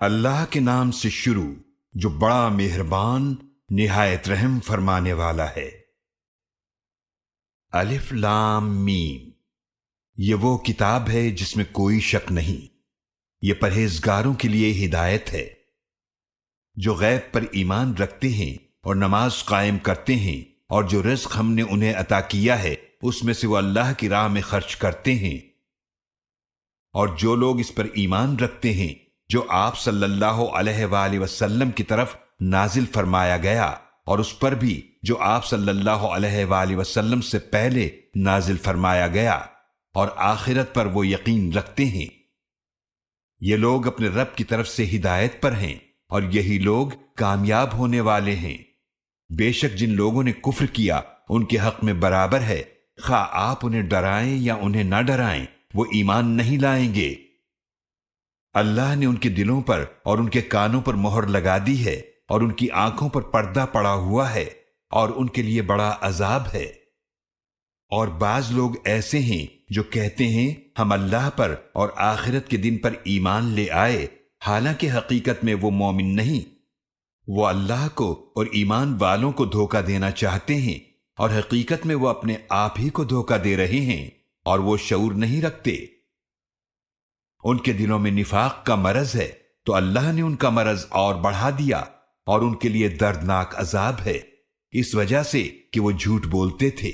اللہ کے نام سے شروع جو بڑا مہربان نہایت رحم فرمانے والا ہے۔ الف لام میم، یہ وہ کتاب ہے جس میں کوئی شک نہیں، یہ پرہیزگاروں کے لیے ہدایت ہے۔ جو غیب پر ایمان رکھتے ہیں اور نماز قائم کرتے ہیں، اور جو رزق ہم نے انہیں عطا کیا ہے اس میں سے وہ اللہ کی راہ میں خرچ کرتے ہیں۔ اور جو لوگ اس پر ایمان رکھتے ہیں جو آپ صلی اللہ علیہ وآلہ وسلم کی طرف نازل فرمایا گیا، اور اس پر بھی جو آپ صلی اللہ علیہ وآلہ وسلم سے پہلے نازل فرمایا گیا، اور آخرت پر وہ یقین رکھتے ہیں، یہ لوگ اپنے رب کی طرف سے ہدایت پر ہیں، اور یہی لوگ کامیاب ہونے والے ہیں۔ بے شک جن لوگوں نے کفر کیا ان کے حق میں برابر ہے، خواہ آپ انہیں ڈرائیں یا انہیں نہ ڈرائیں، وہ ایمان نہیں لائیں گے۔ اللہ نے ان کے دلوں پر اور ان کے کانوں پر مہر لگا دی ہے، اور ان کی آنکھوں پر پردہ پڑا ہوا ہے، اور ان کے لیے بڑا عذاب ہے۔ اور بعض لوگ ایسے ہیں جو کہتے ہیں ہم اللہ پر اور آخرت کے دن پر ایمان لے آئے، حالانکہ حقیقت میں وہ مومن نہیں۔ وہ اللہ کو اور ایمان والوں کو دھوکہ دینا چاہتے ہیں، اور حقیقت میں وہ اپنے آپ ہی کو دھوکہ دے رہے ہیں، اور وہ شعور نہیں رکھتے۔ ان کے دلوں میں نفاق کا مرض ہے تو اللہ نے ان کا مرض اور بڑھا دیا، اور ان کے لیے دردناک عذاب ہے، اس وجہ سے کہ وہ جھوٹ بولتے تھے۔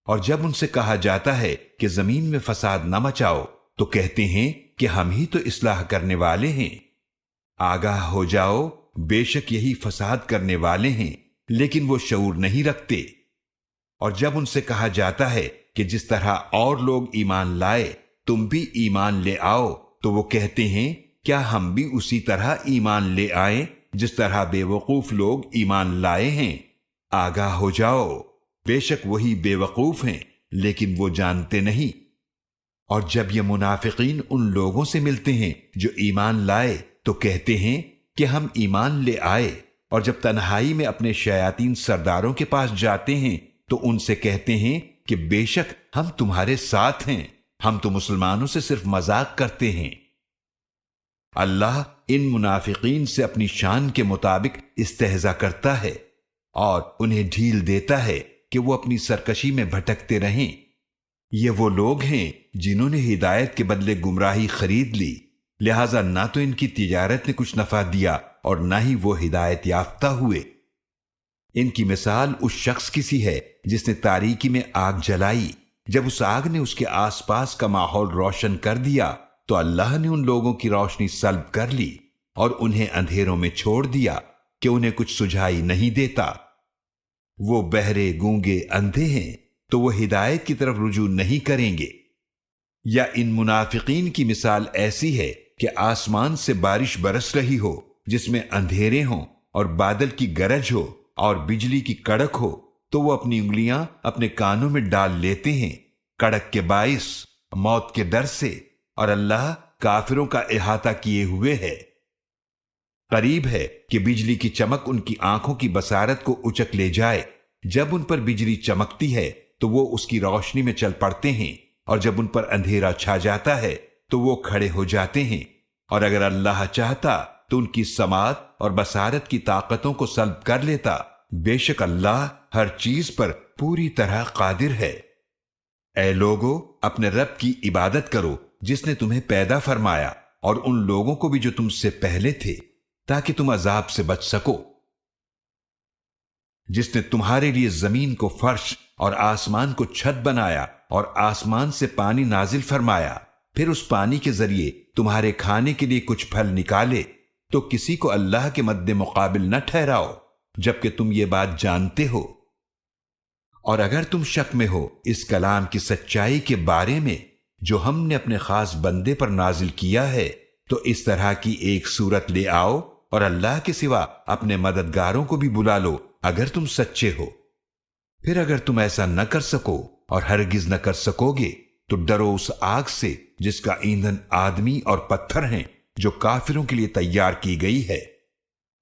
اور جب ان سے کہا جاتا ہے کہ زمین میں فساد نہ مچاؤ تو کہتے ہیں کہ ہم ہی تو اصلاح کرنے والے ہیں۔ آگاہ ہو جاؤ، بے شک یہی فساد کرنے والے ہیں، لیکن وہ شعور نہیں رکھتے۔ اور جب ان سے کہا جاتا ہے کہ جس طرح اور لوگ ایمان لائے تم بھی ایمان لے آؤ، تو وہ کہتے ہیں کیا ہم بھی اسی طرح ایمان لے آئیں جس طرح بے وقوف لوگ ایمان لائے ہیں۔ آگاہ ہو جاؤ، بے شک وہی بے وقوف ہیں لیکن وہ جانتے نہیں۔ اور جب یہ منافقین ان لوگوں سے ملتے ہیں جو ایمان لائے تو کہتے ہیں کہ ہم ایمان لے آئے، اور جب تنہائی میں اپنے شیاطین سرداروں کے پاس جاتے ہیں تو ان سے کہتے ہیں کہ بے شک ہم تمہارے ساتھ ہیں، ہم تو مسلمانوں سے صرف مذاق کرتے ہیں۔ اللہ ان منافقین سے اپنی شان کے مطابق استہزاء کرتا ہے، اور انہیں ڈھیل دیتا ہے کہ وہ اپنی سرکشی میں بھٹکتے رہیں۔ یہ وہ لوگ ہیں جنہوں نے ہدایت کے بدلے گمراہی خرید لی، لہذا نہ تو ان کی تجارت نے کچھ نفع دیا اور نہ ہی وہ ہدایت یافتہ ہوئے۔ ان کی مثال اس شخص کی سی ہے جس نے تاریکی میں آگ جلائی، جب اس آگ نے اس کے آس پاس کا ماحول روشن کر دیا تو اللہ نے ان لوگوں کی روشنی سلب کر لی اور انہیں اندھیروں میں چھوڑ دیا کہ انہیں کچھ سجھائی نہیں دیتا۔ وہ بہرے، گونگے، اندھے ہیں تو وہ ہدایت کی طرف رجوع نہیں کریں گے۔ یا ان منافقین کی مثال ایسی ہے کہ آسمان سے بارش برس رہی ہو جس میں اندھیرے ہوں اور بادل کی گرج ہو اور بجلی کی کڑک ہو، تو وہ اپنی انگلیاں اپنے کانوں میں ڈال لیتے ہیں کڑک کے باعث، موت کے ڈر سے، اور اللہ کافروں کا احاطہ کیے ہوئے ہے۔ قریب ہے کہ بجلی کی چمک ان کی آنکھوں کی بصارت کو اچک لے جائے، جب ان پر بجلی چمکتی ہے تو وہ اس کی روشنی میں چل پڑتے ہیں، اور جب ان پر اندھیرا چھا جاتا ہے تو وہ کھڑے ہو جاتے ہیں۔ اور اگر اللہ چاہتا تو ان کی سماعت اور بصارت کی طاقتوں کو سلب کر لیتا، بے شک اللہ ہر چیز پر پوری طرح قادر ہے۔ اے لوگو، اپنے رب کی عبادت کرو جس نے تمہیں پیدا فرمایا، اور ان لوگوں کو بھی جو تم سے پہلے تھے، تاکہ تم عذاب سے بچ سکو۔ جس نے تمہارے لیے زمین کو فرش اور آسمان کو چھت بنایا، اور آسمان سے پانی نازل فرمایا، پھر اس پانی کے ذریعے تمہارے کھانے کے لیے کچھ پھل نکالے، تو کسی کو اللہ کے مد مقابل نہ ٹھہراؤ جبکہ تم یہ بات جانتے ہو۔ اور اگر تم شک میں ہو اس کلام کی سچائی کے بارے میں جو ہم نے اپنے خاص بندے پر نازل کیا ہے، تو اس طرح کی ایک صورت لے آؤ اور اللہ کے سوا اپنے مددگاروں کو بھی بلا لو اگر تم سچے ہو۔ پھر اگر تم ایسا نہ کر سکو اور ہرگز نہ کر سکو گے تو ڈرو اس آگ سے جس کا ایندھن آدمی اور پتھر ہیں، جو کافروں کے لیے تیار کی گئی ہے۔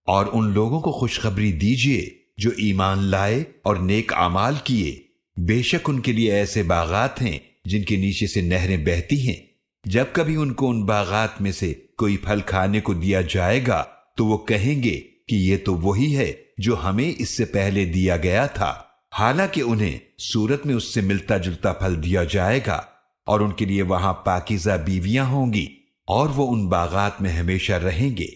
اور ان لوگوں کو خوشخبری دیجئے جو ایمان لائے اور نیک اعمال کیے، بے شک ان کے لیے ایسے باغات ہیں جن کے نیچے سے نہریں بہتی ہیں، جب کبھی ان کو ان باغات میں سے کوئی پھل کھانے کو دیا جائے گا تو وہ کہیں گے کہ یہ تو وہی ہے جو ہمیں اس سے پہلے دیا گیا تھا، حالانکہ انہیں صورت میں اس سے ملتا جلتا پھل دیا جائے گا، اور ان کے لیے وہاں پاکیزہ بیویاں ہوں گی، اور وہ ان باغات میں ہمیشہ رہیں گے۔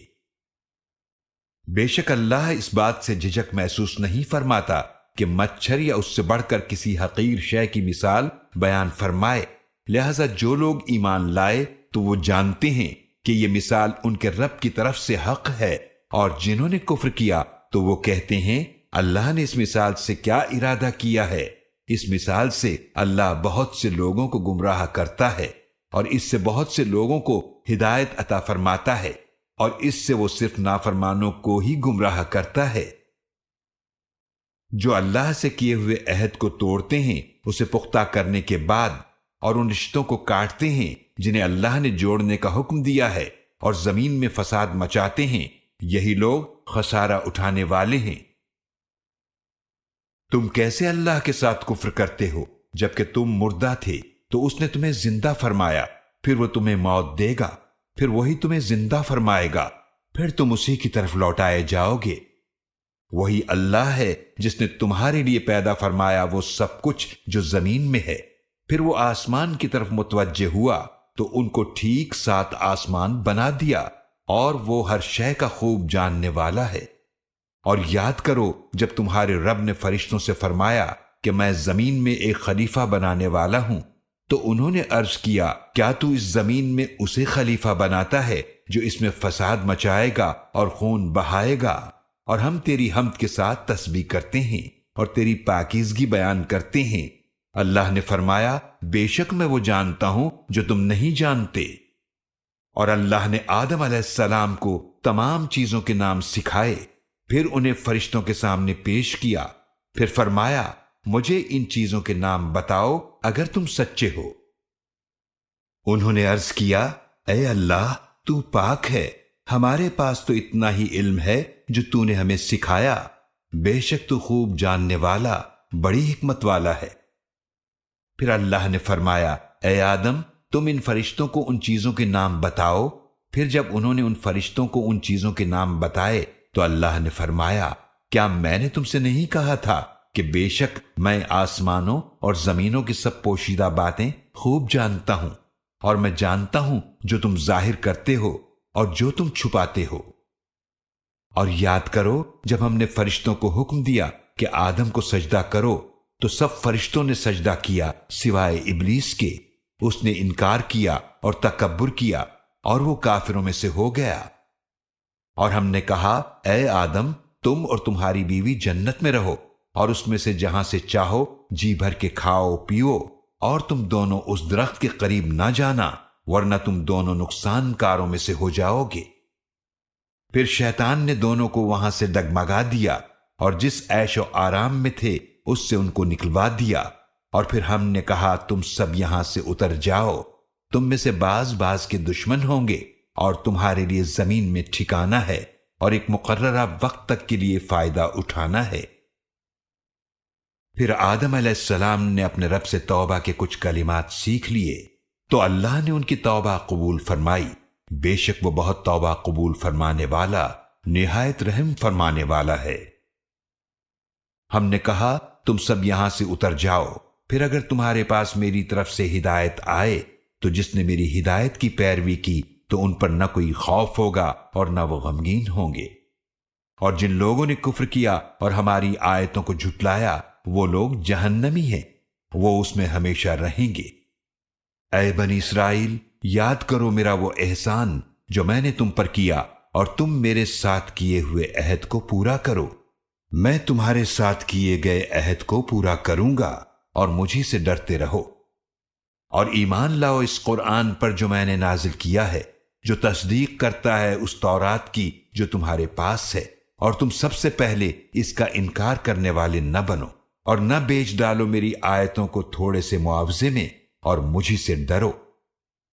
بے شک اللہ اس بات سے جھجک محسوس نہیں فرماتا کہ مچھر یا اس سے بڑھ کر کسی حقیر شے کی مثال بیان فرمائے، لہذا جو لوگ ایمان لائے تو وہ جانتے ہیں کہ یہ مثال ان کے رب کی طرف سے حق ہے، اور جنہوں نے کفر کیا تو وہ کہتے ہیں اللہ نے اس مثال سے کیا ارادہ کیا ہے۔ اس مثال سے اللہ بہت سے لوگوں کو گمراہ کرتا ہے، اور اس سے بہت سے لوگوں کو ہدایت عطا فرماتا ہے، اور اس سے وہ صرف نافرمانوں کو ہی گمراہ کرتا ہے۔ جو اللہ سے کیے ہوئے عہد کو توڑتے ہیں اسے پختہ کرنے کے بعد، اور ان رشتوں کو کاٹتے ہیں جنہیں اللہ نے جوڑنے کا حکم دیا ہے، اور زمین میں فساد مچاتے ہیں، یہی لوگ خسارہ اٹھانے والے ہیں۔ تم کیسے اللہ کے ساتھ کفر کرتے ہو جبکہ تم مردہ تھے، تو اس نے تمہیں زندہ فرمایا، پھر وہ تمہیں موت دے گا، پھر وہی تمہیں زندہ فرمائے گا، پھر تم اسی کی طرف لوٹائے جاؤ گے۔ وہی اللہ ہے جس نے تمہارے لیے پیدا فرمایا وہ سب کچھ جو زمین میں ہے، پھر وہ آسمان کی طرف متوجہ ہوا تو ان کو ٹھیک 7 آسمان بنا دیا، اور وہ ہر شے کا خوب جاننے والا ہے۔ اور یاد کرو جب تمہارے رب نے فرشتوں سے فرمایا کہ میں زمین میں ایک خلیفہ بنانے والا ہوں، تو انہوں نے عرض کیا کیا تو اس زمین میں اسے خلیفہ بناتا ہے جو اس میں فساد مچائے گا اور خون بہائے گا؟ اور ہم تیری حمد کے ساتھ تسبیح کرتے ہیں اور تیری پاکیزگی بیان کرتے ہیں۔ اللہ نے فرمایا بے شک میں وہ جانتا ہوں جو تم نہیں جانتے۔ اور اللہ نے آدم علیہ السلام کو تمام چیزوں کے نام سکھائے، پھر انہیں فرشتوں کے سامنے پیش کیا، پھر فرمایا مجھے ان چیزوں کے نام بتاؤ اگر تم سچے ہو۔ انہوں نے عرض کیا اے اللہ تو پاک ہے، ہمارے پاس تو اتنا ہی علم ہے جو تو نے ہمیں سکھایا، بے شک تو خوب جاننے والا بڑی حکمت والا ہے۔ پھر اللہ نے فرمایا اے آدم تم ان فرشتوں کو ان چیزوں کے نام بتاؤ۔ پھر جب انہوں نے ان فرشتوں کو ان چیزوں کے نام بتائے تو اللہ نے فرمایا کیا میں نے تم سے نہیں کہا تھا کہ بے شک میں آسمانوں اور زمینوں کی سب پوشیدہ باتیں خوب جانتا ہوں، اور میں جانتا ہوں جو تم ظاہر کرتے ہو اور جو تم چھپاتے ہو۔ اور یاد کرو جب ہم نے فرشتوں کو حکم دیا کہ آدم کو سجدہ کرو تو سب فرشتوں نے سجدہ کیا سوائے ابلیس کے، اس نے انکار کیا اور تکبر کیا اور وہ کافروں میں سے ہو گیا۔ اور ہم نے کہا اے آدم تم اور تمہاری بیوی جنت میں رہو، اور اس میں سے جہاں سے چاہو جی بھر کے کھاؤ پیو، اور تم دونوں اس درخت کے قریب نہ جانا ورنہ تم دونوں نقصان کاروں میں سے ہو جاؤ گے۔ پھر شیطان نے دونوں کو وہاں سے ڈگمگا دیا اور جس عیش و آرام میں تھے اس سے ان کو نکلوا دیا، اور پھر ہم نے کہا تم سب یہاں سے اتر جاؤ، تم میں سے بعض کے دشمن ہوں گے، اور تمہارے لیے زمین میں ٹھکانہ ہے اور ایک مقررہ وقت تک کے لیے فائدہ اٹھانا ہے۔ پھر آدم علیہ السلام نے اپنے رب سے توبہ کے کچھ کلمات سیکھ لیے تو اللہ نے ان کی توبہ قبول فرمائی، بے شک وہ بہت توبہ قبول فرمانے والا نہایت رحم فرمانے والا ہے۔ ہم نے کہا تم سب یہاں سے اتر جاؤ، پھر اگر تمہارے پاس میری طرف سے ہدایت آئے تو جس نے میری ہدایت کی پیروی کی تو ان پر نہ کوئی خوف ہوگا اور نہ وہ غمگین ہوں گے، اور جن لوگوں نے کفر کیا اور ہماری آیتوں کو جھٹلایا وہ لوگ جہنمی ہیں، وہ اس میں ہمیشہ رہیں گے۔ اے بنی اسرائیل یاد کرو میرا وہ احسان جو میں نے تم پر کیا، اور تم میرے ساتھ کیے ہوئے عہد کو پورا کرو، میں تمہارے ساتھ کیے گئے عہد کو پورا کروں گا، اور مجھی سے ڈرتے رہو۔ اور ایمان لاؤ اس قرآن پر جو میں نے نازل کیا ہے، جو تصدیق کرتا ہے اس تورات کی جو تمہارے پاس ہے، اور تم سب سے پہلے اس کا انکار کرنے والے نہ بنو، اور نہ بیچ ڈالو میری آیتوں کو تھوڑے سے معاوضے میں، اور مجھی سے ڈرو،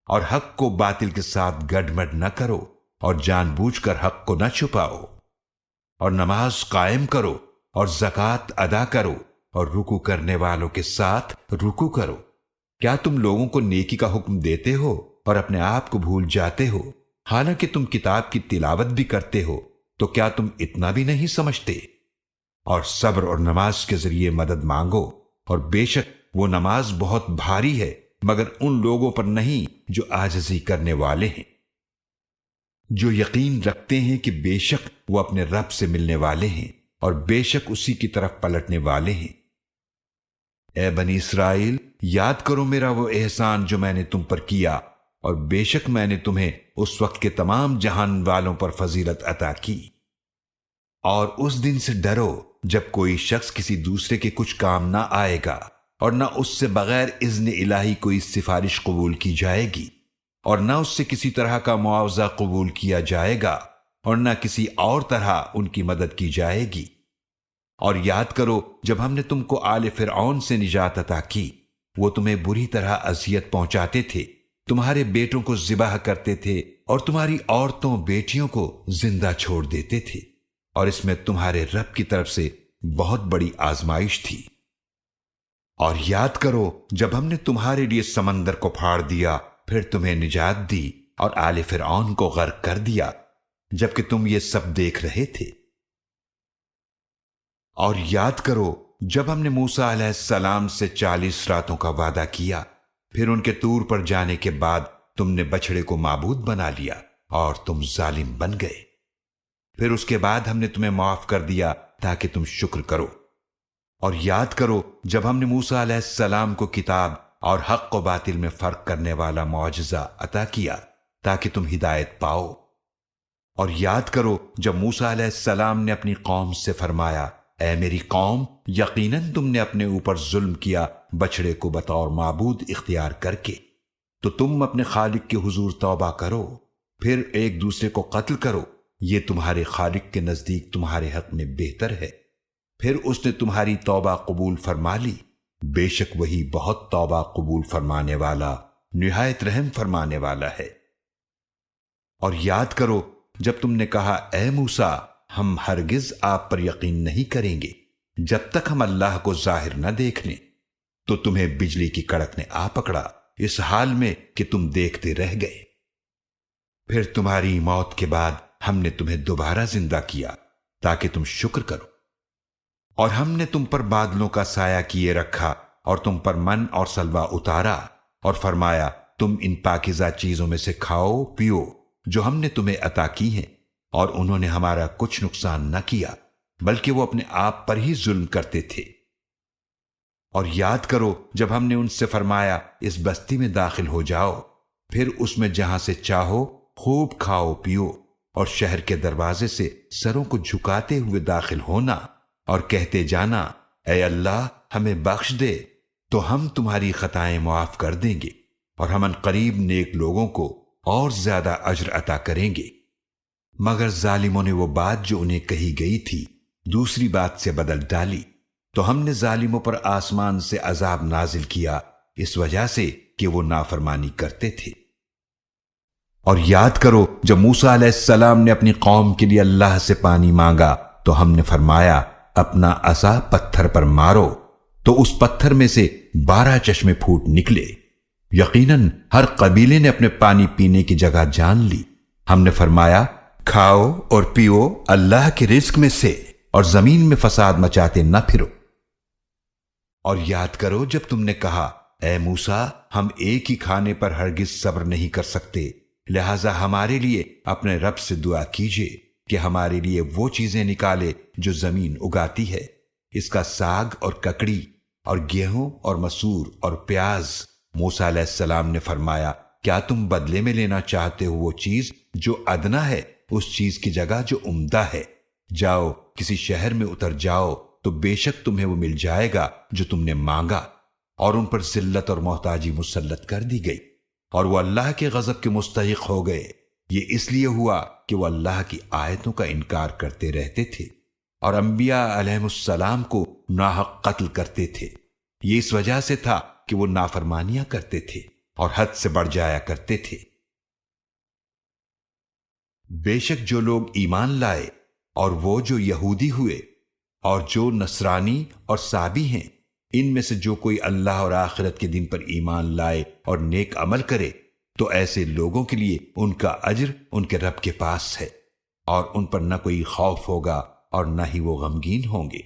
اور حق کو باطل کے ساتھ گڈمڈ نہ کرو، اور جان بوجھ کر حق کو نہ چھپاؤ، اور نماز قائم کرو اور زکوٰۃ ادا کرو، اور رکوع کرنے والوں کے ساتھ رکوع کرو۔ کیا تم لوگوں کو نیکی کا حکم دیتے ہو اور اپنے آپ کو بھول جاتے ہو؟ حالانکہ تم کتاب کی تلاوت بھی کرتے ہو، تو کیا تم اتنا بھی نہیں سمجھتے؟ اور صبر اور نماز کے ذریعے مدد مانگو، اور بے شک وہ نماز بہت بھاری ہے مگر ان لوگوں پر نہیں جو عاجزی کرنے والے ہیں، جو یقین رکھتے ہیں کہ بے شک وہ اپنے رب سے ملنے والے ہیں اور بے شک اسی کی طرف پلٹنے والے ہیں۔ اے بنی اسرائیل، یاد کرو میرا وہ احسان جو میں نے تم پر کیا، اور بے شک میں نے تمہیں اس وقت کے تمام جہان والوں پر فضیلت عطا کی۔ اور اس دن سے ڈرو جب کوئی شخص کسی دوسرے کے کچھ کام نہ آئے گا، اور نہ اس سے بغیر اذن الہی کوئی سفارش قبول کی جائے گی، اور نہ اس سے کسی طرح کا معاوضہ قبول کیا جائے گا، اور نہ کسی اور طرح ان کی مدد کی جائے گی۔ اور یاد کرو جب ہم نے تم کو آل فرعون سے نجات عطا کی، وہ تمہیں بری طرح اذیت پہنچاتے تھے، تمہارے بیٹوں کو ذبح کرتے تھے اور تمہاری عورتوں بیٹیوں کو زندہ چھوڑ دیتے تھے، اور اس میں تمہارے رب کی طرف سے بہت بڑی آزمائش تھی۔ اور یاد کرو جب ہم نے تمہارے لیے سمندر کو پھاڑ دیا، پھر تمہیں نجات دی اور آل فرعون کو غرق کر دیا، جبکہ تم یہ سب دیکھ رہے تھے۔ اور یاد کرو جب ہم نے موسیٰ علیہ السلام سے 40 راتوں کا وعدہ کیا، پھر ان کے طور پر جانے کے بعد تم نے بچڑے کو معبود بنا لیا اور تم ظالم بن گئے۔ پھر اس کے بعد ہم نے تمہیں معاف کر دیا تاکہ تم شکر کرو۔ اور یاد کرو جب ہم نے موسیٰ علیہ السلام کو کتاب اور حق و باطل میں فرق کرنے والا معجزہ عطا کیا تاکہ تم ہدایت پاؤ۔ اور یاد کرو جب موسیٰ علیہ السلام نے اپنی قوم سے فرمایا، اے میری قوم، یقیناً تم نے اپنے اوپر ظلم کیا بچڑے کو بطور معبود اختیار کر کے، تو تم اپنے خالق کے حضور توبہ کرو، پھر ایک دوسرے کو قتل کرو، یہ تمہارے خالق کے نزدیک تمہارے حق میں بہتر ہے۔ پھر اس نے تمہاری توبہ قبول فرما لی، بے شک وہی بہت توبہ قبول فرمانے والا، نہایت رحم فرمانے والا ہے۔ اور یاد کرو جب تم نے کہا، اے موسیٰ، ہم ہرگز آپ پر یقین نہیں کریں گے جب تک ہم اللہ کو ظاہر نہ دیکھ لیں، تو تمہیں بجلی کی کڑک نے آ پکڑا اس حال میں کہ تم دیکھتے رہ گئے۔ پھر تمہاری موت کے بعد ہم نے تمہیں دوبارہ زندہ کیا تاکہ تم شکر کرو، اور ہم نے تم پر بادلوں کا سایہ کیے رکھا اور تم پر من اور سلوہ اتارا، اور فرمایا تم ان پاکیزہ چیزوں میں سے کھاؤ پیو جو ہم نے تمہیں عطا کی ہیں، اور انہوں نے ہمارا کچھ نقصان نہ کیا بلکہ وہ اپنے آپ پر ہی ظلم کرتے تھے۔ اور یاد کرو جب ہم نے ان سے فرمایا، اس بستی میں داخل ہو جاؤ، پھر اس میں جہاں سے چاہو خوب کھاؤ پیو، اور شہر کے دروازے سے سروں کو جھکاتے ہوئے داخل ہونا اور کہتے جانا، اے اللہ ہمیں بخش دے تو ہم تمہاری خطائیں معاف کر دیں گے، اور ہم ان قریب نیک لوگوں کو اور زیادہ اجر عطا کریں گے۔ مگر ظالموں نے وہ بات جو انہیں کہی گئی تھی دوسری بات سے بدل ڈالی، تو ہم نے ظالموں پر آسمان سے عذاب نازل کیا اس وجہ سے کہ وہ نافرمانی کرتے تھے۔ اور یاد کرو جب موسیٰ علیہ السلام نے اپنی قوم کے لیے اللہ سے پانی مانگا تو ہم نے فرمایا، اپنا عصا پتھر پر مارو، تو اس پتھر میں سے 12 چشمے پھوٹ نکلے۔ یقیناً ہر قبیلے نے اپنے پانی پینے کی جگہ جان لی۔ ہم نے فرمایا، کھاؤ اور پیو اللہ کے رزق میں سے، اور زمین میں فساد مچاتے نہ پھرو۔ اور یاد کرو جب تم نے کہا، اے موسیٰ، ہم ایک ہی کھانے پر ہرگز صبر نہیں کر سکتے، لہذا ہمارے لیے اپنے رب سے دعا کیجئے کہ ہمارے لیے وہ چیزیں نکالے جو زمین اگاتی ہے، اس کا ساگ اور ککڑی اور گیہوں اور مسور اور پیاز۔ موسیٰ علیہ السلام نے فرمایا، کیا تم بدلے میں لینا چاہتے ہو وہ چیز جو ادنا ہے اس چیز کی جگہ جو عمدہ ہے؟ جاؤ کسی شہر میں اتر جاؤ تو بے شک تمہیں وہ مل جائے گا جو تم نے مانگا۔ اور ان پر ذلت اور محتاجی مسلط کر دی گئی، اور وہ اللہ کے غضب کے مستحق ہو گئے۔ یہ اس لیے ہوا کہ وہ اللہ کی آیتوں کا انکار کرتے رہتے تھے اور انبیاء علیہ السلام کو ناحق قتل کرتے تھے۔ یہ اس وجہ سے تھا کہ وہ نافرمانیاں کرتے تھے اور حد سے بڑھ جایا کرتے تھے۔ بے شک جو لوگ ایمان لائے اور وہ جو یہودی ہوئے اور جو نصرانی اور صابی ہیں، ان میں سے جو کوئی اللہ اور آخرت کے دن پر ایمان لائے اور نیک عمل کرے تو ایسے لوگوں کے لیے ان کا اجر ان کے رب کے پاس ہے، اور ان پر نہ کوئی خوف ہوگا اور نہ ہی وہ غمگین ہوں گے۔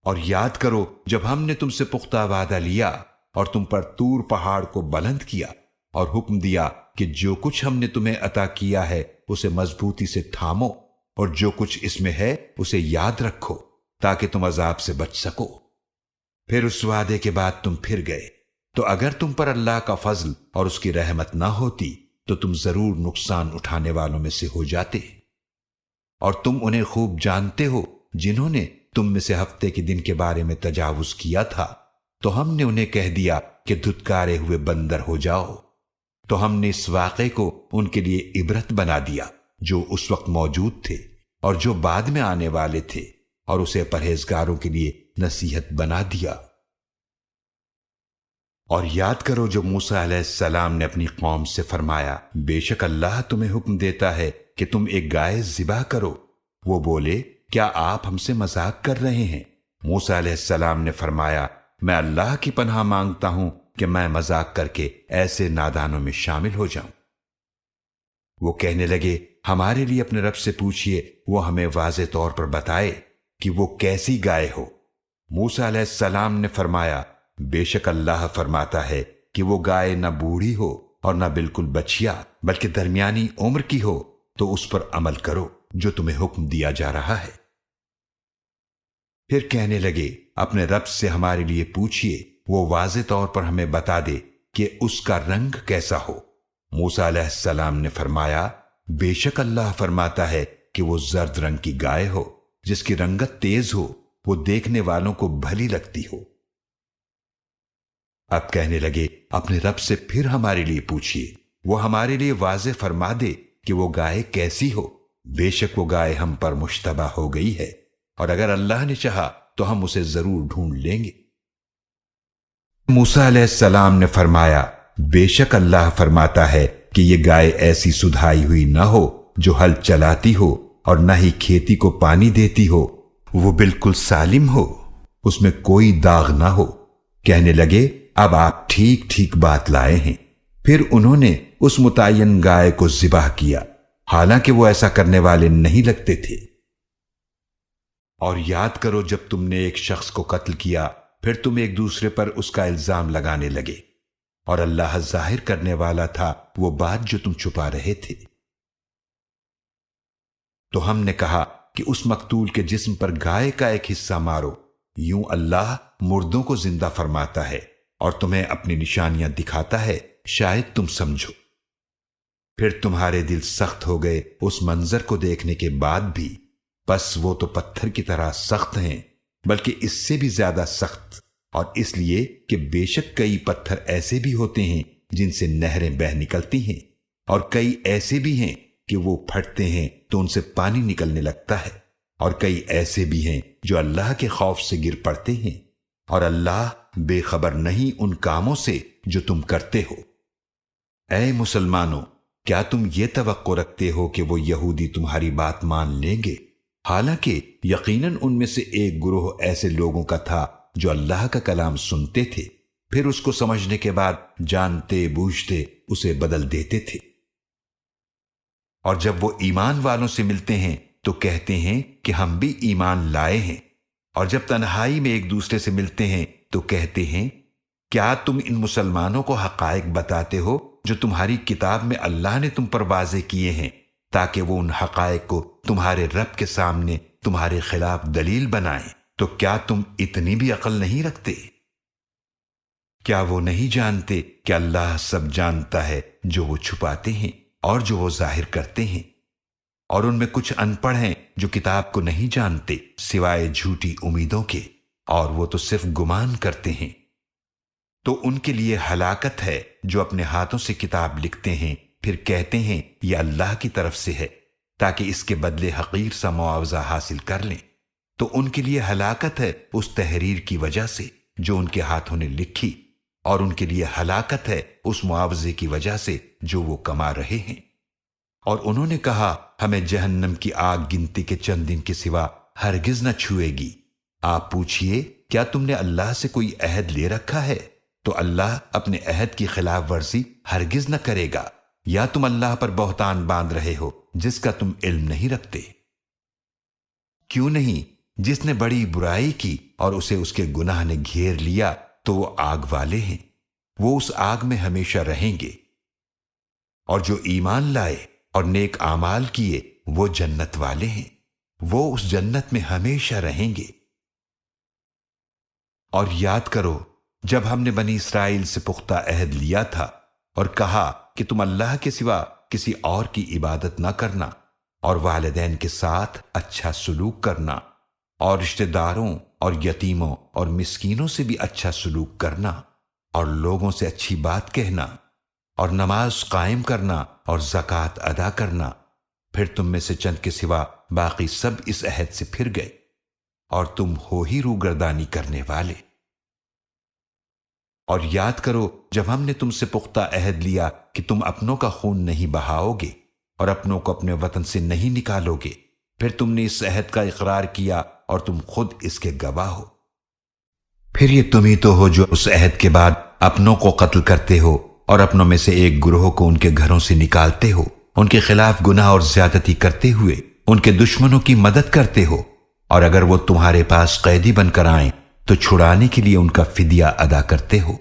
اور یاد کرو جب ہم نے تم سے پختہ وعدہ لیا اور تم پر طور پہاڑ کو بلند کیا اور حکم دیا کہ جو کچھ ہم نے تمہیں عطا کیا ہے اسے مضبوطی سے تھامو، اور جو کچھ اس میں ہے اسے یاد رکھو تاکہ تم عذاب سے بچ سکو۔ پھر اس وعدے کے بعد تم پھر گئے، تو اگر تم پر اللہ کا فضل اور اس کی رحمت نہ ہوتی تو تم ضرور نقصان اٹھانے والوں میں سے ہو جاتے۔ اور تم انہیں خوب جانتے ہو جنہوں نے تم میں سے ہفتے کے دن کے بارے میں تجاوز کیا تھا، تو ہم نے انہیں کہہ دیا کہ دھتکارے ہوئے بندر ہو جاؤ۔ تو ہم نے اس واقعے کو ان کے لیے عبرت بنا دیا جو اس وقت موجود تھے اور جو بعد میں آنے والے تھے، اور اسے پرہیزگاروں کے لیے نصیحت بنا دیا۔ اور یاد کرو جو موسیٰ علیہ السلام نے اپنی قوم سے فرمایا، بے شک اللہ تمہیں حکم دیتا ہے کہ تم ایک گائے ذبح کرو۔ وہ بولے، کیا آپ ہم سے مذاق کر رہے ہیں؟ موسیٰ علیہ السلام نے فرمایا، میں اللہ کی پناہ مانگتا ہوں کہ میں مذاق کر کے ایسے نادانوں میں شامل ہو جاؤں۔ وہ کہنے لگے، ہمارے لیے اپنے رب سے پوچھئے، وہ ہمیں واضح طور پر بتائے کہ وہ کیسی گائے ہو۔ موسیٰ علیہ السلام نے فرمایا، بے شک اللہ فرماتا ہے کہ وہ گائے نہ بوڑھی ہو اور نہ بالکل بچیا بلکہ درمیانی عمر کی ہو، تو اس پر عمل کرو جو تمہیں حکم دیا جا رہا ہے۔ پھر کہنے لگے، اپنے رب سے ہمارے لیے پوچھئے، وہ واضح طور پر ہمیں بتا دے کہ اس کا رنگ کیسا ہو۔ موسیٰ علیہ السلام نے فرمایا، بے شک اللہ فرماتا ہے کہ وہ زرد رنگ کی گائے ہو جس کی رنگت تیز ہو، وہ دیکھنے والوں کو بھلی لگتی ہو۔ اب کہنے لگے، اپنے رب سے پھر ہمارے لیے پوچھئے، وہ ہمارے لیے واضح فرما دے کہ وہ گائے کیسی ہو۔ بے شک وہ گائے ہم پر مشتبہ ہو گئی ہے، اور اگر اللہ نے چاہا تو ہم اسے ضرور ڈھونڈ لیں گے۔ موسیٰ علیہ السلام نے فرمایا، بے شک اللہ فرماتا ہے کہ یہ گائے ایسی سدھائی ہوئی نہ ہو جو ہل چلاتی ہو اور نہ ہی کھیتی کو پانی دیتی ہو، وہ بالکل سالم ہو، اس میں کوئی داغ نہ ہو۔ کہنے لگے، اب آپ ٹھیک ٹھیک بات لائے ہیں۔ پھر انہوں نے اس متعین گائے کو ذبح کیا، حالانکہ وہ ایسا کرنے والے نہیں لگتے تھے۔ اور یاد کرو جب تم نے ایک شخص کو قتل کیا، پھر تم ایک دوسرے پر اس کا الزام لگانے لگے، اور اللہ ظاہر کرنے والا تھا وہ بات جو تم چھپا رہے تھے۔ تو ہم نے کہا کہ اس مقتول کے جسم پر گائے کا ایک حصہ مارو، یوں اللہ مردوں کو زندہ فرماتا ہے اور تمہیں اپنی نشانیاں دکھاتا ہے، شاید تم سمجھو۔ پھر تمہارے دل سخت ہو گئے اس منظر کو دیکھنے کے بعد بھی، بس وہ تو پتھر کی طرح سخت ہیں، بلکہ اس سے بھی زیادہ سخت، اور اس لیے کہ بے شک کئی پتھر ایسے بھی ہوتے ہیں جن سے نہریں بہہ نکلتی ہیں، اور کئی ایسے بھی ہیں کہ وہ پھٹتے ہیں تو ان سے پانی نکلنے لگتا ہے، اور کئی ایسے بھی ہیں جو اللہ کے خوف سے گر پڑتے ہیں، اور اللہ بے خبر نہیں ان کاموں سے جو تم کرتے ہو۔ اے مسلمانوں، کیا تم یہ توقع رکھتے ہو کہ وہ یہودی تمہاری بات مان لیں گے؟ حالانکہ یقیناً ان میں سے ایک گروہ ایسے لوگوں کا تھا جو اللہ کا کلام سنتے تھے، پھر اس کو سمجھنے کے بعد جانتے بوجھتے اسے بدل دیتے تھے۔ اور جب وہ ایمان والوں سے ملتے ہیں تو کہتے ہیں کہ ہم بھی ایمان لائے ہیں، اور جب تنہائی میں ایک دوسرے سے ملتے ہیں تو کہتے ہیں، کیا تم ان مسلمانوں کو حقائق بتاتے ہو جو تمہاری کتاب میں اللہ نے تم پر واضح کیے ہیں، تاکہ وہ ان حقائق کو تمہارے رب کے سامنے تمہارے خلاف دلیل بنائیں؟ تو کیا تم اتنی بھی عقل نہیں رکھتے؟ کیا وہ نہیں جانتے کہ اللہ سب جانتا ہے جو وہ چھپاتے ہیں اور جو وہ ظاہر کرتے ہیں؟ اور ان میں کچھ ان پڑھ ہیں جو کتاب کو نہیں جانتے سوائے جھوٹی امیدوں کے، اور وہ تو صرف گمان کرتے ہیں۔ تو ان کے لیے ہلاکت ہے جو اپنے ہاتھوں سے کتاب لکھتے ہیں، پھر کہتے ہیں یہ اللہ کی طرف سے ہے، تاکہ اس کے بدلے حقیر سا معاوضہ حاصل کر لیں۔ تو ان کے لیے ہلاکت ہے اس تحریر کی وجہ سے جو ان کے ہاتھوں نے لکھی، اور ان کے لیے ہلاکت ہے اس معاوضے کی وجہ سے جو وہ کما رہے ہیں۔ اور انہوں نے کہا، ہمیں جہنم کی آگ گنتی کے چند دن کے سوا ہرگز نہ چھوئے گی۔ آپ پوچھئے، کیا تم نے اللہ سے کوئی عہد لے رکھا ہے؟ تو اللہ اپنے عہد کی خلاف ورزی ہرگز نہ کرے گا، یا تم اللہ پر بہتان باندھ رہے ہو جس کا تم علم نہیں رکھتے؟ کیوں نہیں، جس نے بڑی برائی کی اور اسے اس کے گناہ نے گھیر لیا تو وہ آگ والے ہیں، وہ اس آگ میں ہمیشہ رہیں گے، اور جو ایمان لائے اور نیک اعمال کیے وہ جنت والے ہیں، وہ اس جنت میں ہمیشہ رہیں گے۔ اور یاد کرو جب ہم نے بنی اسرائیل سے پختہ عہد لیا تھا اور کہا کہ تم اللہ کے سوا کسی اور کی عبادت نہ کرنا، اور والدین کے ساتھ اچھا سلوک کرنا، اور رشتہ داروں اور یتیموں اور مسکینوں سے بھی اچھا سلوک کرنا، اور لوگوں سے اچھی بات کہنا، اور نماز قائم کرنا اور زکوٰۃ ادا کرنا، پھر تم میں سے چند کے سوا باقی سب اس عہد سے پھر گئے، اور تم ہو ہی روگردانی کرنے والے۔ اور یاد کرو جب ہم نے تم سے پختہ عہد لیا کہ تم اپنوں کا خون نہیں بہاؤ گے اور اپنوں کو اپنے وطن سے نہیں نکالو گے، پھر تم نے اس عہد کا اقرار کیا اور تم خود اس کے گواہ ہو۔ پھر یہ تم ہی تو ہو جو اس عہد کے بعد اپنوں کو قتل کرتے ہو اور اپنوں میں سے ایک گروہ کو ان کے گھروں سے نکالتے ہو، ان کے خلاف گناہ اور زیادتی کرتے ہوئے ان کے دشمنوں کی مدد کرتے ہو، اور اگر وہ تمہارے پاس قیدی بن کر آئیں تو چھڑانے کے لیے ان کا فدیہ ادا کرتے ہو،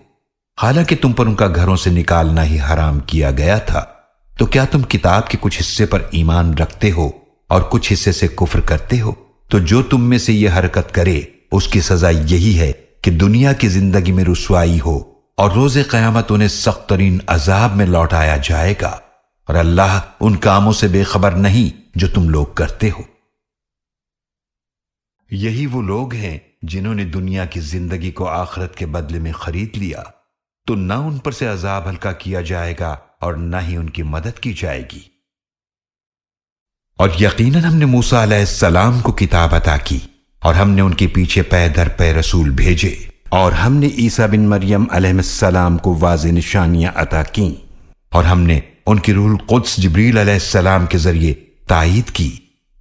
حالانکہ تم پر ان کا گھروں سے نکالنا ہی حرام کیا گیا تھا۔ تو کیا تم کتاب کے کچھ حصے پر ایمان رکھتے ہو اور کچھ حصے سے کفر کرتے ہو؟ تو جو تم میں سے یہ حرکت کرے اس کی سزا یہی ہے کہ دنیا کی زندگی میں رسوائی ہو، اور روز قیامت انہیں سخت ترین عذاب میں لوٹایا جائے گا، اور اللہ ان کاموں سے بے خبر نہیں جو تم لوگ کرتے ہو۔ یہی وہ لوگ ہیں جنہوں نے دنیا کی زندگی کو آخرت کے بدلے میں خرید لیا، تو نہ ان پر سے عذاب ہلکا کیا جائے گا اور نہ ہی ان کی مدد کی جائے گی۔ اور یقیناً ہم نے موسیٰ علیہ السلام کو کتاب عطا کی، اور ہم نے ان کے پیچھے پے در پے رسول بھیجے، اور ہم نے عیسیٰ بن مریم علیہ السلام کو واضح نشانیاں عطا کیں، اور ہم نے ان کی روح القدس جبریل علیہ السلام کے ذریعے تائید کی۔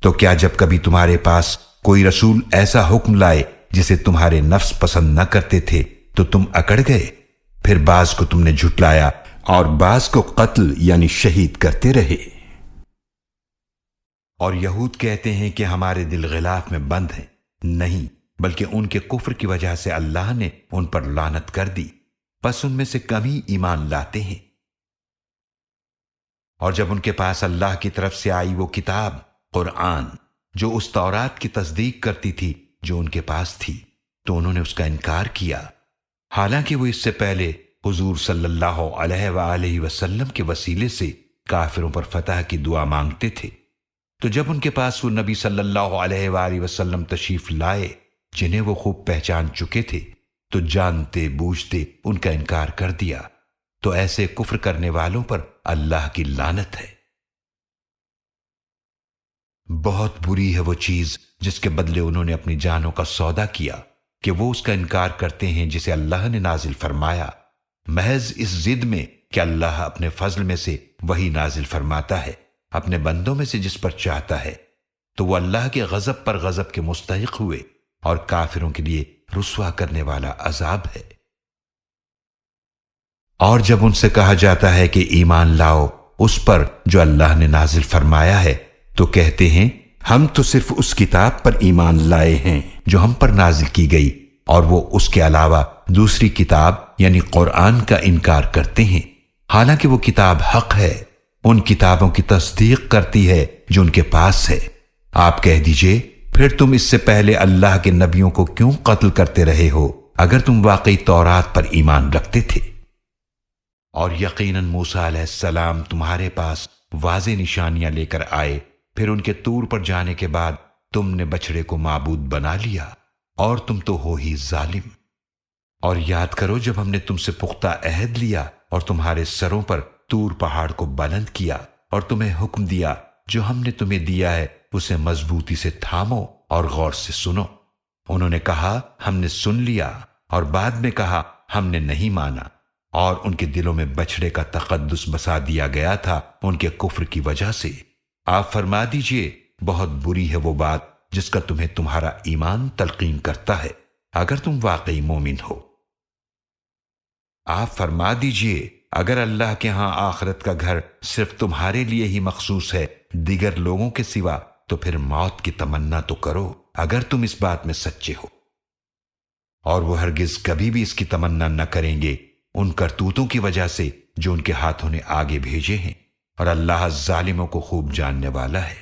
تو کیا جب کبھی تمہارے پاس کوئی رسول ایسا حکم لائے جسے تمہارے نفس پسند نہ کرتے تھے تو تم اکڑ گئے؟ پھر بعض کو تم نے جھٹلایا اور بعض کو قتل یعنی شہید کرتے رہے۔ اور یہود کہتے ہیں کہ ہمارے دل غلاف میں بند ہیں، نہیں بلکہ ان کے کفر کی وجہ سے اللہ نے ان پر لعنت کر دی، پس ان میں سے کم ہی ایمان لاتے ہیں۔ اور جب ان کے پاس اللہ کی طرف سے آئی وہ کتاب قرآن جو اس تورات کی تصدیق کرتی تھی جو ان کے پاس تھی، تو انہوں نے اس کا انکار کیا، حالانکہ وہ اس سے پہلے حضور صلی اللہ علیہ وآلہ وسلم کے وسیلے سے کافروں پر فتح کی دعا مانگتے تھے۔ تو جب ان کے پاس وہ نبی صلی اللہ علیہ وآلہ وسلم تشریف لائے جنہیں وہ خوب پہچان چکے تھے، تو جانتے بوجھتے ان کا انکار کر دیا، تو ایسے کفر کرنے والوں پر اللہ کی لعنت ہے۔ بہت بری ہے وہ چیز جس کے بدلے انہوں نے اپنی جانوں کا سودا کیا کہ وہ اس کا انکار کرتے ہیں جسے اللہ نے نازل فرمایا، محض اس ضد میں کہ اللہ اپنے فضل میں سے وہی نازل فرماتا ہے اپنے بندوں میں سے جس پر چاہتا ہے، تو وہ اللہ کے غضب پر غضب کے مستحق ہوئے، اور کافروں کے لیے رسوا کرنے والا عذاب ہے۔ اور جب ان سے کہا جاتا ہے کہ ایمان لاؤ اس پر جو اللہ نے نازل فرمایا ہے، تو کہتے ہیں ہم تو صرف اس کتاب پر ایمان لائے ہیں جو ہم پر نازل کی گئی، اور وہ اس کے علاوہ دوسری کتاب یعنی قرآن کا انکار کرتے ہیں، حالانکہ وہ کتاب حق ہے، ان کتابوں کی تصدیق کرتی ہے جو ان کے پاس ہے۔ آپ کہہ دیجئے پھر تم اس سے پہلے اللہ کے نبیوں کو کیوں قتل کرتے رہے ہو اگر تم واقعی تورات پر ایمان رکھتے تھے؟ اور یقیناً موسیٰ علیہ السلام تمہارے پاس واضح نشانیاں لے کر آئے، پھر ان کے طور پر جانے کے بعد تم نے بچڑے کو معبود بنا لیا، اور تم تو ہو ہی ظالم۔ اور یاد کرو جب ہم نے تم سے پختہ عہد لیا اور تمہارے سروں پر طور پہاڑ کو بلند کیا، اور تمہیں حکم دیا جو ہم نے تمہیں دیا ہے اسے مضبوطی سے تھامو اور غور سے سنو۔ انہوں نے کہا ہم نے سن لیا، اور بعد میں کہا ہم نے نہیں مانا، اور ان کے دلوں میں بچڑے کا تقدس بسا دیا گیا تھا ان کے کفر کی وجہ سے۔ آپ فرما دیجئے بہت بری ہے وہ بات جس کا تمہیں تمہارا ایمان تلقین کرتا ہے، اگر تم واقعی مومن ہو۔ آپ فرما دیجئے اگر اللہ کے ہاں آخرت کا گھر صرف تمہارے لیے ہی مخصوص ہے دیگر لوگوں کے سوا، تو پھر موت کی تمنا تو کرو اگر تم اس بات میں سچے ہو۔ اور وہ ہرگز کبھی بھی اس کی تمنا نہ کریں گے ان کرتوتوں کی وجہ سے جو ان کے ہاتھوں نے آگے بھیجے ہیں، اور اللہ ظالموں کو خوب جاننے والا ہے۔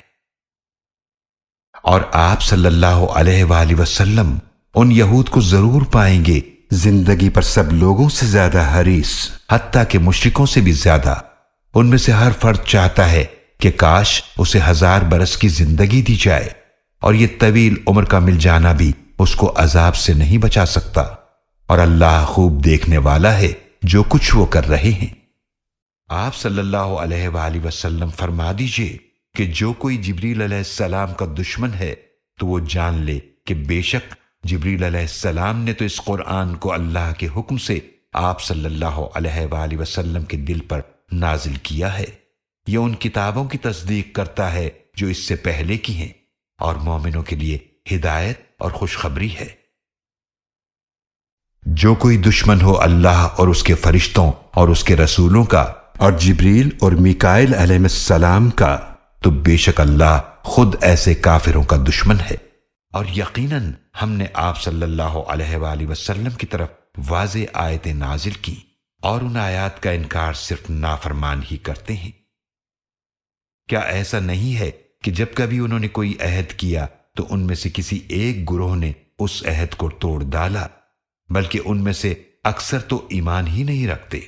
اور آپ صلی اللہ علیہ وآلہ وسلم ان یہود کو ضرور پائیں گے زندگی پر سب لوگوں سے زیادہ حریص، حتیٰ کہ مشرکوں سے بھی زیادہ۔ ان میں سے ہر فرد چاہتا ہے کہ کاش اسے 1000 برس کی زندگی دی جائے، اور یہ طویل عمر کا مل جانا بھی اس کو عذاب سے نہیں بچا سکتا، اور اللہ خوب دیکھنے والا ہے جو کچھ وہ کر رہے ہیں۔ آپ صلی اللہ علیہ وآلہ وسلم فرما دیجئے کہ جو کوئی جبریل علیہ السلام کا دشمن ہے تو وہ جان لے کہ بے شک جبریل علیہ السلام نے تو اس قرآن کو اللہ کے حکم سے آپ صلی اللہ علیہ وآلہ وسلم کے دل پر نازل کیا ہے۔ یہ ان کتابوں کی تصدیق کرتا ہے جو اس سے پہلے کی ہیں، اور مومنوں کے لیے ہدایت اور خوشخبری ہے۔ جو کوئی دشمن ہو اللہ اور اس کے فرشتوں اور اس کے رسولوں کا اور جبریل اور میکائیل علیہ السلام کا، تو بے شک اللہ خود ایسے کافروں کا دشمن ہے۔ اور یقیناً ہم نے آپ صلی اللہ علیہ وآلہ وسلم کی طرف واضح آیتیں نازل کی، اور ان آیات کا انکار صرف نافرمان ہی کرتے ہیں۔ کیا ایسا نہیں ہے کہ جب کبھی انہوں نے کوئی عہد کیا تو ان میں سے کسی ایک گروہ نے اس عہد کو توڑ ڈالا، بلکہ ان میں سے اکثر تو ایمان ہی نہیں رکھتے۔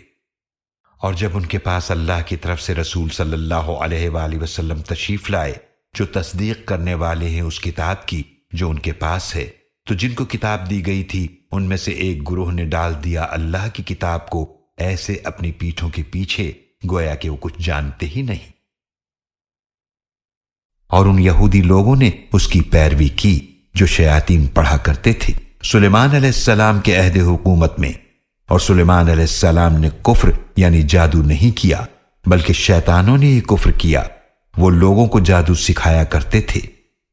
اور جب ان کے پاس اللہ کی طرف سے رسول صلی اللہ علیہ وآلہ وسلم تشریف لائے جو تصدیق کرنے والے ہیں اس کتاب کی جو ان کے پاس ہے، تو جن کو کتاب دی گئی تھی ان میں سے ایک گروہ نے ڈال دیا اللہ کی کتاب کو ایسے اپنی پیٹھوں کے پیچھے گویا کہ وہ کچھ جانتے ہی نہیں۔ اور ان یہودی لوگوں نے اس کی پیروی کی جو شیاطین پڑھا کرتے تھے سلیمان علیہ السلام کے عہد حکومت میں، اور سلیمان علیہ السلام نے کفر یعنی جادو نہیں کیا بلکہ شیطانوں نے ہی کفر کیا۔ وہ لوگوں کو جادو سکھایا کرتے تھے،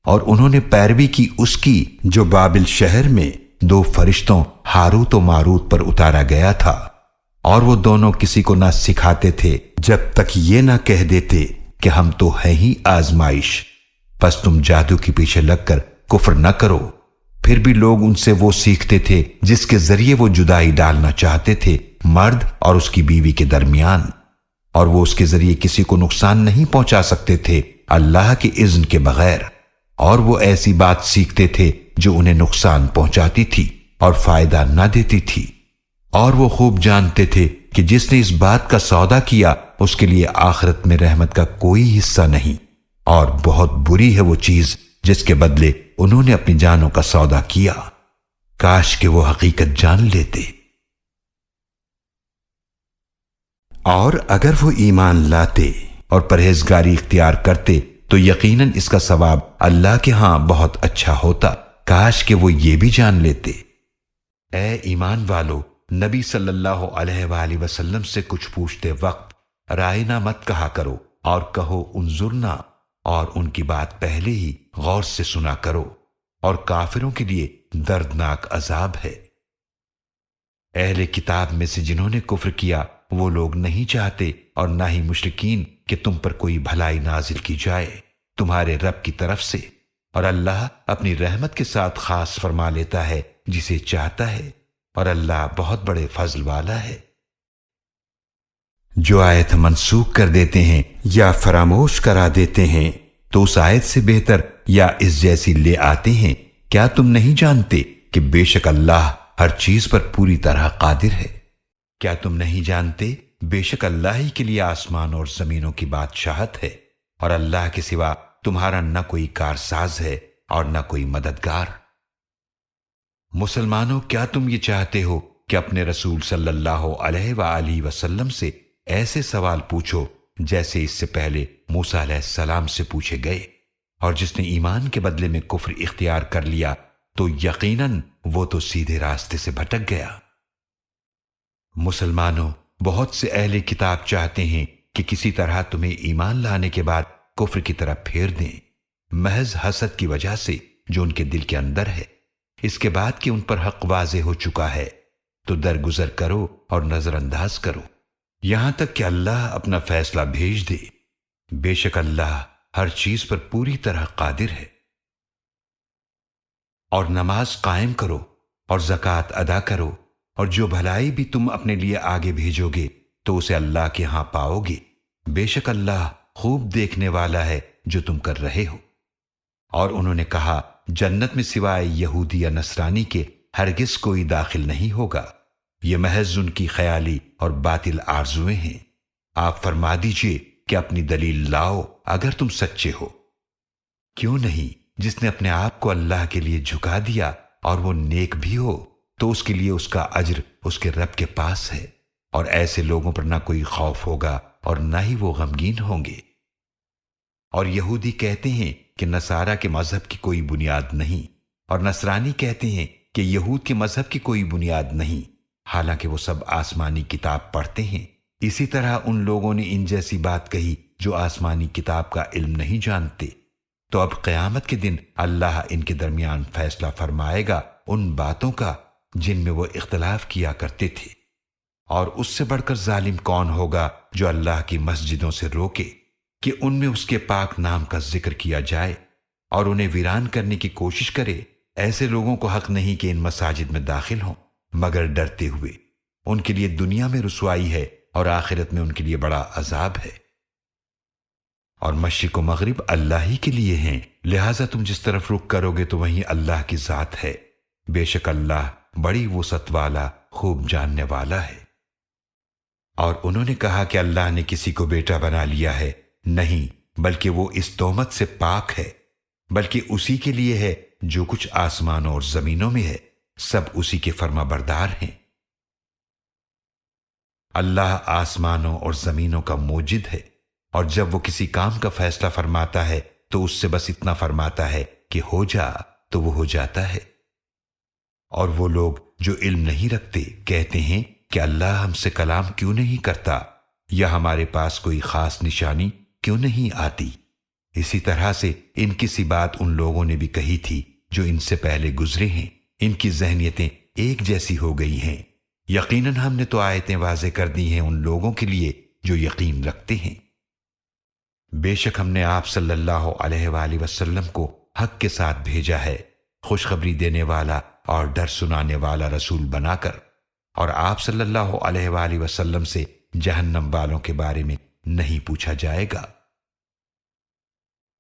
اور انہوں نے پیروی کی اس کی جو بابل شہر میں 2 فرشتوں ہاروت و ماروت پر اتارا گیا تھا، اور وہ دونوں کسی کو نہ سکھاتے تھے جب تک یہ نہ کہہ دیتے کہ ہم تو ہیں ہی آزمائش، پس تم جادو کے پیچھے لگ کر کفر نہ کرو۔ پھر بھی لوگ ان سے وہ سیکھتے تھے جس کے ذریعے وہ جدائی ڈالنا چاہتے تھے مرد اور اس کی بیوی کے درمیان، اور وہ اس کے ذریعے کسی کو نقصان نہیں پہنچا سکتے تھے اللہ کے اذن کے بغیر، اور وہ ایسی بات سیکھتے تھے جو انہیں نقصان پہنچاتی تھی اور فائدہ نہ دیتی تھی۔ اور وہ خوب جانتے تھے کہ جس نے اس بات کا سودا کیا اس کے لیے آخرت میں رحمت کا کوئی حصہ نہیں، اور بہت بری ہے وہ چیز جس کے بدلے انہوں نے اپنی جانوں کا سودا کیا۔ کاش کہ وہ حقیقت جان لیتے۔ اور اگر وہ ایمان لاتے اور پرہیزگاری اختیار کرتے تو یقیناً اس کا ثواب اللہ کے ہاں بہت اچھا ہوتا۔ کاش کہ وہ یہ بھی جان لیتے۔ اے ایمان والو، نبی صلی اللہ علیہ وآلہ وسلم سے کچھ پوچھتے وقت رائنا مت کہا کرو، اور کہو انظرنا، اور ان کی بات پہلے ہی غور سے سنا کرو، اور کافروں کے لیے دردناک عذاب ہے۔ اہل کتاب میں سے جنہوں نے کفر کیا وہ لوگ نہیں چاہتے اور نہ ہی مشرکین کہ تم پر کوئی بھلائی نازل کی جائے تمہارے رب کی طرف سے، اور اللہ اپنی رحمت کے ساتھ خاص فرما لیتا ہے جسے چاہتا ہے، اور اللہ بہت بڑے فضل والا ہے۔ جو آیت منسوخ کر دیتے ہیں یا فراموش کرا دیتے ہیں تو اس آیت سے بہتر یا اس جیسی لے آتے ہیں۔ کیا تم نہیں جانتے کہ بے شک اللہ ہر چیز پر پوری طرح قادر ہے؟ کیا تم نہیں جانتے بے شک اللہ ہی کے لیے آسمان اور زمینوں کی بادشاہت ہے، اور اللہ کے سوا تمہارا نہ کوئی کارساز ہے اور نہ کوئی مددگار۔ مسلمانوں، کیا تم یہ چاہتے ہو کہ اپنے رسول صلی اللہ علیہ وآلہ وسلم سے ایسے سوال پوچھو جیسے اس سے پہلے موسیٰ علیہ السلام سے پوچھے گئے، اور جس نے ایمان کے بدلے میں کفر اختیار کر لیا تو یقیناً وہ تو سیدھے راستے سے بھٹک گیا۔ مسلمانوں، بہت سے اہل کتاب چاہتے ہیں کہ کسی طرح تمہیں ایمان لانے کے بعد کفر کی طرف پھیر دیں، محض حسد کی وجہ سے جو ان کے دل کے اندر ہے، اس کے بعد کہ ان پر حق واضح ہو چکا ہے۔ تو درگزر کرو اور نظر انداز کرو یہاں تک کہ اللہ اپنا فیصلہ بھیج دے۔ بے شک اللہ ہر چیز پر پوری طرح قادر ہے۔ اور نماز قائم کرو اور زکوٰۃ ادا کرو، اور جو بھلائی بھی تم اپنے لیے آگے بھیجو گے تو اسے اللہ کے ہاں پاؤ گے۔ بے شک اللہ خوب دیکھنے والا ہے جو تم کر رہے ہو۔ اور انہوں نے کہا جنت میں سوائے یہودی یا نصرانی کے ہرگز کوئی داخل نہیں ہوگا، یہ محض ان کی خیالی اور باطل آرزویں ہیں۔ آپ فرما دیجئے کہ اپنی دلیل لاؤ اگر تم سچے ہو۔ کیوں نہیں جس نے اپنے آپ کو اللہ کے لیے جھکا دیا اور وہ نیک بھی ہو تو اس کے لیے اس کا اجر اس کے رب کے پاس ہے، اور ایسے لوگوں پر نہ کوئی خوف ہوگا اور نہ ہی وہ غمگین ہوں گے۔ اور یہودی کہتے ہیں کہ نصارہ کے مذہب کی کوئی بنیاد نہیں، اور نصرانی کہتے ہیں کہ یہود کے مذہب کی کوئی بنیاد نہیں، حالانکہ وہ سب آسمانی کتاب پڑھتے ہیں۔ اسی طرح ان لوگوں نے ان جیسی بات کہی جو آسمانی کتاب کا علم نہیں جانتے۔ تو اب قیامت کے دن اللہ ان کے درمیان فیصلہ فرمائے گا ان باتوں کا جن میں وہ اختلاف کیا کرتے تھے۔ اور اس سے بڑھ کر ظالم کون ہوگا جو اللہ کی مسجدوں سے روکے کہ ان میں اس کے پاک نام کا ذکر کیا جائے اور انہیں ویران کرنے کی کوشش کرے۔ ایسے لوگوں کو حق نہیں کہ ان مساجد میں داخل ہوں مگر ڈرتے ہوئے۔ ان کے لیے دنیا میں رسوائی ہے اور آخرت میں ان کے لیے بڑا عذاب ہے۔ اور مشرق و مغرب اللہ ہی کے لیے ہیں، لہٰذا تم جس طرف رخ کرو گے تو وہیں اللہ کی ذات ہے۔ بے شک اللہ بڑی وسعت والا خوب جاننے والا ہے۔ اور انہوں نے کہا کہ اللہ نے کسی کو بیٹا بنا لیا ہے، نہیں بلکہ وہ اس تہمت سے پاک ہے، بلکہ اسی کے لیے ہے جو کچھ آسمانوں اور زمینوں میں ہے، سب اسی کے فرما بردار ہیں۔ اللہ آسمانوں اور زمینوں کا موجد ہے، اور جب وہ کسی کام کا فیصلہ فرماتا ہے تو اس سے بس اتنا فرماتا ہے کہ ہو جا تو وہ ہو جاتا ہے۔ اور وہ لوگ جو علم نہیں رکھتے کہتے ہیں کہ اللہ ہم سے کلام کیوں نہیں کرتا، یا ہمارے پاس کوئی خاص نشانی کیوں نہیں آتی۔ اسی طرح سے ان کی سی بات ان لوگوں نے بھی کہی تھی جو ان سے پہلے گزرے ہیں، ان کی ذہنیتیں ایک جیسی ہو گئی ہیں۔ یقیناً ہم نے تو آیتیں واضح کر دی ہیں ان لوگوں کے لیے جو یقین رکھتے ہیں۔ بے شک ہم نے آپ صلی اللہ علیہ وآلہ وسلم کو حق کے ساتھ بھیجا ہے، خوشخبری دینے والا اور ڈر سنانے والا رسول بنا کر، اور آپ صلی اللہ علیہ وآلہ وسلم سے جہنم والوں کے بارے میں نہیں پوچھا جائے گا۔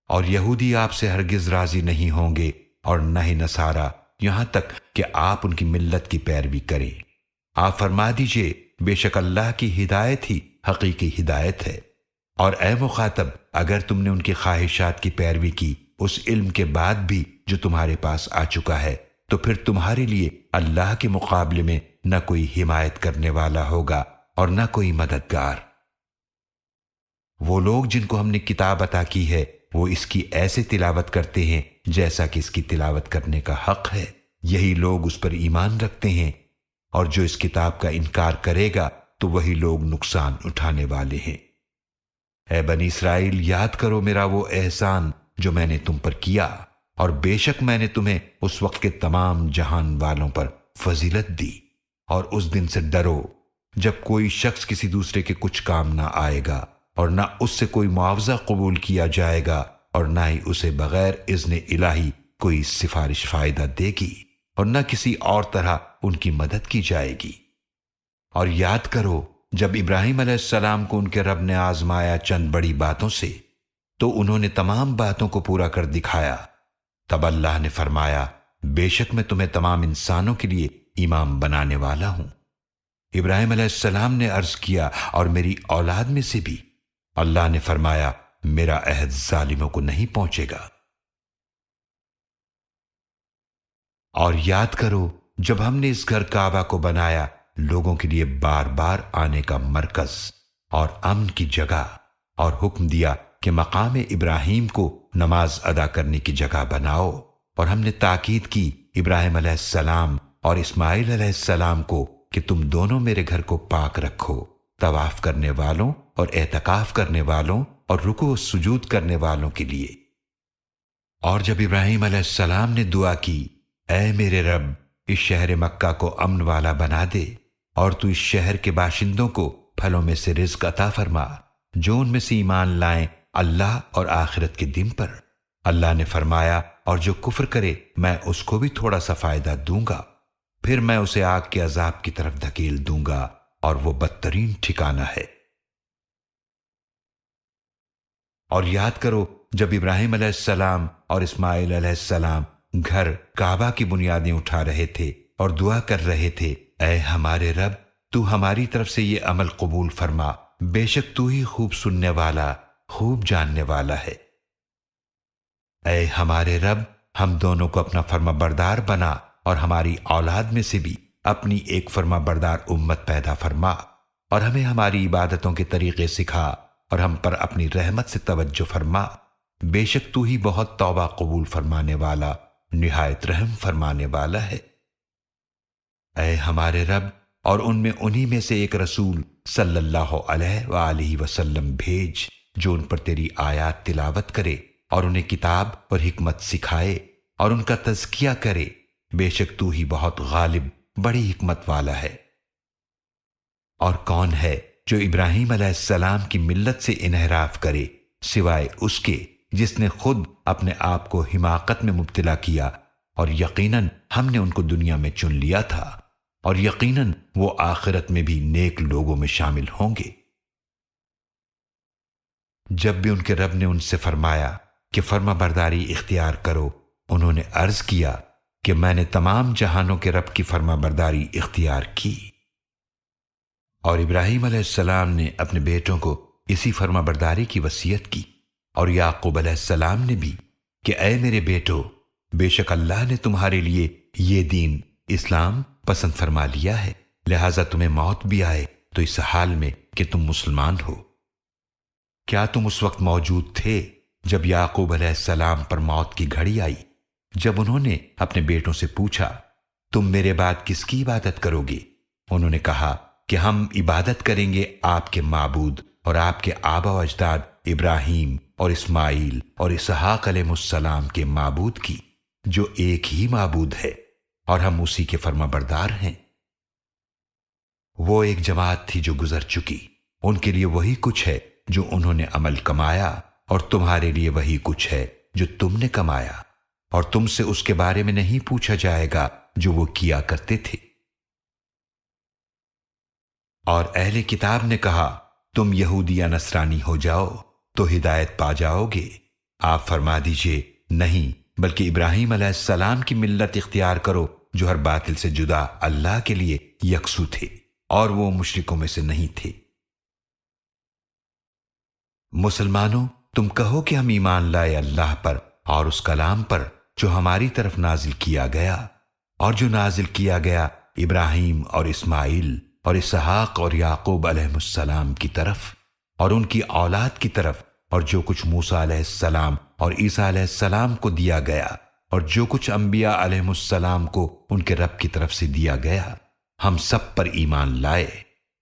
اور یہودی آپ سے ہرگز راضی نہیں ہوں گے اور نہ ہی نصارہ، یہاں تک کہ آپ ان کی ملت کی پیروی کریں۔ آپ فرما دیجئے بے شک اللہ کی ہدایت ہی حقیقی ہدایت ہے۔ اور اے مخاطب، اگر تم نے ان کی خواہشات کی پیروی کی اس علم کے بعد بھی جو تمہارے پاس آ چکا ہے، تو پھر تمہارے لیے اللہ کے مقابلے میں نہ کوئی حمایت کرنے والا ہوگا اور نہ کوئی مددگار۔ وہ لوگ جن کو ہم نے کتاب عطا کی ہے وہ اس کی ایسے تلاوت کرتے ہیں جیسا کہ اس کی تلاوت کرنے کا حق ہے، یہی لوگ اس پر ایمان رکھتے ہیں، اور جو اس کتاب کا انکار کرے گا تو وہی لوگ نقصان اٹھانے والے ہیں۔ اے بنی اسرائیل، یاد کرو میرا وہ احسان جو میں نے تم پر کیا، اور بے شک میں نے تمہیں اس وقت کے تمام جہان والوں پر فضیلت دی۔ اور اس دن سے ڈرو جب کوئی شخص کسی دوسرے کے کچھ کام نہ آئے گا، اور نہ اس سے کوئی معاوضہ قبول کیا جائے گا، اور نہ ہی اسے بغیر اذن الہی کوئی سفارش فائدہ دے گی، اور نہ کسی اور طرح ان کی مدد کی جائے گی۔ اور یاد کرو جب ابراہیم علیہ السلام کو ان کے رب نے آزمایا چند بڑی باتوں سے، تو انہوں نے تمام باتوں کو پورا کر دکھایا۔ تب اللہ نے فرمایا بے شک میں تمہیں تمام انسانوں کے لیے امام بنانے والا ہوں۔ ابراہیم علیہ السلام نے عرض کیا اور میری اولاد میں سے بھی؟ اللہ نے فرمایا میرا عہد ظالموں کو نہیں پہنچے گا۔ اور یاد کرو جب ہم نے اس گھر کعبہ کو بنایا لوگوں کے لیے بار بار آنے کا مرکز اور امن کی جگہ، اور حکم دیا کہ مقام ابراہیم کو نماز ادا کرنے کی جگہ بناؤ، اور ہم نے تاکید کی ابراہیم علیہ السلام اور اسماعیل علیہ السلام کو کہ تم دونوں میرے گھر کو پاک رکھو، طواف کرنے والوں اور اعتکاف کرنے والوں اور رکوع و سجود کرنے والوں کے لیے۔ اور جب ابراہیم علیہ السلام نے دعا کی اے میرے رب اس شہر مکہ کو امن والا بنا دے، اور تو اس شہر کے باشندوں کو پھلوں میں سے رزق عطا فرما جو ان میں سے ایمان لائیں اللہ اور آخرت کے دن پر۔ اللہ نے فرمایا، اور جو کفر کرے میں اس کو بھی تھوڑا سا فائدہ دوں گا، پھر میں اسے آگ کے عذاب کی طرف دھکیل دوں گا، اور وہ بدترین ٹھکانہ ہے۔ اور یاد کرو جب ابراہیم علیہ السلام اور اسماعیل علیہ السلام گھر کعبہ کی بنیادیں اٹھا رہے تھے اور دعا کر رہے تھے، اے ہمارے رب، تو ہماری طرف سے یہ عمل قبول فرما، بے شک تو ہی خوب سننے والا، خوب جاننے والا ہے۔ اے ہمارے رب، ہم دونوں کو اپنا فرما بردار بنا، اور ہماری اولاد میں سے بھی اپنی ایک فرما بردار امت پیدا فرما، اور ہمیں ہماری عبادتوں کے طریقے سکھا، اور ہم پر اپنی رحمت سے توجہ فرما، بے شک تو ہی بہت توبہ قبول فرمانے والا، نہایت رحم فرمانے والا ہے۔ اے ہمارے رب، اور ان میں انہی میں سے ایک رسول صلی اللہ علیہ وآلہ وسلم بھیج جو ان پر تیری آیات تلاوت کرے اور انہیں کتاب اور حکمت سکھائے اور ان کا تزکیہ کرے، بے شک تو ہی بہت غالب، بڑی حکمت والا ہے۔ اور کون ہے جو ابراہیم علیہ السلام کی ملت سے انحراف کرے سوائے اس کے جس نے خود اپنے آپ کو حماقت میں مبتلا کیا، اور یقیناً ہم نے ان کو دنیا میں چن لیا تھا، اور یقیناً وہ آخرت میں بھی نیک لوگوں میں شامل ہوں گے۔ جب بھی ان کے رب نے ان سے فرمایا کہ فرما برداری اختیار کرو، انہوں نے عرض کیا کہ میں نے تمام جہانوں کے رب کی فرما برداری اختیار کی۔ اور ابراہیم علیہ السلام نے اپنے بیٹوں کو اسی فرما برداری کی وصیت کی، اور یعقوب علیہ السلام نے بھی کہ اے میرے بیٹو، بے شک اللہ نے تمہارے لیے یہ دین اسلام پسند فرما لیا ہے، لہذا تمہیں موت بھی آئے تو اس حال میں کہ تم مسلمان ہو۔ کیا تم اس وقت موجود تھے جب یعقوب علیہ السلام پر موت کی گھڑی آئی، جب انہوں نے اپنے بیٹوں سے پوچھا تم میرے بعد کس کی عبادت کرو گے؟ انہوں نے کہا کہ ہم عبادت کریں گے آپ کے معبود اور آپ کے آبا و اجداد ابراہیم اور اسماعیل اور اسحاق علیہ السلام کے معبود کی، جو ایک ہی معبود ہے، اور ہم اسی کے فرما بردار ہیں۔ وہ ایک جماعت تھی جو گزر چکی، ان کے لیے وہی کچھ ہے جو انہوں نے عمل کمایا، اور تمہارے لیے وہی کچھ ہے جو تم نے کمایا، اور تم سے اس کے بارے میں نہیں پوچھا جائے گا جو وہ کیا کرتے تھے۔ اور اہل کتاب نے کہا تم یہودی یا نصرانی ہو جاؤ تو ہدایت پا جاؤ گے۔ آپ فرما دیجئے نہیں، بلکہ ابراہیم علیہ السلام کی ملت اختیار کرو جو ہر باطل سے جدا اللہ کے لیے یکسو تھے، اور وہ مشرکوں میں سے نہیں تھے۔ مسلمانوں، تم کہو کہ ہم ایمان لائے اللہ پر اور اس کلام پر جو ہماری طرف نازل کیا گیا، اور جو نازل کیا گیا ابراہیم اور اسماعیل اور اسحاق اور یعقوب علیہ السلام کی طرف اور ان کی اولاد کی طرف، اور جو کچھ موسیٰ علیہ السلام اور عیسیٰ علیہ السلام کو دیا گیا، اور جو کچھ انبیاء علیہ السلام کو ان کے رب کی طرف سے دیا گیا، ہم سب پر ایمان لائے،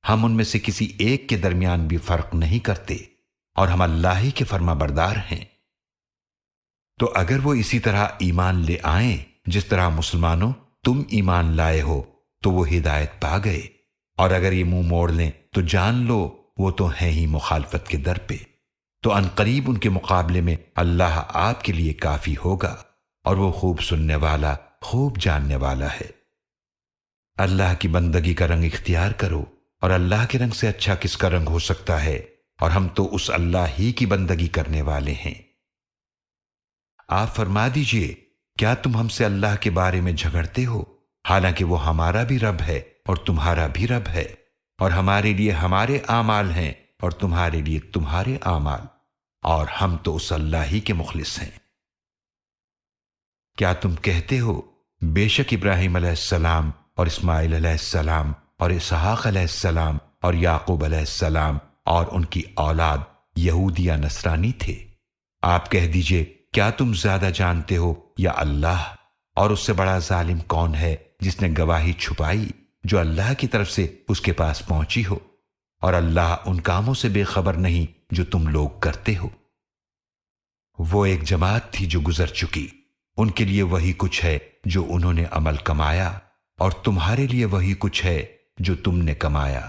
ہم ان میں سے کسی ایک کے درمیان بھی فرق نہیں کرتے، اور ہم اللہ ہی کے فرما بردار ہیں۔ تو اگر وہ اسی طرح ایمان لے آئیں جس طرح مسلمانوں تم ایمان لائے ہو تو وہ ہدایت پا گئے، اور اگر یہ منہ موڑ لیں تو جان لو وہ تو ہیں ہی مخالفت کے در پہ، تو عنقریب ان کے مقابلے میں اللہ آپ کے لیے کافی ہوگا، اور وہ خوب سننے والا، خوب جاننے والا ہے۔ اللہ کی بندگی کا رنگ اختیار کرو، اور اللہ کے رنگ سے اچھا کس کا رنگ ہو سکتا ہے، اور ہم تو اس اللہ ہی کی بندگی کرنے والے ہیں۔ آپ فرما دیجئے کیا تم ہم سے اللہ کے بارے میں جھگڑتے ہو، حالانکہ وہ ہمارا بھی رب ہے اور تمہارا بھی رب ہے، اور ہمارے لیے ہمارے اعمال ہیں اور تمہارے لیے تمہارے اعمال، اور ہم تو اس اللہ ہی کے مخلص ہیں۔ کیا تم کہتے ہو بے شک ابراہیم علیہ السلام اور اسماعیل علیہ السلام اور اسحاق علیہ السلام اور یعقوب علیہ السلام اور ان کی اولاد یہودی یا نصرانی تھے؟ آپ کہہ دیجئے کیا تم زیادہ جانتے ہو یا اللہ؟ اور اس سے بڑا ظالم کون ہے جس نے گواہی چھپائی جو اللہ کی طرف سے اس کے پاس پہنچی ہو، اور اللہ ان کاموں سے بے خبر نہیں جو تم لوگ کرتے ہو۔ وہ ایک جماعت تھی جو گزر چکی، ان کے لیے وہی کچھ ہے جو انہوں نے عمل کمایا، اور تمہارے لیے وہی کچھ ہے جو تم نے کمایا،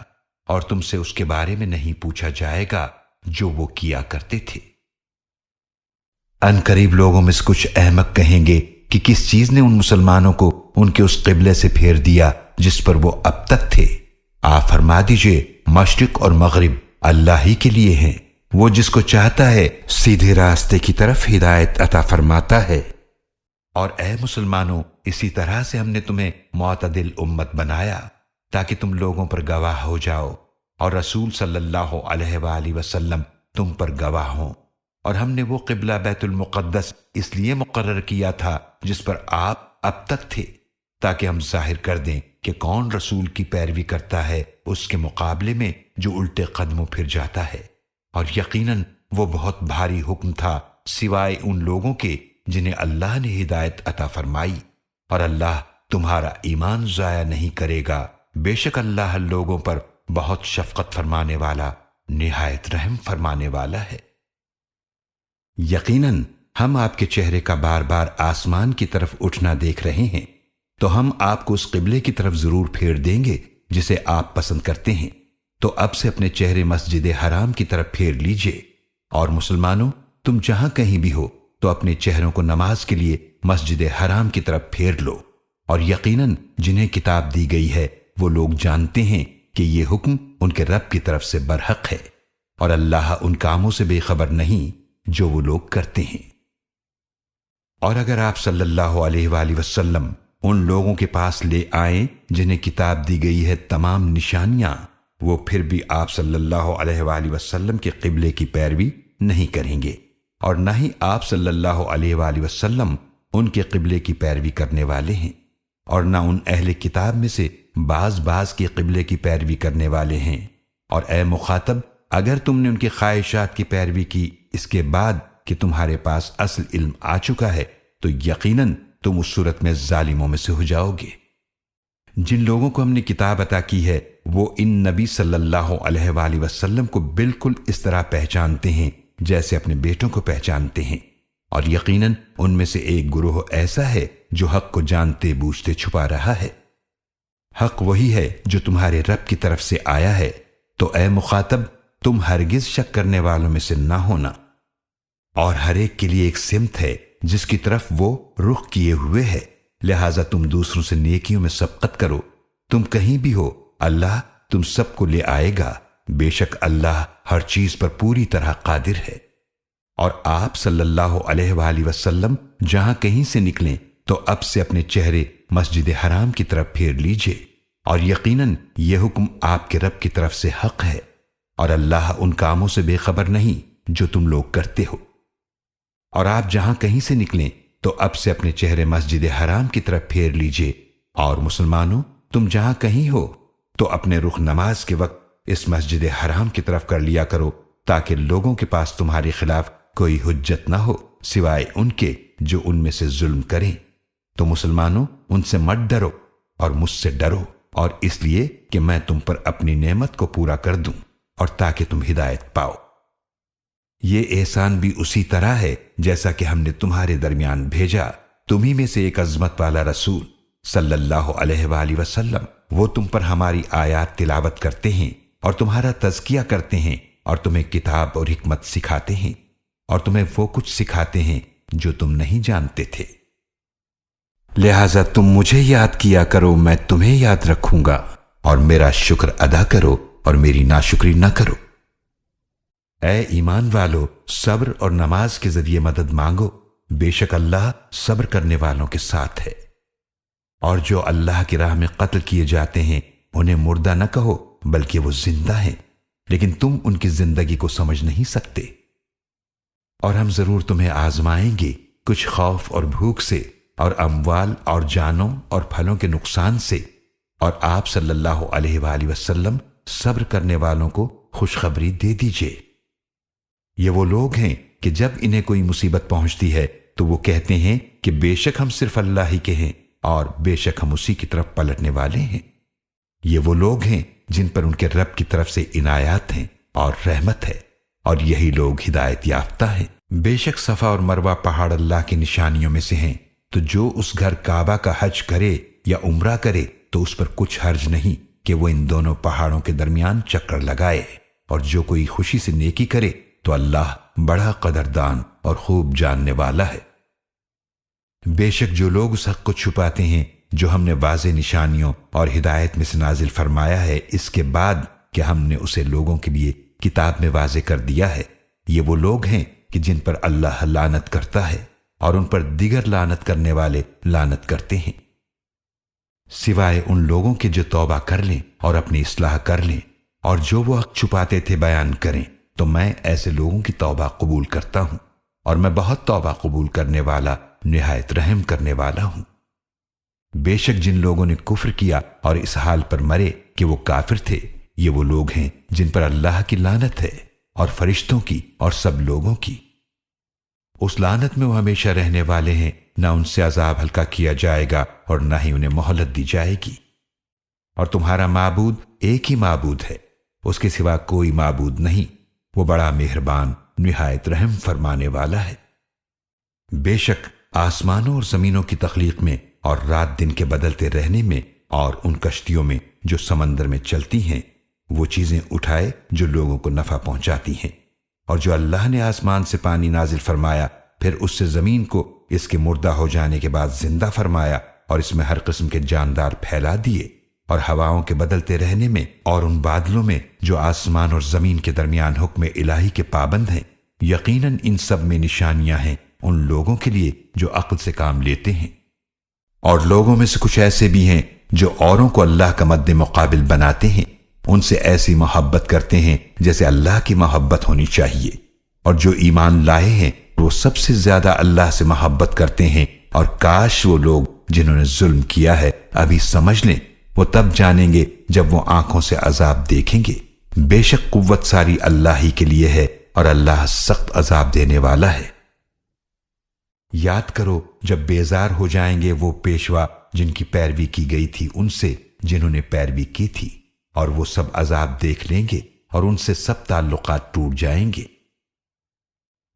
اور تم سے اس کے بارے میں نہیں پوچھا جائے گا جو وہ کیا کرتے تھے۔ ان قریب لوگوں میں سے کچھ احمق کہیں گے کہ کس چیز نے ان مسلمانوں کو ان کے اس قبلے سے پھیر دیا جس پر وہ اب تک تھے۔ آپ فرما دیجئے مشرق اور مغرب اللہ ہی کے لیے ہیں، وہ جس کو چاہتا ہے سیدھے راستے کی طرف ہدایت عطا فرماتا ہے۔ اور اے مسلمانوں، اسی طرح سے ہم نے تمہیں معتدل امت بنایا تاکہ تم لوگوں پر گواہ ہو جاؤ، اور رسول صلی اللہ علیہ وآلہ وسلم تم پر گواہ ہوں۔ اور ہم نے وہ قبلہ بیت المقدس اس لیے مقرر کیا تھا جس پر آپ اب تک تھے، تاکہ ہم ظاہر کر دیں کہ کون رسول کی پیروی کرتا ہے اس کے مقابلے میں جو الٹے قدموں پھر جاتا ہے۔ اور یقیناً وہ بہت بھاری حکم تھا سوائے ان لوگوں کے جنہیں اللہ نے ہدایت عطا فرمائی، اور اللہ تمہارا ایمان ضائع نہیں کرے گا، بے شک اللہ لوگوں پر بہت شفقت فرمانے والا، نہایت رحم فرمانے والا ہے۔ یقیناً ہم آپ کے چہرے کا بار بار آسمان کی طرف اٹھنا دیکھ رہے ہیں، تو ہم آپ کو اس قبلے کی طرف ضرور پھیر دیں گے جسے آپ پسند کرتے ہیں، تو اب سے اپنے چہرے مسجد حرام کی طرف پھیر لیجئے۔ اور مسلمانوں، تم جہاں کہیں بھی ہو تو اپنے چہروں کو نماز کے لیے مسجد حرام کی طرف پھیر لو، اور یقیناً جنہیں کتاب دی گئی ہے وہ لوگ جانتے ہیں کہ یہ حکم ان کے رب کی طرف سے برحق ہے، اور اللہ ان کاموں سے بے خبر نہیں جو وہ لوگ کرتے ہیں۔ اور اگر آپ صلی اللہ علیہ وآلہ وسلم ان لوگوں کے پاس لے آئیں جنہیں کتاب دی گئی ہے تمام نشانیاں، وہ پھر بھی آپ صلی اللہ علیہ وآلہ وسلم کے قبلے کی پیروی نہیں کریں گے، اور نہ ہی آپ صلی اللہ علیہ وآلہ وسلم ان کے قبلے کی پیروی کرنے والے ہیں، اور نہ ان اہل کتاب میں سے بعض کے قبلے کی پیروی کرنے والے ہیں۔ اور اے مخاطب، اگر تم نے ان کی خواہشات کی پیروی کی اس کے بعد کہ تمہارے پاس اصل علم آ چکا ہے، تو یقیناً تم اس صورت میں ظالموں میں سے ہو جاؤ گے۔ جن لوگوں کو ہم نے کتاب عطا کی ہے وہ ان نبی صلی اللہ علیہ وآلہ وسلم کو بالکل اس طرح پہچانتے ہیں جیسے اپنے بیٹوں کو پہچانتے ہیں، اور یقیناً ان میں سے ایک گروہ ایسا ہے جو حق کو جانتے بوجھتے چھپا رہا ہے۔ حق وہی ہے جو تمہارے رب کی طرف سے آیا ہے، تو اے مخاطب، تم ہرگز شک کرنے والوں میں سے نہ ہونا۔ اور ہر ایک کے لیے ایک سمت ہے جس کی طرف وہ رخ کیے ہوئے ہے، لہٰذا تم دوسروں سے نیکیوں میں سبقت کرو۔ تم کہیں بھی ہو، اللہ تم سب کو لے آئے گا، بے شک اللہ ہر چیز پر پوری طرح قادر ہے۔ اور آپ صلی اللہ علیہ وآلہ وسلم جہاں کہیں سے نکلیں تو اب سے اپنے چہرے مسجد حرام کی طرف پھیر لیجئے، اور یقیناً یہ حکم آپ کے رب کی طرف سے حق ہے، اور اللہ ان کاموں سے بے خبر نہیں جو تم لوگ کرتے ہو۔ اور آپ جہاں کہیں سے نکلیں تو اب سے اپنے چہرے مسجد حرام کی طرف پھیر لیجئے، اور مسلمانوں، تم جہاں کہیں ہو تو اپنے رخ نماز کے وقت اس مسجد حرام کی طرف کر لیا کرو، تاکہ لوگوں کے پاس تمہارے خلاف کوئی حجت نہ ہو سوائے ان کے جو ان میں سے ظلم کریں۔ تو مسلمانوں، ان سے مت ڈرو اور مجھ سے ڈرو، اور اس لیے کہ میں تم پر اپنی نعمت کو پورا کر دوں اور تاکہ تم ہدایت پاؤ۔ یہ احسان بھی اسی طرح ہے جیسا کہ ہم نے تمہارے درمیان بھیجا تمہیں میں سے ایک عظمت والا رسول صلی اللہ علیہ وآلہ وسلم، وہ تم پر ہماری آیات تلاوت کرتے ہیں اور تمہارا تزکیہ کرتے ہیں، اور تمہیں کتاب اور حکمت سکھاتے ہیں، اور تمہیں وہ کچھ سکھاتے ہیں جو تم نہیں جانتے تھے۔ لہذا تم مجھے یاد کیا کرو، میں تمہیں یاد رکھوں گا، اور میرا شکر ادا کرو اور میری ناشکری نہ کرو۔ اے ایمان والو، صبر اور نماز کے ذریعے مدد مانگو، بے شک اللہ صبر کرنے والوں کے ساتھ ہے۔ اور جو اللہ کی راہ میں قتل کیے جاتے ہیں انہیں مردہ نہ کہو بلکہ وہ زندہ ہیں، لیکن تم ان کی زندگی کو سمجھ نہیں سکتے۔ اور ہم ضرور تمہیں آزمائیں گے کچھ خوف اور بھوک سے، اور اموال اور جانوں اور پھلوں کے نقصان سے، اور آپ صلی اللہ علیہ وآلہ وسلم صبر کرنے والوں کو خوشخبری دے دیجئے۔ یہ وہ لوگ ہیں کہ جب انہیں کوئی مصیبت پہنچتی ہے تو وہ کہتے ہیں کہ بے شک ہم صرف اللہ ہی کے ہیں، اور بے شک ہم اسی کی طرف پلٹنے والے ہیں۔ یہ وہ لوگ ہیں جن پر ان کے رب کی طرف سے عنایات ہیں اور رحمت ہے، اور یہی لوگ ہدایت یافتہ ہیں۔ بے شک صفا اور مروہ پہاڑ اللہ کی نشانیوں میں سے ہیں، تو جو اس گھر کعبہ کا حج کرے یا عمرہ کرے تو اس پر کچھ حرج نہیں کہ وہ ان دونوں پہاڑوں کے درمیان چکر لگائے، اور جو کوئی خوشی سے نیکی کرے تو اللہ بڑا قدردان اور خوب جاننے والا ہے۔ بے شک جو لوگ اس حق کو چھپاتے ہیں جو ہم نے واضح نشانیوں اور ہدایت میں سے نازل فرمایا ہے، اس کے بعد کہ ہم نے اسے لوگوں کے لیے کتاب میں واضح کر دیا ہے، یہ وہ لوگ ہیں کہ جن پر اللہ لعنت کرتا ہے اور ان پر دیگر لعنت کرنے والے لعنت کرتے ہیں، سوائے ان لوگوں کے جو توبہ کر لیں اور اپنی اصلاح کر لیں اور جو وہ حق چھپاتے تھے بیان کریں، تو میں ایسے لوگوں کی توبہ قبول کرتا ہوں، اور میں بہت توبہ قبول کرنے والا نہایت رحم کرنے والا ہوں۔ بے شک جن لوگوں نے کفر کیا اور اس حال پر مرے کہ وہ کافر تھے، یہ وہ لوگ ہیں جن پر اللہ کی لعنت ہے اور فرشتوں کی اور سب لوگوں کی۔ اس لعنت میں وہ ہمیشہ رہنے والے ہیں، نہ ان سے عذاب ہلکا کیا جائے گا اور نہ ہی انہیں مہلت دی جائے گی۔ اور تمہارا معبود ایک ہی معبود ہے، اس کے سوا کوئی معبود نہیں، وہ بڑا مہربان نہایت رحم فرمانے والا ہے۔ بے شک آسمانوں اور زمینوں کی تخلیق میں اور رات دن کے بدلتے رہنے میں اور ان کشتیوں میں جو سمندر میں چلتی ہیں، وہ چیزیں اٹھائے جو لوگوں کو نفع پہنچاتی ہیں، اور جو اللہ نے آسمان سے پانی نازل فرمایا، پھر اس سے زمین کو اس کے مردہ ہو جانے کے بعد زندہ فرمایا اور اس میں ہر قسم کے جاندار پھیلا دیے، اور ہواؤں کے بدلتے رہنے میں اور ان بادلوں میں جو آسمان اور زمین کے درمیان حکم الہی کے پابند ہیں، یقیناً ان سب میں نشانیاں ہیں ان لوگوں کے لیے جو عقل سے کام لیتے ہیں۔ اور لوگوں میں سے کچھ ایسے بھی ہیں جو اوروں کو اللہ کا مد مقابل بناتے ہیں، ان سے ایسی محبت کرتے ہیں جیسے اللہ کی محبت ہونی چاہیے، اور جو ایمان لائے ہیں وہ سب سے زیادہ اللہ سے محبت کرتے ہیں، اور کاش وہ لوگ جنہوں نے ظلم کیا ہے ابھی سمجھ لیں، وہ تب جانیں گے جب وہ آنکھوں سے عذاب دیکھیں گے۔ بے شک قوت ساری اللہ ہی کے لیے ہے، اور اللہ سخت عذاب دینے والا ہے۔ یاد کرو جب بیزار ہو جائیں گے وہ پیشوا جن کی پیروی کی گئی تھی ان سے جنہوں نے پیروی کی تھی، اور وہ سب عذاب دیکھ لیں گے اور ان سے سب تعلقات ٹوٹ جائیں گے۔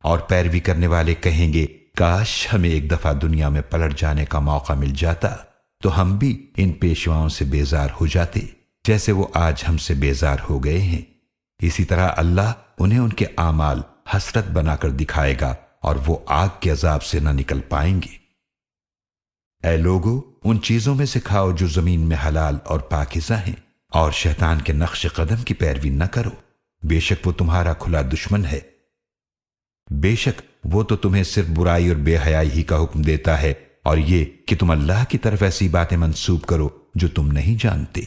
اور پیروی کرنے والے کہیں گے کاش ہمیں ایک دفعہ دنیا میں پلٹ جانے کا موقع مل جاتا تو ہم بھی ان پیشواؤں سے بیزار ہو جاتے جیسے وہ آج ہم سے بیزار ہو گئے ہیں۔ اسی طرح اللہ انہیں ان کے اعمال حسرت بنا کر دکھائے گا اور وہ آگ کے عذاب سے نہ نکل پائیں گے۔ اے لوگو، ان چیزوں میں سے کھاؤ جو زمین میں حلال اور پاکیزہ ہیں، اور شیطان کے نقش قدم کی پیروی نہ کرو، بے شک وہ تمہارا کھلا دشمن ہے۔ بے شک وہ تو تمہیں صرف برائی اور بے حیائی ہی کا حکم دیتا ہے، اور یہ کہ تم اللہ کی طرف ایسی باتیں منسوب کرو جو تم نہیں جانتے۔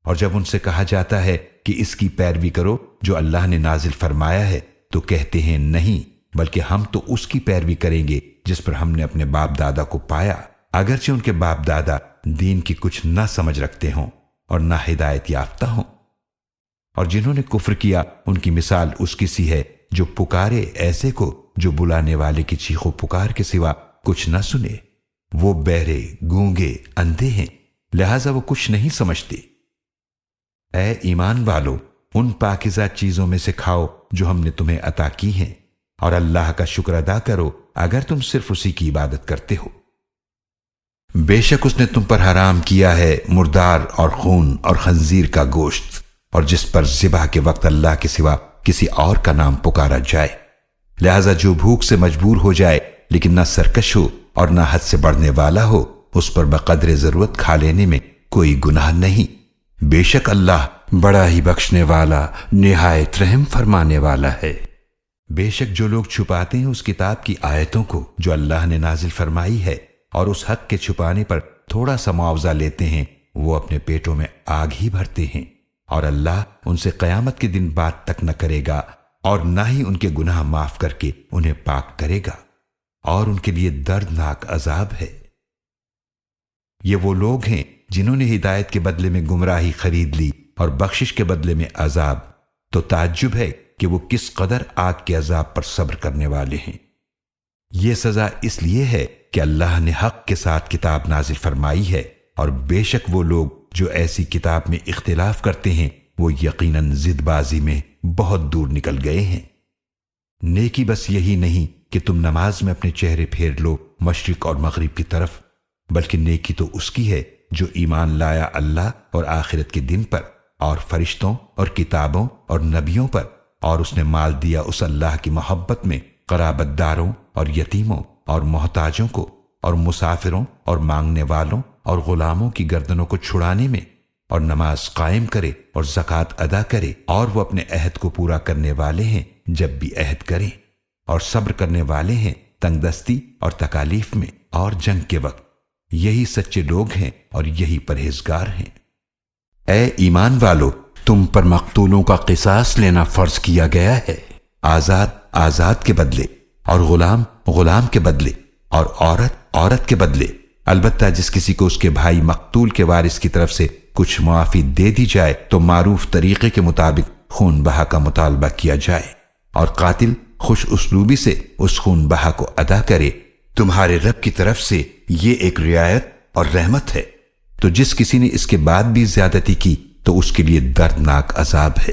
اور جب ان سے کہا جاتا ہے کہ اس کی پیروی کرو جو اللہ نے نازل فرمایا ہے، تو کہتے ہیں نہیں، بلکہ ہم تو اس کی پیروی کریں گے جس پر ہم نے اپنے باپ دادا کو پایا، اگرچہ ان کے باپ دادا دین کی کچھ نہ سمجھ رکھتے ہوں اور نہ ہدایت یافتہ ہوں۔ اور جنہوں نے کفر کیا ان کی مثال اس کی سی ہے جو پکارے ایسے کو جو بلانے والے کی چیخو پکار کے سوا کچھ نہ سنے، وہ بہرے، گونگے، اندھے ہیں، لہذا وہ کچھ نہیں سمجھتے۔ اے ایمان والو، ان پاکیزہ چیزوں میں سے کھاؤ جو ہم نے تمہیں عطا کی ہیں، اور اللہ کا شکر ادا کرو اگر تم صرف اسی کی عبادت کرتے ہو۔ بے شک اس نے تم پر حرام کیا ہے مردار اور خون اور خنزیر کا گوشت، اور جس پر ذبح کے وقت اللہ کے سوا کسی اور کا نام پکارا جائے، لہذا جو بھوک سے مجبور ہو جائے لیکن نہ سرکش ہو اور نہ حد سے بڑھنے والا ہو، اس پر بقدر ضرورت کھا لینے میں کوئی گناہ نہیں۔ بے شک اللہ بڑا ہی بخشنے والا نہایت رحم فرمانے والا ہے۔ بے شک جو لوگ چھپاتے ہیں اس کتاب کی آیتوں کو جو اللہ نے نازل فرمائی ہے اور اس حق کے چھپانے پر تھوڑا سا معاوضہ لیتے ہیں، وہ اپنے پیٹوں میں آگ ہی بھرتے ہیں، اور اللہ ان سے قیامت کے دن بات تک نہ کرے گا اور نہ ہی ان کے گناہ معاف کر کے انہیں پاک کرے گا، اور ان کے لیے دردناک عذاب ہے۔ یہ وہ لوگ ہیں جنہوں نے ہدایت کے بدلے میں گمراہی خرید لی اور بخشش کے بدلے میں عذاب، تو تعجب ہے کہ وہ کس قدر آگ کے عذاب پر صبر کرنے والے ہیں۔ یہ سزا اس لیے ہے کہ اللہ نے حق کے ساتھ کتاب نازل فرمائی ہے، اور بے شک وہ لوگ جو ایسی کتاب میں اختلاف کرتے ہیں وہ یقیناً ضد بازی میں بہت دور نکل گئے ہیں۔ نیکی بس یہی نہیں کہ تم نماز میں اپنے چہرے پھیر لو مشرق اور مغرب کی طرف، بلکہ نیکی تو اس کی ہے جو ایمان لایا اللہ اور آخرت کے دن پر اور فرشتوں اور کتابوں اور نبیوں پر، اور اس نے مال دیا اس اللہ کی محبت میں قرابت داروں اور یتیموں اور محتاجوں کو اور مسافروں اور مانگنے والوں اور غلاموں کی گردنوں کو چھڑانے میں، اور نماز قائم کرے اور زکوٰۃ ادا کرے، اور وہ اپنے عہد کو پورا کرنے والے ہیں جب بھی عہد کریں، اور صبر کرنے والے ہیں تنگ دستی اور تکالیف میں اور جنگ کے وقت۔ یہی سچے لوگ ہیں اور یہی پرہیزگار ہیں۔ اے ایمان والو، تم پر مقتولوں کا قصاص لینا فرض کیا گیا ہے، آزاد آزاد کے بدلے، اور غلام غلام کے بدلے، اور عورت عورت کے بدلے، البتہ جس کسی کو اس کے بھائی مقتول کے وارث کی طرف سے کچھ معافی دے دی جائے تو معروف طریقے کے مطابق خون بہا کا مطالبہ کیا جائے، اور قاتل خوش اسلوبی سے اس خون بہا کو ادا کرے۔ تمہارے رب کی طرف سے یہ ایک رعایت اور رحمت ہے۔ تو جس کسی نے اس کے بعد بھی زیادتی کی تو اس کے لیے دردناک عذاب ہے۔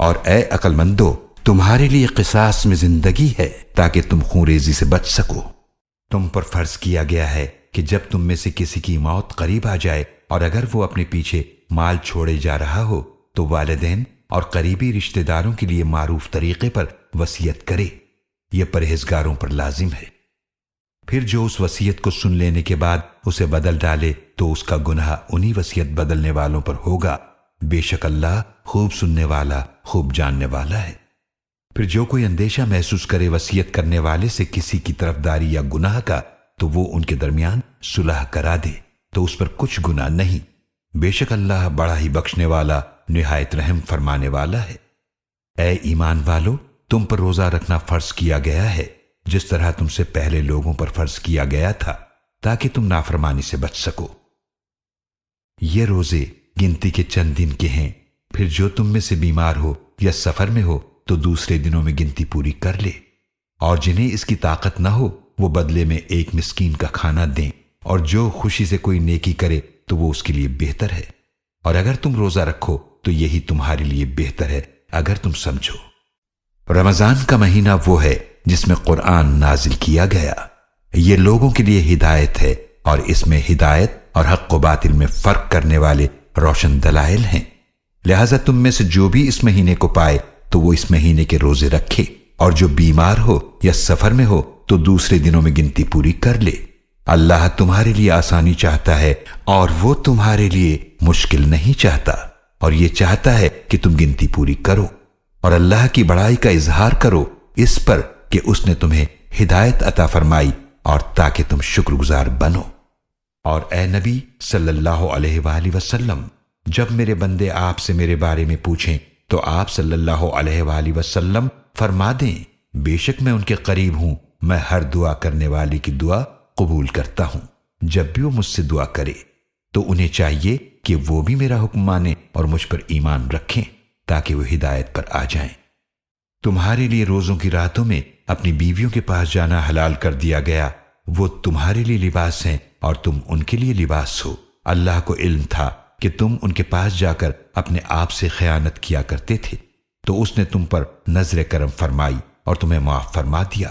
اور اے عقل مندو، تمہارے لیے قصاص میں زندگی ہے تاکہ تم خونریزی سے بچ سکو۔ تم پر فرض کیا گیا ہے کہ جب تم میں سے کسی کی موت قریب آ جائے اور اگر وہ اپنے پیچھے مال چھوڑے جا رہا ہو تو والدین اور قریبی رشتہ داروں کے لیے معروف طریقے پر وصیت کرے، یہ پرہیزگاروں پر لازم ہے۔ پھر جو اس وصیت کو سن لینے کے بعد اسے بدل ڈالے تو اس کا گناہ انہی وصیت بدلنے والوں پر ہوگا، بے شک اللہ خوب سننے والا خوب جاننے والا ہے۔ پھر جو کوئی اندیشہ محسوس کرے وصیت کرنے والے سے کسی کی طرفداری یا گناہ کا تو وہ ان کے درمیان صلح کرا دے تو اس پر کچھ گناہ نہیں، بے شک اللہ بڑا ہی بخشنے والا نہایت رحم فرمانے والا ہے۔ اے ایمان والو، تم پر روزہ رکھنا فرض کیا گیا ہے جس طرح تم سے پہلے لوگوں پر فرض کیا گیا تھا تاکہ تم نافرمانی سے بچ سکو۔ یہ روزے گنتی کے چند دن کے ہیں، پھر جو تم میں سے بیمار ہو یا سفر میں ہو تو دوسرے دنوں میں گنتی پوری کر لے، اور جنہیں اس کی طاقت نہ ہو وہ بدلے میں ایک مسکین کا کھانا دیں، اور جو خوشی سے کوئی نیکی کرے تو وہ اس کے لیے بہتر ہے، اور اگر تم روزہ رکھو تو یہی تمہارے لیے بہتر ہے اگر تم سمجھو۔ رمضان کا مہینہ وہ ہے جس میں قرآن نازل کیا گیا، یہ لوگوں کے لیے ہدایت ہے، اور اس میں ہدایت اور حق و باطل میں فرق کرنے والے روشن دلائل ہیں۔ لہذا تم میں سے جو بھی اس مہینے کو پائے تو وہ اس مہینے کے روزے رکھے، اور جو بیمار ہو یا سفر میں ہو تو دوسرے دنوں میں گنتی پوری کر لے۔ اللہ تمہارے لیے آسانی چاہتا ہے اور وہ تمہارے لیے مشکل نہیں چاہتا، اور یہ چاہتا ہے کہ تم گنتی پوری کرو، اور اللہ کی بڑائی کا اظہار کرو اس پر کہ اس نے تمہیں ہدایت عطا فرمائی، اور تاکہ تم شکر گزار بنو۔ اور اے نبی صلی اللہ علیہ وآلہ وسلم، جب میرے بندے آپ سے میرے بارے میں پوچھیں تو آپ صلی اللہ علیہ وآلہ وسلم فرما دیں، بے شک میں ان کے قریب ہوں، میں ہر دعا کرنے والی کی دعا قبول کرتا ہوں۔ جب بھی وہ مجھ سے دعا کرے تو انہیں چاہیے کہ وہ بھی میرا حکم مانیں اور مجھ پر ایمان رکھیں تاکہ وہ ہدایت پر آ جائیں۔ تمہارے لیے روزوں کی راتوں میں اپنی بیویوں کے پاس جانا حلال کر دیا گیا، وہ تمہارے لیے لباس ہیں اور تم ان کے لیے لباس ہو۔ اللہ کو علم تھا کہ تم ان کے پاس جا کر اپنے آپ سے خیانت کیا کرتے تھے، تو اس نے تم پر نظر کرم فرمائی اور تمہیں معاف فرما دیا۔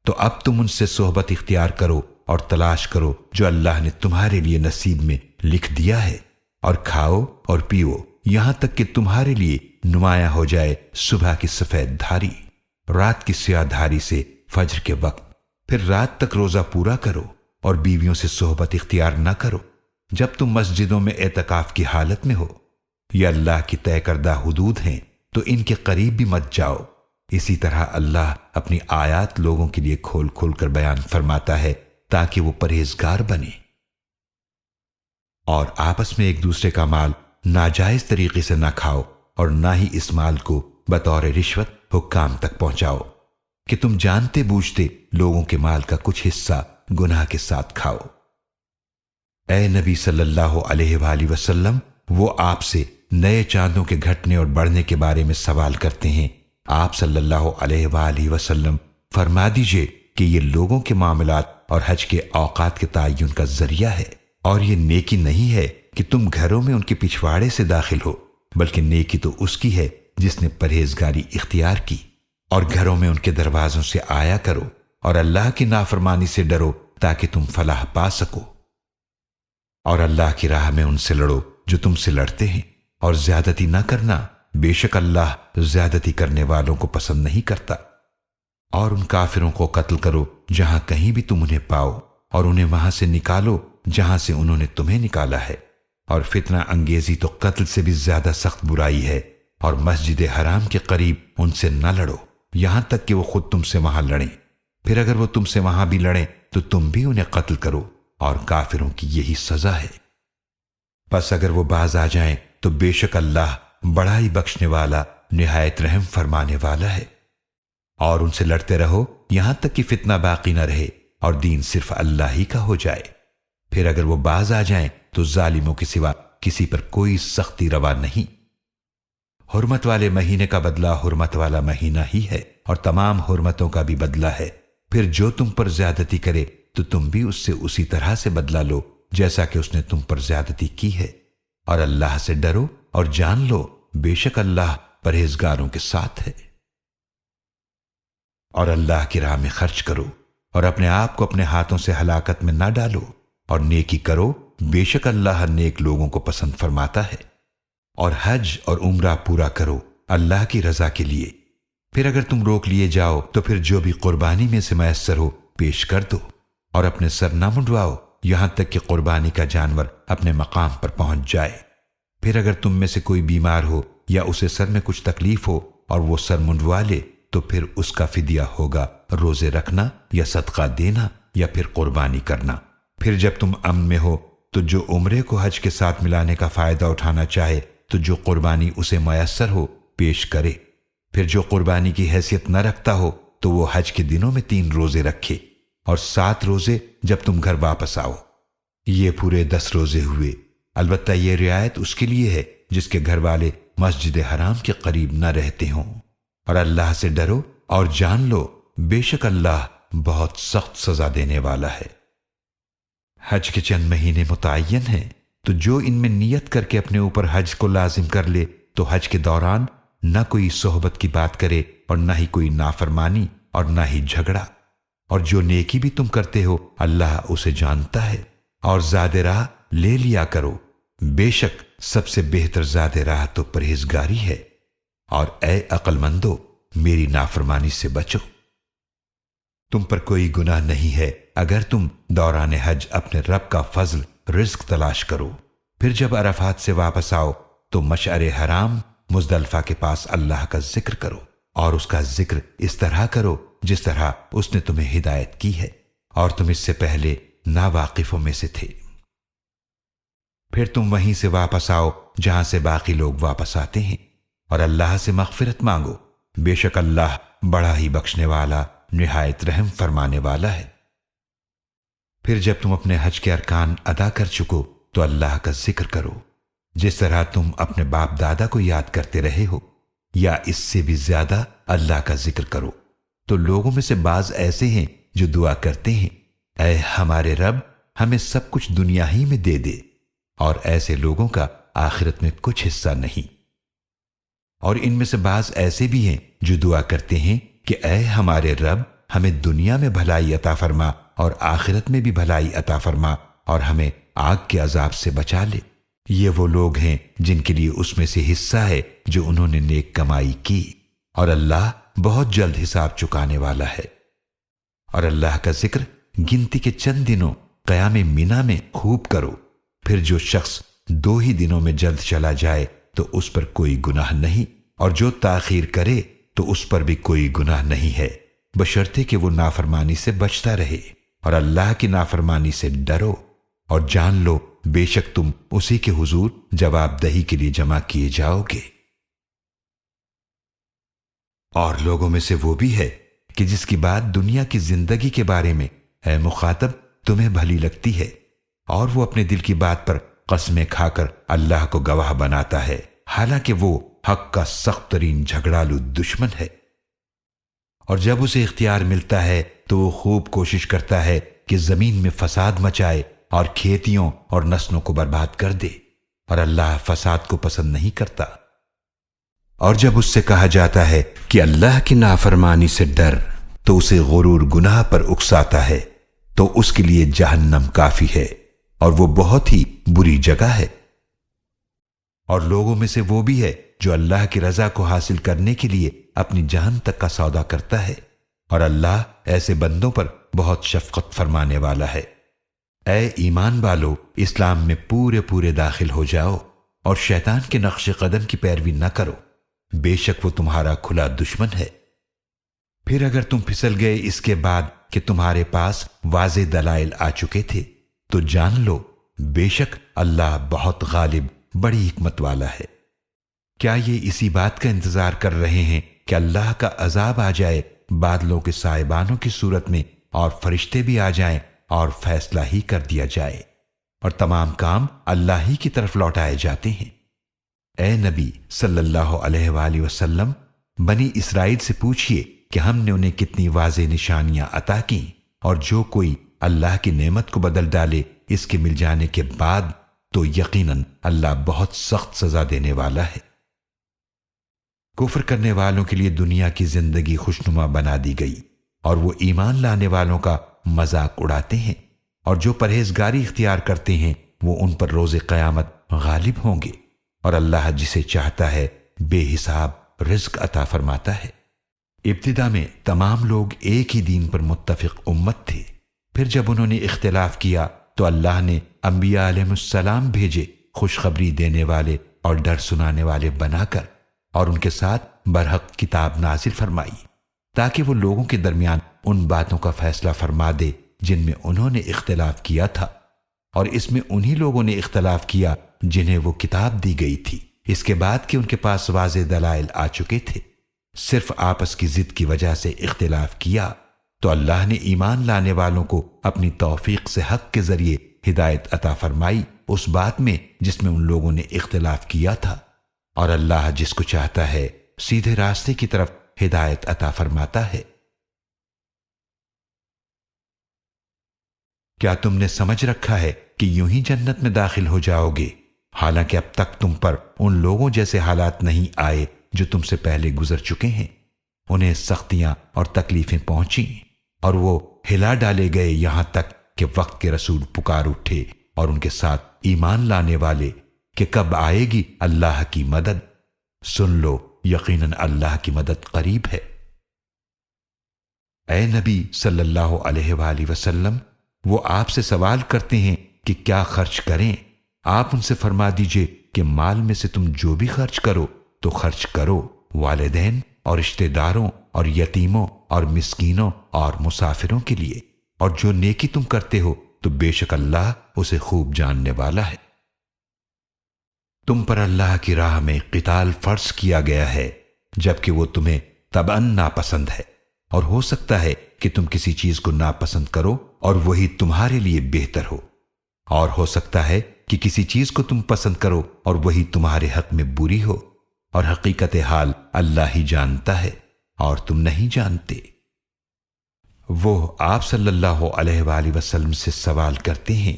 تو اب تم ان سے صحبت اختیار کرو اور تلاش کرو جو اللہ نے تمہارے لیے نصیب میں لکھ دیا ہے، اور کھاؤ اور پیو یہاں تک کہ تمہارے لیے نمایاں ہو جائے صبح کی سفید دھاری رات کی سیاہ دھاری سے فجر کے وقت۔ پھر رات تک روزہ پورا کرو اور بیویوں سے صحبت اختیار نہ کرو جب تم مسجدوں میں اعتکاف کی حالت میں ہو۔ یہ اللہ کی طے کردہ حدود ہیں تو ان کے قریب بھی مت جاؤ۔ اسی طرح اللہ اپنی آیات لوگوں کے لیے کھول کھول کر بیان فرماتا ہے تاکہ وہ پرہیزگار بنے۔ اور آپس میں ایک دوسرے کا مال ناجائز طریقے سے نہ کھاؤ، اور نہ ہی اس مال کو بطور رشوت حکام تک پہنچاؤ کہ تم جانتے بوجھتے لوگوں کے مال کا کچھ حصہ گناہ کے ساتھ کھاؤ۔ اے نبی صلی اللہ علیہ وآلہ وسلم، وہ آپ سے نئے چاندوں کے گھٹنے اور بڑھنے کے بارے میں سوال کرتے ہیں۔ آپ صلی اللہ علیہ وآلہ وسلم فرما دیجئے کہ یہ لوگوں کے معاملات اور حج کے اوقات کے تعین کا ذریعہ ہے، اور یہ نیکی نہیں ہے کہ تم گھروں میں ان کے پچھواڑے سے داخل ہو، بلکہ نیکی تو اس کی ہے جس نے پرہیزگاری اختیار کی، اور گھروں میں ان کے دروازوں سے آیا کرو، اور اللہ کی نافرمانی سے ڈرو تاکہ تم فلاح پا سکو۔ اور اللہ کی راہ میں ان سے لڑو جو تم سے لڑتے ہیں، اور زیادتی نہ کرنا، بے شک اللہ زیادتی کرنے والوں کو پسند نہیں کرتا۔ اور ان کافروں کو قتل کرو جہاں کہیں بھی تم انہیں پاؤ، اور انہیں وہاں سے نکالو جہاں سے انہوں نے تمہیں نکالا ہے۔ اور فتنہ انگیزی تو قتل سے بھی زیادہ سخت برائی ہے، اور مسجد حرام کے قریب ان سے نہ لڑو یہاں تک کہ وہ خود تم سے وہاں لڑیں، پھر اگر وہ تم سے وہاں بھی لڑیں تو تم بھی انہیں قتل کرو، اور کافروں کی یہی سزا ہے۔ پس اگر وہ باز آ جائیں تو بے شک اللہ بڑا ہی بخشنے والا، نہایت رحم فرمانے والا ہے۔ اور ان سے لڑتے رہو یہاں تک کہ فتنہ باقی نہ رہے اور دین صرف اللہ ہی کا ہو جائے، پھر اگر وہ باز آ جائیں تو ظالموں کے سوا کسی پر کوئی سختی روا نہیں۔ حرمت والے مہینے کا بدلہ حرمت والا مہینہ ہی ہے، اور تمام حرمتوں کا بھی بدلہ ہے۔ پھر جو تم پر زیادتی کرے تو تم بھی اس سے اسی طرح سے بدلہ لو جیسا کہ اس نے تم پر زیادتی کی ہے، اور اللہ سے ڈرو اور جان لو بے شک اللہ پرہیزگاروں کے ساتھ ہے۔ اور اللہ کی راہ میں خرچ کرو، اور اپنے آپ کو اپنے ہاتھوں سے ہلاکت میں نہ ڈالو، اور نیکی کرو، بے شک اللہ نیک لوگوں کو پسند فرماتا ہے۔ اور حج اور عمرہ پورا کرو اللہ کی رضا کے لیے، پھر اگر تم روک لیے جاؤ تو پھر جو بھی قربانی میں سے میسر ہو پیش کر دو، اور اپنے سر نہ منڈواؤ یہاں تک کہ قربانی کا جانور اپنے مقام پر پہنچ جائے۔ پھر اگر تم میں سے کوئی بیمار ہو یا اسے سر میں کچھ تکلیف ہو اور وہ سر منڈوا لے تو پھر اس کا فدیہ ہوگا روزے رکھنا یا صدقہ دینا یا پھر قربانی کرنا۔ پھر جب تم امن میں ہو تو جو عمرے کو حج کے ساتھ ملانے کا فائدہ اٹھانا چاہے تو جو قربانی اسے میسر ہو پیش کرے۔ پھر جو قربانی کی حیثیت نہ رکھتا ہو تو وہ حج کے دنوں میں 3 روزے رکھے، اور 7 روزے جب تم گھر واپس آؤ۔ یہ پورے 10 روزے ہوئے۔ البتہ یہ رعایت اس کے لیے ہے جس کے گھر والے مسجد حرام کے قریب نہ رہتے ہوں۔ اور اللہ سے ڈرو اور جان لو بے شک اللہ بہت سخت سزا دینے والا ہے۔ حج کے چند مہینے متعین ہیں، تو جو ان میں نیت کر کے اپنے اوپر حج کو لازم کر لے تو حج کے دوران نہ کوئی صحبت کی بات کرے اور نہ ہی کوئی نافرمانی اور نہ ہی جھگڑا، اور جو نیکی بھی تم کرتے ہو اللہ اسے جانتا ہے۔ اور زاد راہ لے لیا کرو، بے شک سب سے بہتر زاد راہ تو پرہیزگاری ہے۔ اور اے عقل مندو میری نافرمانی سے بچو۔ تم پر کوئی گناہ نہیں ہے اگر تم دوران حج اپنے رب کا فضل رزق تلاش کرو، پھر جب عرفات سے واپس آؤ تو مشعر حرام مزدلفہ کے پاس اللہ کا ذکر کرو، اور اس کا ذکر اس طرح کرو جس طرح اس نے تمہیں ہدایت کی ہے، اور تم اس سے پہلے ناواقفوں میں سے تھے۔ پھر تم وہیں سے واپس آؤ جہاں سے باقی لوگ واپس آتے ہیں، اور اللہ سے مغفرت مانگو، بے شک اللہ بڑا ہی بخشنے والا، نہایت رحم فرمانے والا ہے۔ پھر جب تم اپنے حج کے ارکان ادا کر چکو تو اللہ کا ذکر کرو جس طرح تم اپنے باپ دادا کو یاد کرتے رہے ہو، یا اس سے بھی زیادہ اللہ کا ذکر کرو۔ تو لوگوں میں سے بعض ایسے ہیں جو دعا کرتے ہیں اے ہمارے رب ہمیں سب کچھ دنیا ہی میں دے دے، اور ایسے لوگوں کا آخرت میں کچھ حصہ نہیں۔ اور ان میں سے بعض ایسے بھی ہیں جو دعا کرتے ہیں کہ اے ہمارے رب ہمیں دنیا میں بھلائی عطا فرما اور آخرت میں بھی بھلائی عطا فرما، اور ہمیں آگ کے عذاب سے بچا لے۔ یہ وہ لوگ ہیں جن کے لیے اس میں سے حصہ ہے جو انہوں نے نیک کمائی کی، اور اللہ بہت جلد حساب چکانے والا ہے۔ اور اللہ کا ذکر گنتی کے چند دنوں قیام مینا میں خوب کرو، پھر جو شخص 2 ہی دنوں میں جلد چلا جائے تو اس پر کوئی گناہ نہیں، اور جو تاخیر کرے تو اس پر بھی کوئی گناہ نہیں ہے، بشرطے کہ وہ نافرمانی سے بچتا رہے۔ اور اللہ کی نافرمانی سے ڈرو اور جان لو بے شک تم اسی کے حضور جواب دہی کے لیے جمع کیے جاؤ گے۔ اور لوگوں میں سے وہ بھی ہے کہ جس کی بات دنیا کی زندگی کے بارے میں اے مخاطب تمہیں بھلی لگتی ہے، اور وہ اپنے دل کی بات پر قسمیں کھا کر اللہ کو گواہ بناتا ہے، حالانکہ وہ حق کا سخت ترین جھگڑالو دشمن ہے۔ اور جب اسے اختیار ملتا ہے تو وہ خوب کوشش کرتا ہے کہ زمین میں فساد مچائے اور کھیتیوں اور نسلوں کو برباد کر دے، اور اللہ فساد کو پسند نہیں کرتا۔ اور جب اس سے کہا جاتا ہے کہ اللہ کی نافرمانی سے ڈر تو اسے غرور گناہ پر اکساتا ہے، تو اس کے لیے جہنم کافی ہے، اور وہ بہت ہی بری جگہ ہے۔ اور لوگوں میں سے وہ بھی ہے جو اللہ کی رضا کو حاصل کرنے کے لیے اپنی جان تک کا سودا کرتا ہے، اور اللہ ایسے بندوں پر بہت شفقت فرمانے والا ہے۔ اے ایمان والو، اسلام میں پورے پورے داخل ہو جاؤ اور شیطان کے نقش قدم کی پیروی نہ کرو، بے شک وہ تمہارا کھلا دشمن ہے۔ پھر اگر تم پھسل گئے اس کے بعد کہ تمہارے پاس واضح دلائل آ چکے تھے تو جان لو بے شک اللہ بہت غالب، بڑی حکمت والا ہے۔ کیا یہ اسی بات کا انتظار کر رہے ہیں کہ اللہ کا عذاب آ جائے بادلوں کے سائبانوں کی صورت میں، اور فرشتے بھی آ جائیں اور فیصلہ ہی کر دیا جائے، اور تمام کام اللہ ہی کی طرف لوٹائے جاتے ہیں؟ اے نبی صلی اللہ علیہ وآلہ وسلم، بنی اسرائیل سے پوچھئے کہ ہم نے انہیں کتنی واضح نشانیاں عطا کیں، اور جو کوئی اللہ کی نعمت کو بدل ڈالے اس کے مل جانے کے بعد تو یقیناً اللہ بہت سخت سزا دینے والا ہے۔ کفر کرنے والوں کے لیے دنیا کی زندگی خوشنما بنا دی گئی، اور وہ ایمان لانے والوں کا مذاق اڑاتے ہیں، اور جو پرہیزگاری اختیار کرتے ہیں وہ ان پر روز قیامت غالب ہوں گے، اور اللہ جسے چاہتا ہے بے حساب رزق عطا فرماتا ہے۔ ابتدا میں تمام لوگ ایک ہی دین پر متفق امت تھے، پھر جب انہوں نے اختلاف کیا تو اللہ نے انبیاء علیہ السلام بھیجے، خوشخبری دینے والے اور ڈر سنانے والے بنا کر، اور ان کے ساتھ برحق کتاب نازل فرمائی تاکہ وہ لوگوں کے درمیان ان باتوں کا فیصلہ فرما دے جن میں انہوں نے اختلاف کیا تھا، اور اس میں انہی لوگوں نے اختلاف کیا جنہیں وہ کتاب دی گئی تھی اس کے بعد کہ ان کے پاس واضح دلائل آ چکے تھے، صرف آپس کی ضد کی وجہ سے اختلاف کیا، تو اللہ نے ایمان لانے والوں کو اپنی توفیق سے حق کے ذریعے ہدایت عطا فرمائی اس بات میں جس میں ان لوگوں نے اختلاف کیا تھا، اور اللہ جس کو چاہتا ہے سیدھے راستے کی طرف ہدایت عطا فرماتا ہے۔ کیا تم نے سمجھ رکھا ہے کہ یوں ہی جنت میں داخل ہو جاؤ گے، حالانکہ اب تک تم پر ان لوگوں جیسے حالات نہیں آئے جو تم سے پہلے گزر چکے ہیں؟ انہیں سختیاں اور تکلیفیں پہنچیں، اور وہ ہلا ڈالے گئے یہاں تک کہ وقت کے رسول پکار اٹھے اور ان کے ساتھ ایمان لانے والے کہ کب آئے گی اللہ کی مدد۔ سن لو یقیناً اللہ کی مدد قریب ہے۔ اے نبی صلی اللہ علیہ وآلہ وسلم، وہ آپ سے سوال کرتے ہیں کہ کیا خرچ کریں؟ آپ ان سے فرما دیجئے کہ مال میں سے تم جو بھی خرچ کرو تو خرچ کرو والدین اور رشتہ داروں اور یتیموں اور مسکینوں اور مسافروں کے لیے، اور جو نیکی تم کرتے ہو تو بے شک اللہ اسے خوب جاننے والا ہے۔ تم پر اللہ کی راہ میں قتال فرض کیا گیا ہے جبکہ وہ تمہیں طبعاً ناپسند ہے، اور ہو سکتا ہے کہ تم کسی چیز کو ناپسند کرو اور وہی تمہارے لیے بہتر ہو، اور ہو سکتا ہے کہ کسی چیز کو تم پسند کرو اور وہی تمہارے حق میں بری ہو، اور حقیقت حال اللہ ہی جانتا ہے اور تم نہیں جانتے۔ وہ آپ صلی اللہ علیہ وآلہ وسلم سے سوال کرتے ہیں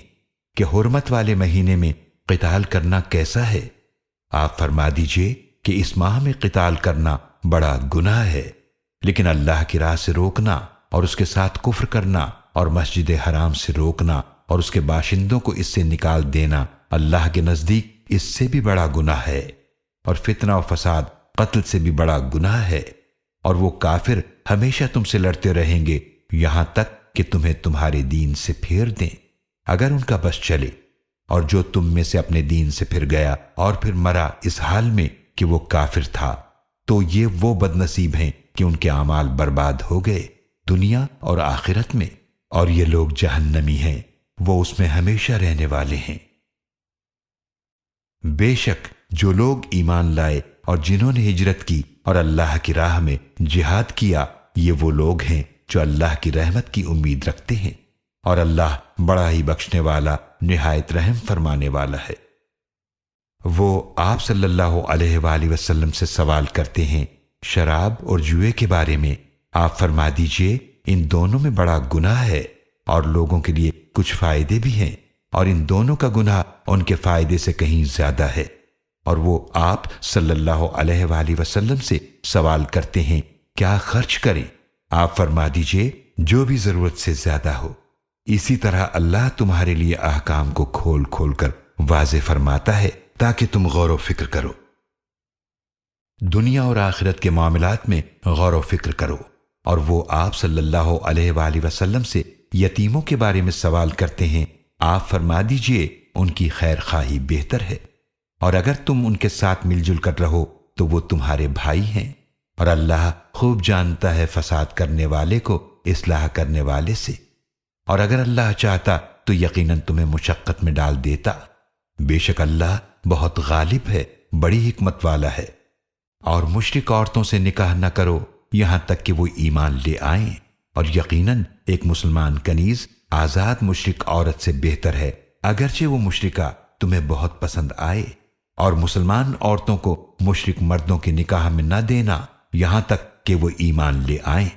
کہ حرمت والے مہینے میں قتال کرنا کیسا ہے؟ آپ فرما دیجئے کہ اس ماہ میں قتال کرنا بڑا گناہ ہے، لیکن اللہ کی راہ سے روکنا اور اس کے ساتھ کفر کرنا اور مسجد حرام سے روکنا اور اس کے باشندوں کو اس سے نکال دینا اللہ کے نزدیک اس سے بھی بڑا گناہ ہے، اور فتنہ و فساد قتل سے بھی بڑا گناہ ہے، اور وہ کافر ہمیشہ تم سے لڑتے رہیں گے یہاں تک کہ تمہیں تمہارے دین سے پھیر دیں اگر ان کا بس چلے، اور جو تم میں سے اپنے دین سے پھر گیا اور پھر مرا اس حال میں کہ وہ کافر تھا تو یہ وہ بد نصیب ہیں کہ ان کے اعمال برباد ہو گئے دنیا اور آخرت میں، اور یہ لوگ جہنمی ہیں، وہ اس میں ہمیشہ رہنے والے ہیں۔ بے شک جو لوگ ایمان لائے اور جنہوں نے ہجرت کی اور اللہ کی راہ میں جہاد کیا، یہ وہ لوگ ہیں جو اللہ کی رحمت کی امید رکھتے ہیں، اور اللہ بڑا ہی بخشنے والا نہایت رحم فرمانے والا ہے۔ وہ آپ صلی اللہ علیہ وآلہ وسلم سے سوال کرتے ہیں شراب اور جوئے کے بارے میں، آپ فرما دیجئے ان دونوں میں بڑا گناہ ہے، اور لوگوں کے لیے کچھ فائدے بھی ہیں، اور ان دونوں کا گناہ ان کے فائدے سے کہیں زیادہ ہے۔ اور وہ آپ صلی اللہ علیہ وآلہ وسلم سے سوال کرتے ہیں کیا خرچ کریں؟ آپ فرما دیجئے جو بھی ضرورت سے زیادہ ہو، اسی طرح اللہ تمہارے لیے احکام کو کھول کھول کر واضح فرماتا ہے تاکہ تم غور و فکر کرو، دنیا اور آخرت کے معاملات میں غور و فکر کرو۔ اور وہ آپ صلی اللہ علیہ وآلہ وسلم سے یتیموں کے بارے میں سوال کرتے ہیں، آپ فرما دیجئے ان کی خیر خواہی بہتر ہے، اور اگر تم ان کے ساتھ مل جل کر رہو تو وہ تمہارے بھائی ہیں، اور اللہ خوب جانتا ہے فساد کرنے والے کو اصلاح کرنے والے سے، اور اگر اللہ چاہتا تو یقیناً تمہیں مشقت میں ڈال دیتا، بے شک اللہ بہت غالب ہے، بڑی حکمت والا ہے۔ اور مشرک عورتوں سے نکاح نہ کرو یہاں تک کہ وہ ایمان لے آئیں، اور یقیناً ایک مسلمان کنیز آزاد مشرک عورت سے بہتر ہے، اگرچہ وہ مشرکہ تمہیں بہت پسند آئے۔ اور مسلمان عورتوں کو مشرک مردوں کے نکاح میں نہ دینا یہاں تک کہ وہ ایمان لے آئیں،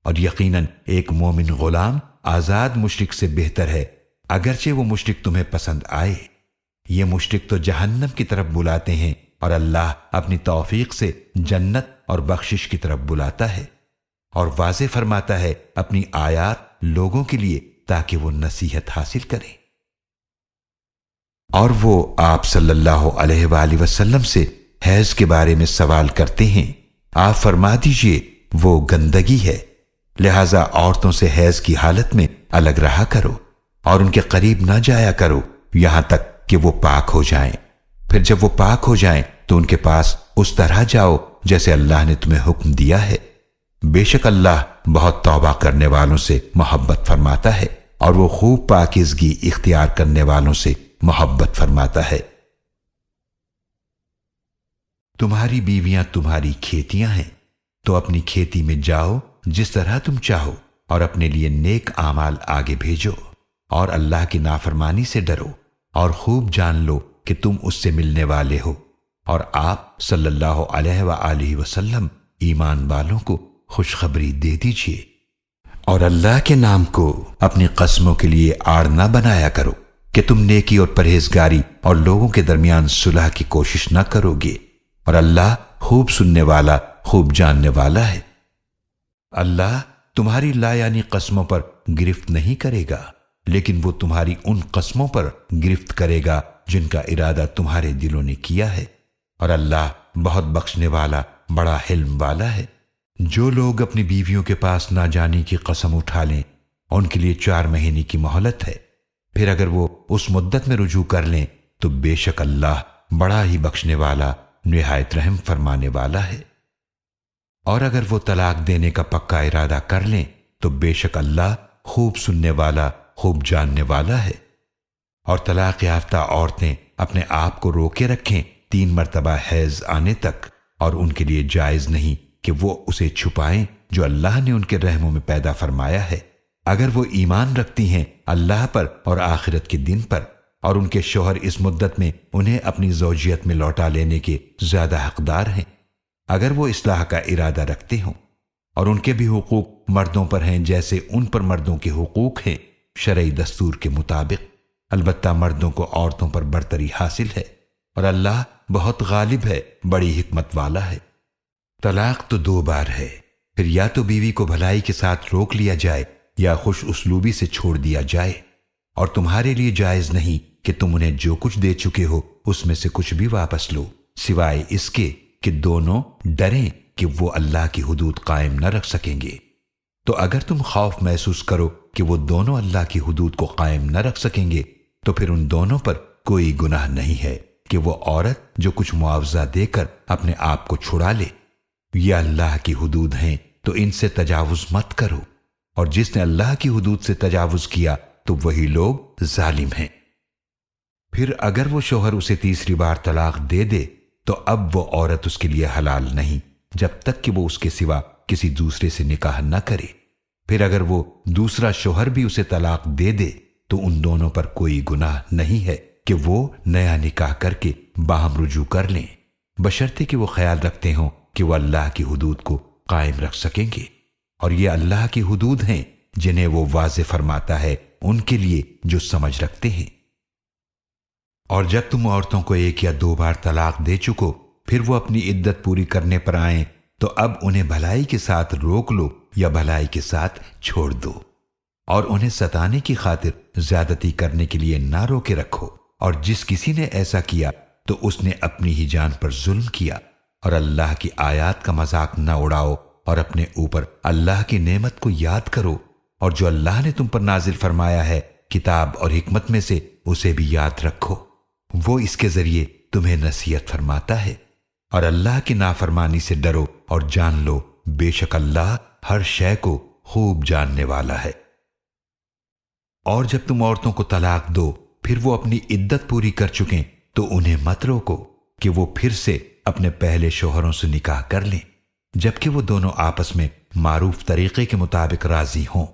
اور یقیناً ایک مومن غلام آزاد مشرک سے بہتر ہے، اگرچہ وہ مشرک تمہیں پسند آئے۔ یہ مشرک تو جہنم کی طرف بلاتے ہیں، اور اللہ اپنی توفیق سے جنت اور بخشش کی طرف بلاتا ہے، اور واضح فرماتا ہے اپنی آیات لوگوں کے لیے تاکہ وہ نصیحت حاصل کریں۔ اور وہ آپ صلی اللہ علیہ وآلہ وسلم سے حیض کے بارے میں سوال کرتے ہیں، آپ فرما دیجئے وہ گندگی ہے، لہذا عورتوں سے حیض کی حالت میں الگ رہا کرو، اور ان کے قریب نہ جایا کرو یہاں تک کہ وہ پاک ہو جائیں، پھر جب وہ پاک ہو جائیں تو ان کے پاس اس طرح جاؤ جیسے اللہ نے تمہیں حکم دیا ہے، بے شک اللہ بہت توبہ کرنے والوں سے محبت فرماتا ہے، اور وہ خوب پاکیزگی اختیار کرنے والوں سے محبت فرماتا ہے۔ تمہاری بیویاں تمہاری کھیتیاں ہیں، تو اپنی کھیتی میں جاؤ جس طرح تم چاہو، اور اپنے لیے نیک اعمال آگے بھیجو، اور اللہ کی نافرمانی سے ڈرو، اور خوب جان لو کہ تم اس سے ملنے والے ہو، اور آپ صلی اللہ علیہ وآلہ وسلم ایمان والوں کو خوشخبری دے دیجئے۔ اور اللہ کے نام کو اپنی قسموں کے لیے آڑ نہ بنایا کرو کہ تم نیکی اور پرہیزگاری اور لوگوں کے درمیان صلح کی کوشش نہ کرو گے، اور اللہ خوب سننے والا خوب جاننے والا ہے۔ اللہ تمہاری لا یعنی قسموں پر گرفت نہیں کرے گا، لیکن وہ تمہاری ان قسموں پر گرفت کرے گا جن کا ارادہ تمہارے دلوں نے کیا ہے، اور اللہ بہت بخشنے والا بڑا حلم والا ہے۔ جو لوگ اپنی بیویوں کے پاس نہ جانے کی قسم اٹھا لیں ان کے لیے 4 مہینے کی مہلت ہے، پھر اگر وہ اس مدت میں رجوع کر لیں تو بے شک اللہ بڑا ہی بخشنے والا نہایت رحم فرمانے والا ہے۔ اور اگر وہ طلاق دینے کا پکا ارادہ کر لیں تو بے شک اللہ خوب سننے والا خوب جاننے والا ہے۔ اور طلاق یافتہ عورتیں اپنے آپ کو روکے رکھیں 3 مرتبہ حیض آنے تک، اور ان کے لیے جائز نہیں کہ وہ اسے چھپائیں جو اللہ نے ان کے رحموں میں پیدا فرمایا ہے، اگر وہ ایمان رکھتی ہیں اللہ پر اور آخرت کے دن پر، اور ان کے شوہر اس مدت میں انہیں اپنی زوجیت میں لوٹا لینے کے زیادہ حقدار ہیں، اگر وہ اصلاح کا ارادہ رکھتے ہوں، اور ان کے بھی حقوق مردوں پر ہیں جیسے ان پر مردوں کے حقوق ہیں شرعی دستور کے مطابق، البتہ مردوں کو عورتوں پر برتری حاصل ہے، اور اللہ بہت غالب ہے، بڑی حکمت والا ہے۔ طلاق تو 2 بار ہے، پھر یا تو بیوی کو بھلائی کے ساتھ روک لیا جائے یا خوش اسلوبی سے چھوڑ دیا جائے، اور تمہارے لیے جائز نہیں کہ تم انہیں جو کچھ دے چکے ہو اس میں سے کچھ بھی واپس لو، سوائے اس کے کہ دونوں ڈریں کہ وہ اللہ کی حدود قائم نہ رکھ سکیں گے۔ تو اگر تم خوف محسوس کرو کہ وہ دونوں اللہ کی حدود کو قائم نہ رکھ سکیں گے تو پھر ان دونوں پر کوئی گناہ نہیں ہے کہ وہ عورت جو کچھ معاوضہ دے کر اپنے آپ کو چھڑا لے۔ یہ اللہ کی حدود ہیں تو ان سے تجاوز مت کرو، اور جس نے اللہ کی حدود سے تجاوز کیا تو وہی لوگ ظالم ہیں۔ پھر اگر وہ شوہر اسے 3 بار طلاق دے دے تو اب وہ عورت اس کے لیے حلال نہیں جب تک کہ وہ اس کے سوا کسی دوسرے سے نکاح نہ کرے۔ پھر اگر وہ دوسرا شوہر بھی اسے طلاق دے دے تو ان دونوں پر کوئی گناہ نہیں ہے کہ وہ نیا نکاح کر کے باہم رجوع کر لیں، بشرطے کہ وہ خیال رکھتے ہوں کہ وہ اللہ کی حدود کو قائم رکھ سکیں گے، اور یہ اللہ کی حدود ہیں جنہیں وہ واضح فرماتا ہے ان کے لیے جو سمجھ رکھتے ہیں۔ اور جب تم عورتوں کو 1 یا 2 بار طلاق دے چکو پھر وہ اپنی عدت پوری کرنے پر آئیں تو اب انہیں بھلائی کے ساتھ روک لو یا بھلائی کے ساتھ چھوڑ دو۔ اور انہیں ستانے کی خاطر زیادتی کرنے کے لیے نہ روکے رکھو، اور جس کسی نے ایسا کیا تو اس نے اپنی ہی جان پر ظلم کیا۔ اور اللہ کی آیات کا مذاق نہ اڑاؤ، اور اپنے اوپر اللہ کی نعمت کو یاد کرو، اور جو اللہ نے تم پر نازل فرمایا ہے کتاب اور حکمت میں سے، اسے بھی یاد رکھو، وہ اس کے ذریعے تمہیں نصیحت فرماتا ہے۔ اور اللہ کی نافرمانی سے ڈرو اور جان لو بے شک اللہ ہر شے کو خوب جاننے والا ہے۔ اور جب تم عورتوں کو طلاق دو پھر وہ اپنی عدت پوری کر چکیں تو انہیں مت روکو کہ وہ پھر سے اپنے پہلے شوہروں سے نکاح کر لیں، جبکہ وہ دونوں آپس میں معروف طریقے کے مطابق راضی ہوں۔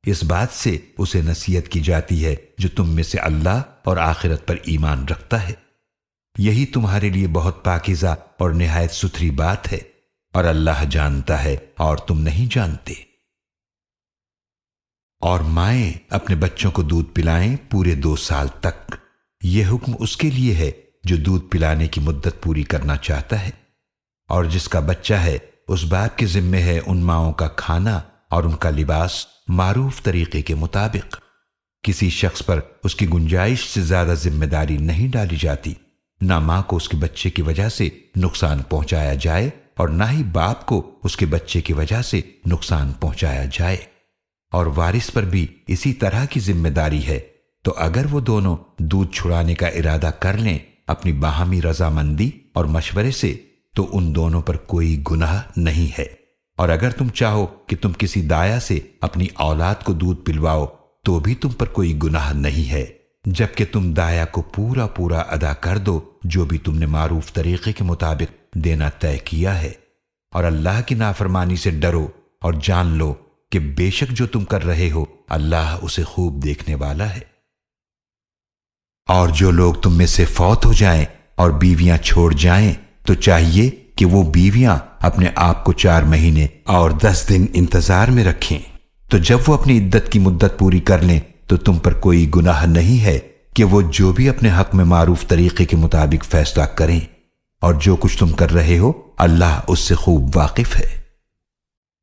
اس بات سے اسے نصیحت کی جاتی ہے جو تم میں سے اللہ اور آخرت پر ایمان رکھتا ہے۔ یہی تمہارے لیے بہت پاکیزہ اور نہایت ستھری بات ہے، اور اللہ جانتا ہے اور تم نہیں جانتے۔ اور مائیں اپنے بچوں کو دودھ پلائیں پورے 2 سال تک، یہ حکم اس کے لیے ہے جو دودھ پلانے کی مدت پوری کرنا چاہتا ہے۔ اور جس کا بچہ ہے اس باپ کے ذمے ہے ان ماؤں کا کھانا اور ان کا لباس معروف طریقے کے مطابق۔ کسی شخص پر اس کی گنجائش سے زیادہ ذمہ داری نہیں ڈالی جاتی، نہ ماں کو اس کے بچے کی وجہ سے نقصان پہنچایا جائے اور نہ ہی باپ کو اس کے بچے کی وجہ سے نقصان پہنچایا جائے۔ اور وارث پر بھی اسی طرح کی ذمہ داری ہے، تو اگر وہ دونوں دودھ چھڑانے کا ارادہ کر لیں اپنی باہمی رضامندی اور مشورے سے تو ان دونوں پر کوئی گناہ نہیں ہے۔ اور اگر تم چاہو کہ تم کسی دایا سے اپنی اولاد کو دودھ پلواؤ تو بھی تم پر کوئی گناہ نہیں ہے، جبکہ تم دایا کو پورا پورا ادا کر دو جو بھی تم نے معروف طریقے کے مطابق دینا طے کیا ہے۔ اور اللہ کی نافرمانی سے ڈرو اور جان لو کہ بے شک جو تم کر رہے ہو اللہ اسے خوب دیکھنے والا ہے۔ اور جو لوگ تم میں سے فوت ہو جائیں اور بیویاں چھوڑ جائیں تو چاہیے کہ وہ بیویاں اپنے آپ کو 4 مہینے اور 10 دن انتظار میں رکھیں، تو جب وہ اپنی عدت کی مدت پوری کر لیں تو تم پر کوئی گناہ نہیں ہے کہ وہ جو بھی اپنے حق میں معروف طریقے کے مطابق فیصلہ کریں، اور جو کچھ تم کر رہے ہو اللہ اس سے خوب واقف ہے۔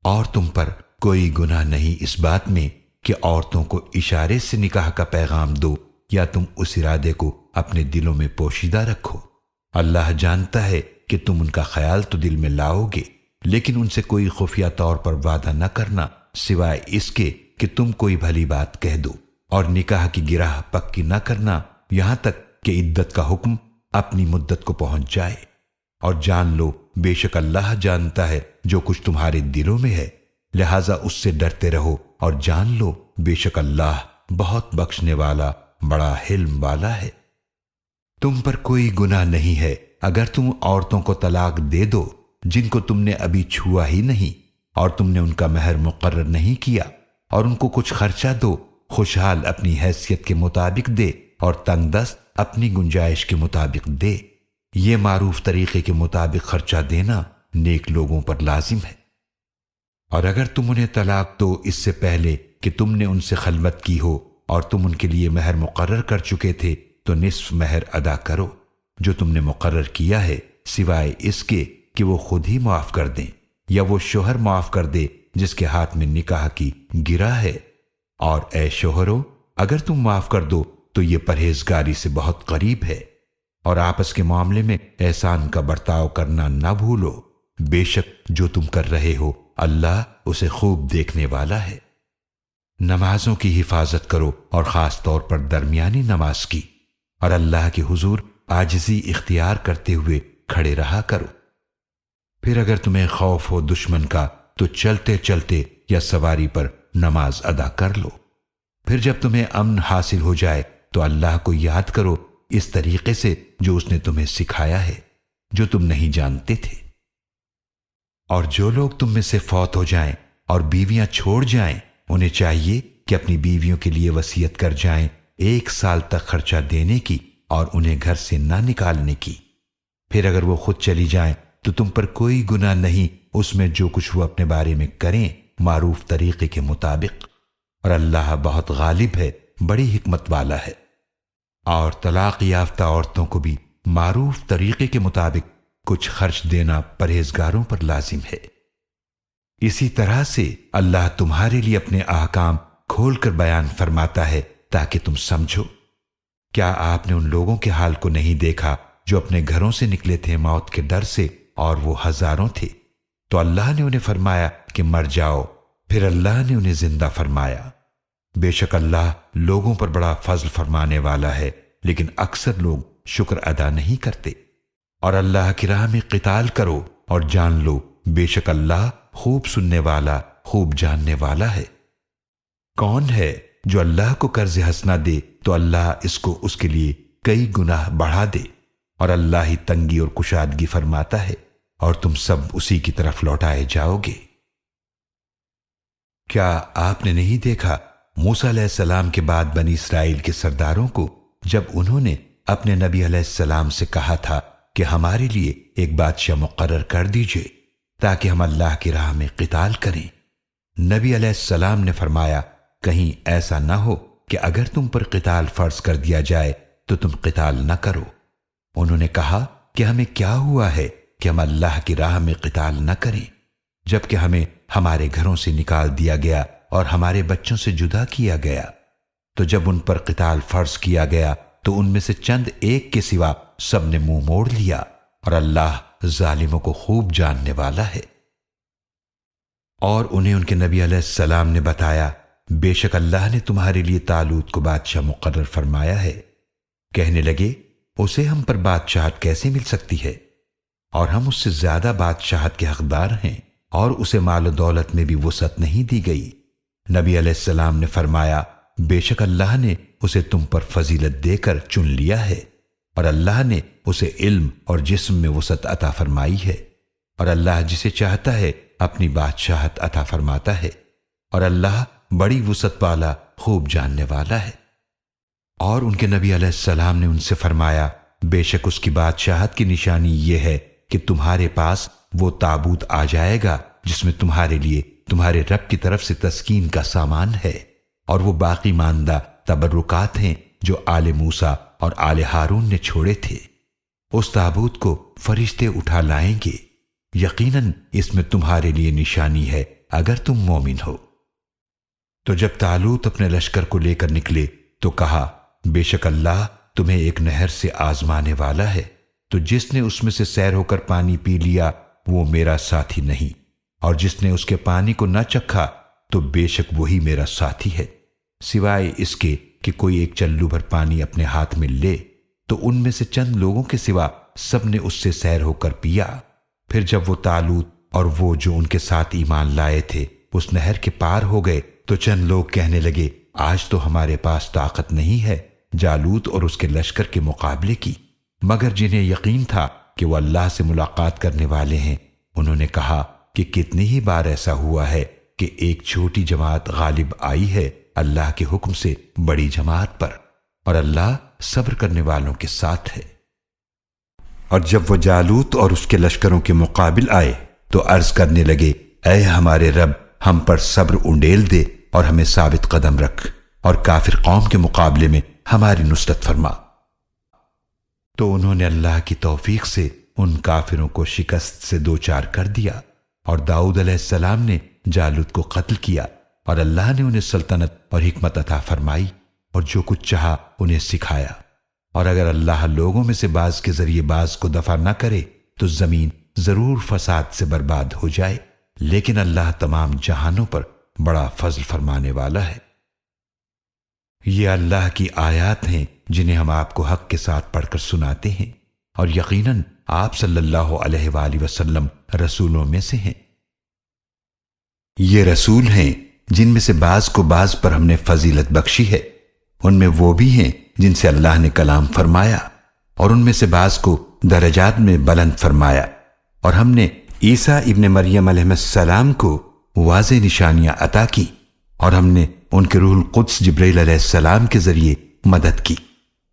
اور تم پر کوئی گناہ نہیں اس بات میں کہ عورتوں کو اشارے سے نکاح کا پیغام دو یا تم اس ارادے کو اپنے دلوں میں پوشیدہ رکھو۔ اللہ جانتا ہے کہ تم ان کا خیال تو دل میں لاؤ گے، لیکن ان سے کوئی خفیہ طور پر وعدہ نہ کرنا سوائے اس کے کہ تم کوئی بھلی بات کہہ دو، اور نکاح کی گرہ پکی نہ کرنا یہاں تک کہ عدت کا حکم اپنی مدت کو پہنچ جائے۔ اور جان لو بے شک اللہ جانتا ہے جو کچھ تمہارے دلوں میں ہے، لہذا اس سے ڈرتے رہو اور جان لو بے شک اللہ بہت بخشنے والا بڑا حلم والا ہے۔ تم پر کوئی گناہ نہیں ہے اگر تم عورتوں کو طلاق دے دو جن کو تم نے ابھی چھوا ہی نہیں، اور تم نے ان کا مہر مقرر نہیں کیا، اور ان کو کچھ خرچہ دو، خوشحال اپنی حیثیت کے مطابق دے اور تنگ دست اپنی گنجائش کے مطابق دے۔ یہ معروف طریقے کے مطابق خرچہ دینا نیک لوگوں پر لازم ہے۔ اور اگر تم انہیں طلاق دو اس سے پہلے کہ تم نے ان سے خلوت کی ہو اور تم ان کے لیے مہر مقرر کر چکے تھے تو نصف مہر ادا کرو جو تم نے مقرر کیا ہے، سوائے اس کے کہ وہ خود ہی معاف کر دیں یا وہ شوہر معاف کر دے جس کے ہاتھ میں نکاح کی گرہ ہے۔ اور اے شوہرو، اگر تم معاف کر دو تو یہ پرہیزگاری سے بہت قریب ہے، اور آپس کے معاملے میں احسان کا برتاؤ کرنا نہ بھولو، بے شک جو تم کر رہے ہو اللہ اسے خوب دیکھنے والا ہے۔ نمازوں کی حفاظت کرو اور خاص طور پر درمیانی نماز کی، اور اللہ کے حضور عاجزی اختیار کرتے ہوئے کھڑے رہا کرو۔ پھر اگر تمہیں خوف ہو دشمن کا تو چلتے چلتے یا سواری پر نماز ادا کر لو۔ پھر جب تمہیں امن حاصل ہو جائے تو اللہ کو یاد کرو اس طریقے سے جو اس نے تمہیں سکھایا ہے جو تم نہیں جانتے تھے۔ اور جو لوگ تم میں سے فوت ہو جائیں اور بیویاں چھوڑ جائیں انہیں چاہیے کہ اپنی بیویوں کے لیے وصیت کر جائیں 1 سال تک خرچہ دینے کی اور انہیں گھر سے نہ نکالنے کی۔ پھر اگر وہ خود چلی جائیں تو تم پر کوئی گناہ نہیں اس میں جو کچھ وہ اپنے بارے میں کریں معروف طریقے کے مطابق، اور اللہ بہت غالب ہے، بڑی حکمت والا ہے۔ اور طلاق یافتہ عورتوں کو بھی معروف طریقے کے مطابق کچھ خرچ دینا پرہیزگاروں پر لازم ہے۔ اسی طرح سے اللہ تمہارے لیے اپنے احکام کھول کر بیان فرماتا ہے تاکہ تم سمجھو۔ کیا آپ نے ان لوگوں کے حال کو نہیں دیکھا جو اپنے گھروں سے نکلے تھے موت کے ڈر سے، اور وہ ہزاروں تھے؟ تو اللہ نے انہیں فرمایا کہ مر جاؤ، پھر اللہ نے انہیں زندہ فرمایا۔ بے شک اللہ لوگوں پر بڑا فضل فرمانے والا ہے، لیکن اکثر لوگ شکر ادا نہیں کرتے۔ اور اللہ کی راہ میں قتال کرو اور جان لو بے شک اللہ خوب سننے والا، خوب جاننے والا ہے۔ کون ہے جو اللہ کو قرض حسنہ دے تو اللہ اس کو اس کے لیے کئی گناہ بڑھا دے، اور اللہ ہی تنگی اور کشادگی فرماتا ہے، اور تم سب اسی کی طرف لوٹائے جاؤ گے۔ کیا آپ نے نہیں دیکھا موسیٰ علیہ السلام کے بعد بنی اسرائیل کے سرداروں کو، جب انہوں نے اپنے نبی علیہ السلام سے کہا تھا کہ ہمارے لیے ایک بادشاہ مقرر کر دیجئے تاکہ ہم اللہ کی راہ میں قتال کریں؟ نبی علیہ السلام نے فرمایا، کہیں ایسا نہ ہو کہ اگر تم پر قتال فرض کر دیا جائے تو تم قتال نہ کرو۔ انہوں نے کہا کہ ہمیں کیا ہوا ہے کہ ہم اللہ کی راہ میں قتال نہ کریں، جبکہ ہمیں ہمارے گھروں سے نکال دیا گیا اور ہمارے بچوں سے جدا کیا گیا۔ تو جب ان پر قتال فرض کیا گیا تو ان میں سے چند ایک کے سوا سب نے منہ موڑ لیا، اور اللہ ظالموں کو خوب جاننے والا ہے۔ اور انہیں ان کے نبی علیہ السلام نے بتایا، بے شک اللہ نے تمہارے لیے طالوت کو بادشاہ مقرر فرمایا ہے۔ کہنے لگے، اسے ہم پر بادشاہت کیسے مل سکتی ہے؟ اور ہم اس سے زیادہ بادشاہت کے حقدار ہیں، اور اسے مال و دولت میں بھی وسعت نہیں دی گئی۔ نبی علیہ السلام نے فرمایا، بے شک اللہ نے اسے تم پر فضیلت دے کر چن لیا ہے، اور اللہ نے اسے علم اور جسم میں وسعت عطا فرمائی ہے، اور اللہ جسے چاہتا ہے اپنی بادشاہت عطا فرماتا ہے، اور اللہ بڑی وسعت والا، خوب جاننے والا ہے۔ اور ان کے نبی علیہ السلام نے ان سے فرمایا، بے شک اس کی بادشاہت کی نشانی یہ ہے کہ تمہارے پاس وہ تابوت آ جائے گا جس میں تمہارے لیے تمہارے رب کی طرف سے تسکین کا سامان ہے، اور وہ باقی ماندہ تبرکات ہیں جو آل موسیٰ اور آل ہارون نے چھوڑے تھے۔ اس تابوت کو فرشتے اٹھا لائیں گے، یقیناً اس میں تمہارے لیے نشانی ہے اگر تم مومن ہو۔ تو جب طالوت اپنے لشکر کو لے کر نکلے تو کہا، بے شک اللہ تمہیں ایک نہر سے آزمانے والا ہے، تو جس نے اس میں سے سیر ہو کر پانی پی لیا وہ میرا ساتھی نہیں، اور جس نے اس کے پانی کو نہ چکھا تو بے شک وہی میرا ساتھی ہے، سوائے اس کے کہ کوئی ایک چلو بھر پانی اپنے ہاتھ میں لے۔ تو ان میں سے چند لوگوں کے سوا سب نے اس سے سیر ہو کر پیا۔ پھر جب وہ طالوت اور وہ جو ان کے ساتھ ایمان لائے تھے اس نہر کے پار ہو گئے تو چند لوگ کہنے لگے، آج تو ہمارے پاس طاقت نہیں ہے جالوت اور اس کے لشکر کے مقابلے کی، مگر جنہیں یقین تھا کہ وہ اللہ سے ملاقات کرنے والے ہیں، انہوں نے کہا کہ کتنی ہی بار ایسا ہوا ہے کہ ایک چھوٹی جماعت غالب آئی ہے اللہ کے حکم سے بڑی جماعت پر، اور اللہ صبر کرنے والوں کے ساتھ ہے۔ اور جب وہ جالوت اور اس کے لشکروں کے مقابل آئے تو عرض کرنے لگے، اے ہمارے رب، ہم پر صبر انڈیل دے اور ہمیں ثابت قدم رکھ، اور کافر قوم کے مقابلے میں ہماری نصرت فرما۔ تو انہوں نے اللہ کی توفیق سے ان کافروں کو شکست سے دوچار کر دیا، اور داؤد علیہ السلام نے جالوت کو قتل کیا، اور اللہ نے انہیں سلطنت اور حکمت عطا فرمائی، اور جو کچھ چاہا انہیں سکھایا۔ اور اگر اللہ لوگوں میں سے بعض کے ذریعے بعض کو دفع نہ کرے تو زمین ضرور فساد سے برباد ہو جائے، لیکن اللہ تمام جہانوں پر بڑا فضل فرمانے والا ہے۔ یہ اللہ کی آیات ہیں جنہیں ہم آپ کو حق کے ساتھ پڑھ کر سناتے ہیں، اور یقیناً آپ صلی اللہ علیہ وآلہ وسلم رسولوں میں سے ہیں۔ یہ رسول ہیں جن میں سے بعض کو بعض پر ہم نے فضیلت بخشی ہے، ان میں وہ بھی ہیں جن سے اللہ نے کلام فرمایا، اور ان میں سے بعض کو درجات میں بلند فرمایا، اور ہم نے عیسیٰ ابن مریم علیہ السلام کو واضح نشانیاں عطا کی، اور ہم نے ان کے روح القدس جبرائیل علیہ السلام کے ذریعے مدد کی۔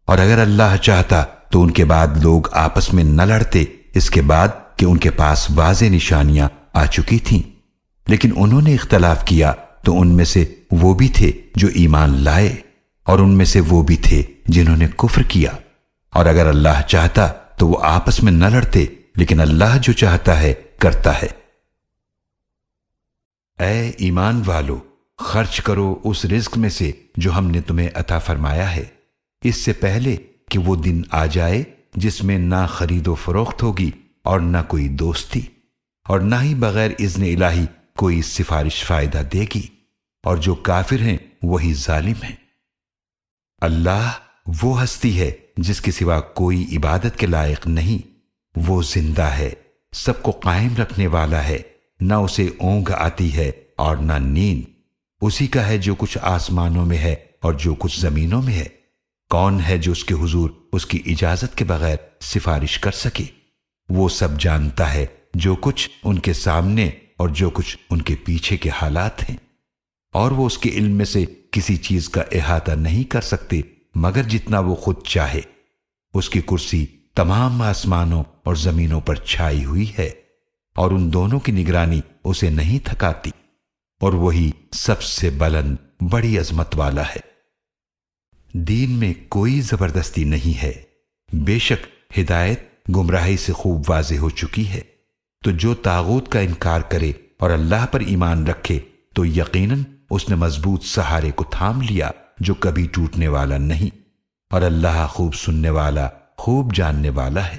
اور اگر اللہ چاہتا تو ان کے بعد لوگ آپس میں نہ لڑتے اس کے بعد کہ ان کے پاس واضح نشانیاں آ چکی تھیں، لیکن انہوں نے اختلاف کیا تو ان میں سے وہ بھی تھے جو ایمان لائے، اور ان میں سے وہ بھی تھے جنہوں نے کفر کیا۔ اور اگر اللہ چاہتا تو وہ آپس میں نہ لڑتے، لیکن اللہ جو چاہتا ہے کرتا ہے۔ اے ایمان والو، خرچ کرو اس رزق میں سے جو ہم نے تمہیں عطا فرمایا ہے، اس سے پہلے کہ وہ دن آ جائے جس میں نہ خرید و فروخت ہوگی اور نہ کوئی دوستی، اور نہ ہی بغیر اذن الہی کوئی سفارش فائدہ دے گی، اور جو کافر ہیں وہی ظالم ہیں۔ اللہ وہ ہستی ہے جس کے سوا کوئی عبادت کے لائق نہیں، وہ زندہ ہے، سب کو قائم رکھنے والا ہے، نہ اسے اونگ آتی ہے اور نہ نیند، اسی کا ہے جو کچھ آسمانوں میں ہے اور جو کچھ زمینوں میں ہے۔ کون ہے جو اس کے حضور اس کی اجازت کے بغیر سفارش کر سکے؟ وہ سب جانتا ہے جو کچھ ان کے سامنے اور جو کچھ ان کے پیچھے کے حالات ہیں، اور وہ اس کے علم میں سے کسی چیز کا احاطہ نہیں کر سکتے مگر جتنا وہ خود چاہے۔ اس کی کرسی تمام آسمانوں اور زمینوں پر چھائی ہوئی ہے، اور ان دونوں کی نگرانی اسے نہیں تھکاتی، اور وہی سب سے بلند بڑی عظمت والا ہے۔ دین میں کوئی زبردستی نہیں ہے، بے شک ہدایت گمراہی سے خوب واضح ہو چکی ہے، تو جو طاغوت کا انکار کرے اور اللہ پر ایمان رکھے تو یقیناً اس نے مضبوط سہارے کو تھام لیا جو کبھی ٹوٹنے والا نہیں، اور اللہ خوب سننے والا خوب جاننے والا ہے۔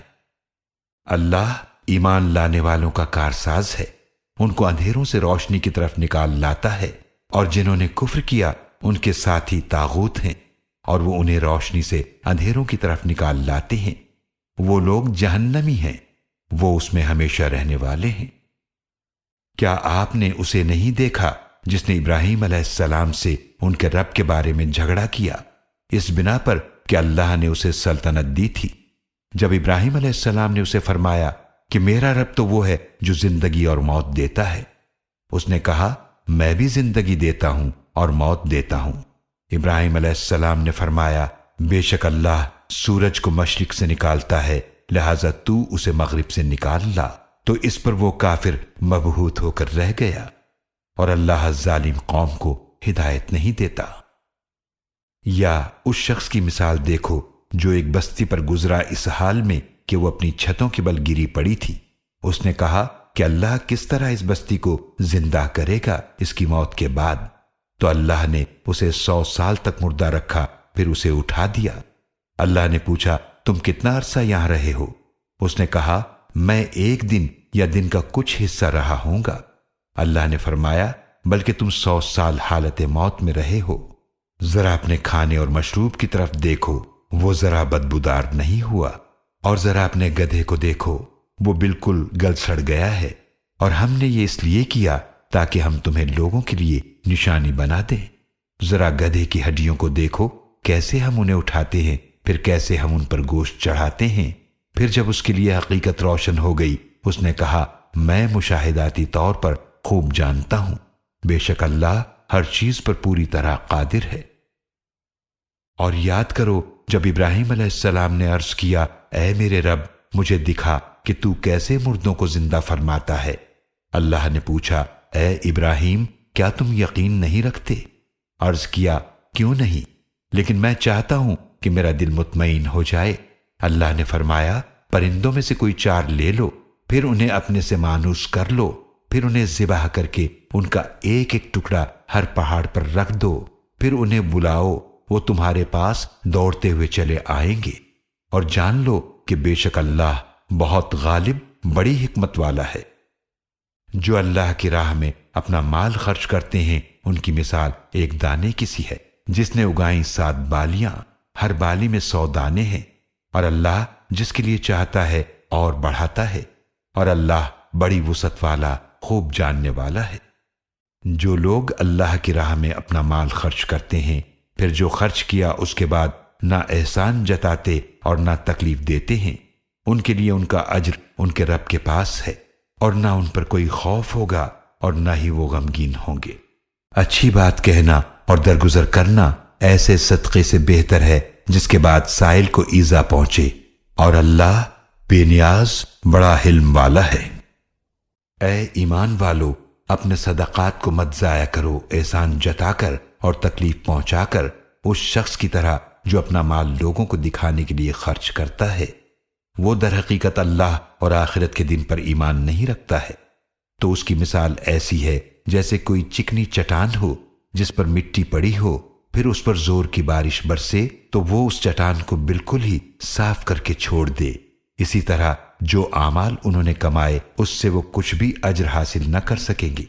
اللہ ایمان لانے والوں کا کارساز ہے، ان کو اندھیروں سے روشنی کی طرف نکال لاتا ہے، اور جنہوں نے کفر کیا ان کے ساتھی طاغوت ہیں، اور وہ انہیں روشنی سے اندھیروں کی طرف نکال لاتے ہیں۔ وہ لوگ جہنمی ہیں، وہ اس میں ہمیشہ رہنے والے ہیں۔ کیا آپ نے اسے نہیں دیکھا جس نے ابراہیم علیہ السلام سے ان کے رب کے بارے میں جھگڑا کیا، اس بنا پر کہ اللہ نے اسے سلطنت دی تھی؟ جب ابراہیم علیہ السلام نے اسے فرمایا کہ میرا رب تو وہ ہے جو زندگی اور موت دیتا ہے، اس نے کہا میں بھی زندگی دیتا ہوں اور موت دیتا ہوں۔ ابراہیم علیہ السلام نے فرمایا بے شک اللہ سورج کو مشرق سے نکالتا ہے، لہذا تو اسے مغرب سے نکال لا، تو اس پر وہ کافر مبہوت ہو کر رہ گیا، اور اللہ ظالم قوم کو ہدایت نہیں دیتا۔ یا اس شخص کی مثال دیکھو جو ایک بستی پر گزرا اس حال میں کہ وہ اپنی چھتوں کے بل گری پڑی تھی۔ اس نے کہا کہ اللہ کس طرح اس بستی کو زندہ کرے گا اس کی موت کے بعد؟ تو اللہ نے اسے 100 سال تک مردہ رکھا، پھر اسے اٹھا دیا۔ اللہ نے پوچھا تم کتنا عرصہ یہاں رہے ہو؟ اس نے کہا میں 1 دن یا دن کا کچھ حصہ رہا ہوں گا۔ اللہ نے فرمایا بلکہ تم 100 سال حالت موت میں رہے ہو۔ ذرا اپنے کھانے اور مشروب کی طرف دیکھو، وہ ذرا بدبودار نہیں ہوا، اور ذرا اپنے گدھے کو دیکھو، وہ بالکل گل سڑ گیا ہے، اور ہم نے یہ اس لیے کیا تاکہ ہم تمہیں لوگوں کے لیے نشانی بنا دیں۔ ذرا گدھے کی ہڈیوں کو دیکھو، کیسے ہم انہیں اٹھاتے ہیں، پھر کیسے ہم ان پر گوشت چڑھاتے ہیں۔ پھر جب اس کے لیے حقیقت روشن ہو گئی، اس نے کہا میں مشاہداتی طور پر خوب جانتا ہوں، بے شک اللہ ہر چیز پر پوری طرح قادر ہے۔ اور یاد کرو جب ابراہیم علیہ السلام نے عرض کیا اے میرے رب مجھے دکھا کہ تو کیسے مردوں کو زندہ فرماتا ہے۔ اللہ نے پوچھا اے ابراہیم کیا تم یقین نہیں رکھتے؟ عرض کیا کیوں نہیں، لیکن میں چاہتا ہوں کہ میرا دل مطمئن ہو جائے۔ اللہ نے فرمایا پرندوں میں سے کوئی 4 لے لو، پھر انہیں اپنے سے مانوس کر لو، پھر انہیں ذبح کر کے ان کا ایک ایک ٹکڑا ہر پہاڑ پر رکھ دو، پھر انہیں بلاؤ، وہ تمہارے پاس دوڑتے ہوئے چلے آئیں گے، اور جان لو کہ بے شک اللہ بہت غالب بڑی حکمت والا ہے۔ جو اللہ کی راہ میں اپنا مال خرچ کرتے ہیں ان کی مثال ایک دانے کی سی ہے جس نے اگائیں 7 بالیاں، ہر بالی میں 100 دانے ہیں، اور اللہ جس کے لیے چاہتا ہے اور بڑھاتا ہے، اور اللہ بڑی وسعت والا خوب جاننے والا ہے۔ جو لوگ اللہ کی راہ میں اپنا مال خرچ کرتے ہیں پھر جو خرچ کیا اس کے بعد نہ احسان جتاتے اور نہ تکلیف دیتے ہیں، ان کے لیے ان کا اجر ان کے رب کے پاس ہے، اور نہ ان پر کوئی خوف ہوگا اور نہ ہی وہ غمگین ہوں گے۔ اچھی بات کہنا اور درگزر کرنا ایسے صدقے سے بہتر ہے جس کے بعد سائل کو ایذا پہنچے، اور اللہ بے نیاز بڑا حلم والا ہے۔ اے ایمان والو اپنے صدقات کو مت ضائع کرو احسان جتا کر اور تکلیف پہنچا کر، اس شخص کی طرح جو اپنا مال لوگوں کو دکھانے کے لیے خرچ کرتا ہے، وہ در حقیقت اللہ اور آخرت کے دن پر ایمان نہیں رکھتا ہے۔ تو اس کی مثال ایسی ہے جیسے کوئی چکنی چٹان ہو جس پر مٹی پڑی ہو، پھر اس پر زور کی بارش برسے تو وہ اس چٹان کو بالکل ہی صاف کر کے چھوڑ دے۔ اسی طرح جو اعمال انہوں نے کمائے اس سے وہ کچھ بھی اجر حاصل نہ کر سکیں گے،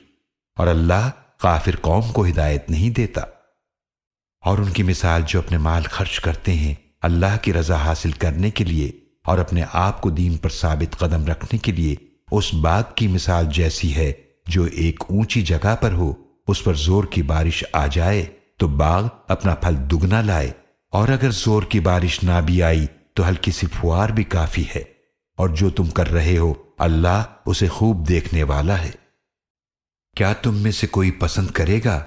اور اللہ کافر قوم کو ہدایت نہیں دیتا۔ اور ان کی مثال جو اپنے مال خرچ کرتے ہیں اللہ کی رضا حاصل کرنے کے لیے اور اپنے آپ کو دین پر ثابت قدم رکھنے کے لیے، اس باغ کی مثال جیسی ہے جو ایک اونچی جگہ پر ہو، اس پر زور کی بارش آ جائے تو باغ اپنا پھل دگنا لائے، اور اگر زور کی بارش نہ بھی آئی تو ہلکی سی پھوار بھی کافی ہے، اور جو تم کر رہے ہو اللہ اسے خوب دیکھنے والا ہے۔ کیا تم میں سے کوئی پسند کرے گا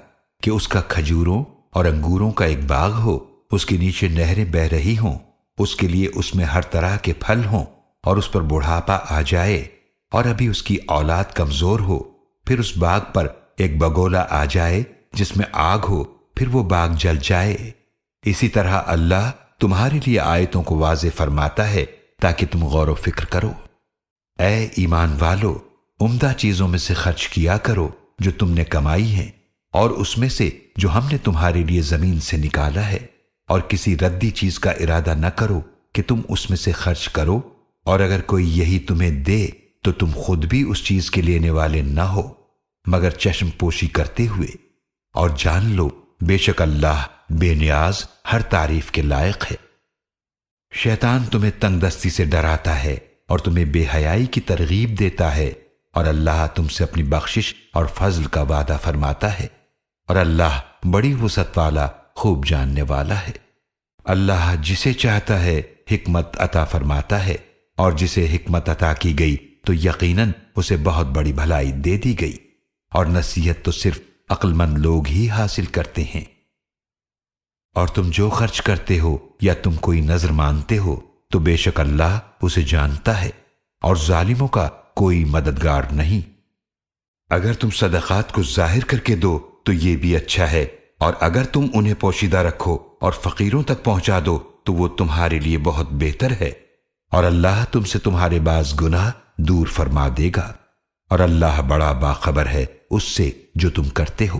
کہ اس کا کھجوروں اور انگوروں کا ایک باغ ہو، اس کے نیچے نہریں بہہ رہی ہوں، اس کے لیے اس میں ہر طرح کے پھل ہوں، اور اس پر بڑھاپا آ جائے اور ابھی اس کی اولاد کمزور ہو، پھر اس باغ پر ایک بگولا آ جائے جس میں آگ ہو، پھر وہ باغ جل جائے؟ اسی طرح اللہ تمہارے لیے آیتوں کو واضح فرماتا ہے تاکہ تم غور و فکر کرو۔ اے ایمان والو، عمدہ چیزوں میں سے خرچ کیا کرو جو تم نے کمائی ہیں، اور اس میں سے جو ہم نے تمہارے لیے زمین سے نکالا ہے، اور کسی ردی چیز کا ارادہ نہ کرو کہ تم اس میں سے خرچ کرو، اور اگر کوئی یہی تمہیں دے تو تم خود بھی اس چیز کے لینے والے نہ ہو مگر چشم پوشی کرتے ہوئے، اور جان لو بے شک اللہ بے نیاز ہر تعریف کے لائق ہے۔ شیطان تمہیں تنگ دستی سے ڈراتا ہے اور تمہیں بے حیائی کی ترغیب دیتا ہے، اور اللہ تم سے اپنی بخشش اور فضل کا وعدہ فرماتا ہے، اور اللہ بڑی وسعت والا خوب جاننے والا ہے۔ اللہ جسے چاہتا ہے حکمت عطا فرماتا ہے، اور جسے حکمت عطا کی گئی تو یقیناً اسے بہت بڑی بھلائی دے دی گئی، اور نصیحت تو صرف عقل مند لوگ ہی حاصل کرتے ہیں۔ اور تم جو خرچ کرتے ہو یا تم کوئی نذر مانتے ہو تو بے شک اللہ اسے جانتا ہے، اور ظالموں کا کوئی مددگار نہیں۔ اگر تم صدقات کو ظاہر کر کے دو تو یہ بھی اچھا ہے، اور اگر تم انہیں پوشیدہ رکھو اور فقیروں تک پہنچا دو تو وہ تمہارے لیے بہت بہتر ہے، اور اللہ تم سے تمہارے بعض گناہ دور فرما دے گا، اور اللہ بڑا باخبر ہے اس سے جو تم کرتے ہو۔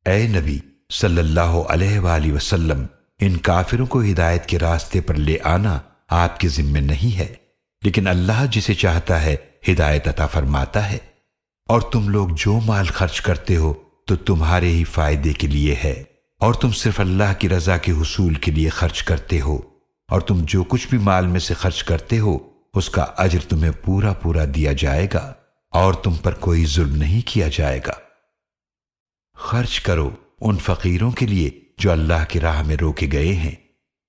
اے نبی صلی اللہ علیہ وآلہ وسلم، ان کافروں کو ہدایت کے راستے پر لے آنا آپ کے ذمہ نہیں ہے، لیکن اللہ جسے چاہتا ہے ہدایت عطا فرماتا ہے۔ اور تم لوگ جو مال خرچ کرتے ہو تو تمہارے ہی فائدے کے لیے ہے، اور تم صرف اللہ کی رضا کے حصول کے لیے خرچ کرتے ہو، اور تم جو کچھ بھی مال میں سے خرچ کرتے ہو اس کا اجر تمہیں پورا پورا دیا جائے گا، اور تم پر کوئی ظلم نہیں کیا جائے گا۔ خرچ کرو ان فقیروں کے لیے جو اللہ کی راہ میں روکے گئے ہیں،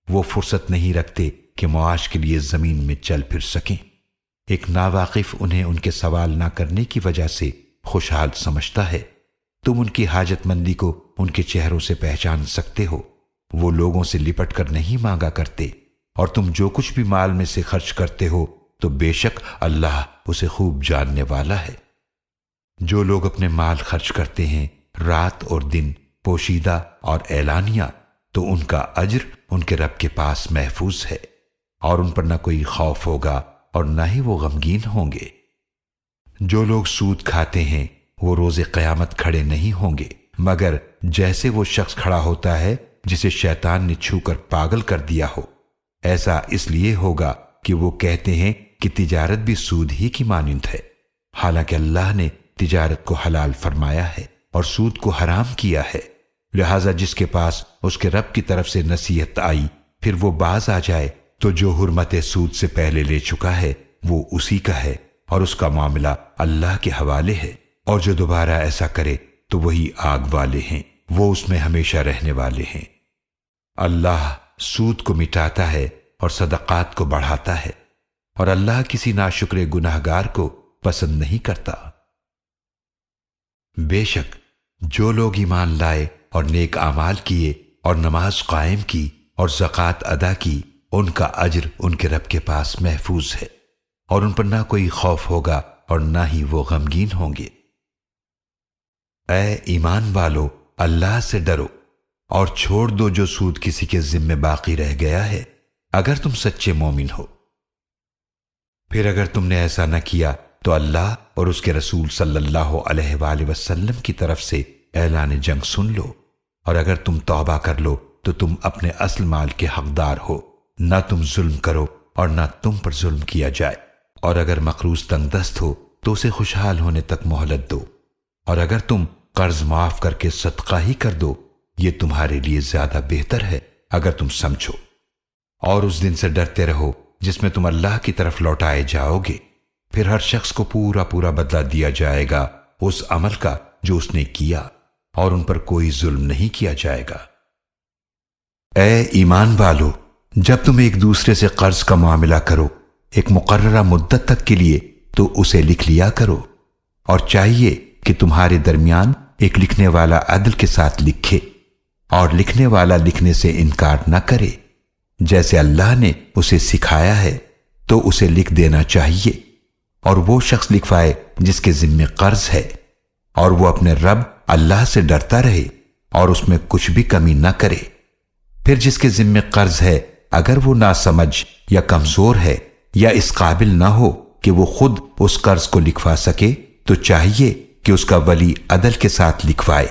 وہ فرصت نہیں رکھتے کہ معاش کے لیے زمین میں چل پھر سکیں۔ ایک ناواقف انہیں ان کے سوال نہ کرنے کی وجہ سے خوشحال سمجھتا ہے۔ تم ان کی حاجت مندی کو ان کے چہروں سے پہچان سکتے ہو، وہ لوگوں سے لپٹ کر نہیں مانگا کرتے، اور تم جو کچھ بھی مال میں سے خرچ کرتے ہو تو بے شک اللہ اسے خوب جاننے والا ہے۔ جو لوگ اپنے مال خرچ کرتے ہیں رات اور دن، پوشیدہ اور اعلانیہ، تو ان کا اجر ان کے رب کے پاس محفوظ ہے، اور ان پر نہ کوئی خوف ہوگا اور نہ ہی وہ غمگین ہوں گے۔ جو لوگ سود کھاتے ہیں وہ روز قیامت کھڑے نہیں ہوں گے مگر جیسے وہ شخص کھڑا ہوتا ہے جسے شیطان نے چھو کر پاگل کر دیا ہو۔ ایسا اس لیے ہوگا کہ وہ کہتے ہیں کہ تجارت بھی سود ہی کی مانند ہے، حالانکہ اللہ نے تجارت کو حلال فرمایا ہے اور سود کو حرام کیا ہے۔ لہذا جس کے پاس اس کے رب کی طرف سے نصیحت آئی پھر وہ باز آ جائے تو جو حرمت سود سے پہلے لے چکا ہے وہ اسی کا ہے، اور اس کا معاملہ اللہ کے حوالے ہے، اور جو دوبارہ ایسا کرے تو وہی آگ والے ہیں، وہ اس میں ہمیشہ رہنے والے ہیں۔ اللہ سود کو مٹاتا ہے اور صدقات کو بڑھاتا ہے، اور اللہ کسی ناشکر گناہگار کو پسند نہیں کرتا۔ بے شک جو لوگ ایمان لائے اور نیک اعمال کیے اور نماز قائم کی اور زکوٰۃ ادا کی، ان کا اجر ان کے رب کے پاس محفوظ ہے، اور ان پر نہ کوئی خوف ہوگا اور نہ ہی وہ غمگین ہوں گے۔ اے ایمان والو، اللہ سے ڈرو اور چھوڑ دو جو سود کسی کے ذمے باقی رہ گیا ہے، اگر تم سچے مومن ہو۔ پھر اگر تم نے ایسا نہ کیا تو اللہ اور اس کے رسول صلی اللہ علیہ وآلہ وسلم کی طرف سے اعلان جنگ سن لو، اور اگر تم توبہ کر لو تو تم اپنے اصل مال کے حقدار ہو، نہ تم ظلم کرو اور نہ تم پر ظلم کیا جائے۔ اور اگر مقروض تنگ دست ہو تو اسے خوشحال ہونے تک مہلت دو، اور اگر تم قرض معاف کر کے صدقہ ہی کر دو، یہ تمہارے لیے زیادہ بہتر ہے اگر تم سمجھو۔ اور اس دن سے ڈرتے رہو جس میں تم اللہ کی طرف لوٹائے جاؤ گے، پھر ہر شخص کو پورا پورا بدلہ دیا جائے گا اس عمل کا جو اس نے کیا، اور ان پر کوئی ظلم نہیں کیا جائے گا۔ اے ایمان والو، جب تم ایک دوسرے سے قرض کا معاملہ کرو ایک مقررہ مدت تک کے لیے تو اسے لکھ لیا کرو، اور چاہیے کہ تمہارے درمیان ایک لکھنے والا عدل کے ساتھ لکھے، اور لکھنے والا لکھنے سے انکار نہ کرے۔ جیسے اللہ نے اسے سکھایا ہے تو اسے لکھ دینا چاہیے، اور وہ شخص لکھوائے جس کے ذمے قرض ہے، اور وہ اپنے رب اللہ سے ڈرتا رہے اور اس میں کچھ بھی کمی نہ کرے۔ پھر جس کے ذمے قرض ہے اگر وہ ناسمجھ یا کمزور ہے یا اس قابل نہ ہو کہ وہ خود اس قرض کو لکھوا سکے، تو چاہیے کہ اس کا ولی عدل کے ساتھ لکھوائے،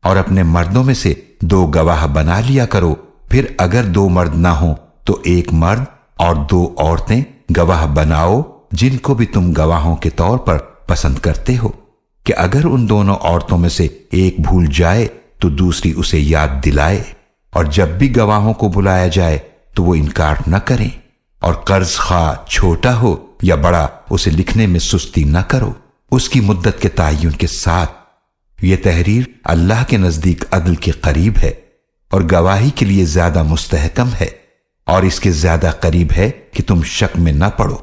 اور اپنے مردوں میں سے 2 گواہ بنا لیا کرو۔ پھر اگر 2 مرد نہ ہوں تو 1 مرد اور 2 عورتیں گواہ بناؤ جن کو بھی تم گواہوں کے طور پر پسند کرتے ہو، کہ اگر ان دونوں عورتوں میں سے ایک بھول جائے تو دوسری اسے یاد دلائے، اور جب بھی گواہوں کو بلایا جائے تو وہ انکار نہ کریں، اور قرض خواہ چھوٹا ہو یا بڑا اسے لکھنے میں سستی نہ کرو اس کی مدت کے تعین کے ساتھ۔ یہ تحریر اللہ کے نزدیک عدل کے قریب ہے اور گواہی کے لیے زیادہ مستحکم ہے، اور اس کے زیادہ قریب ہے کہ تم شک میں نہ پڑو،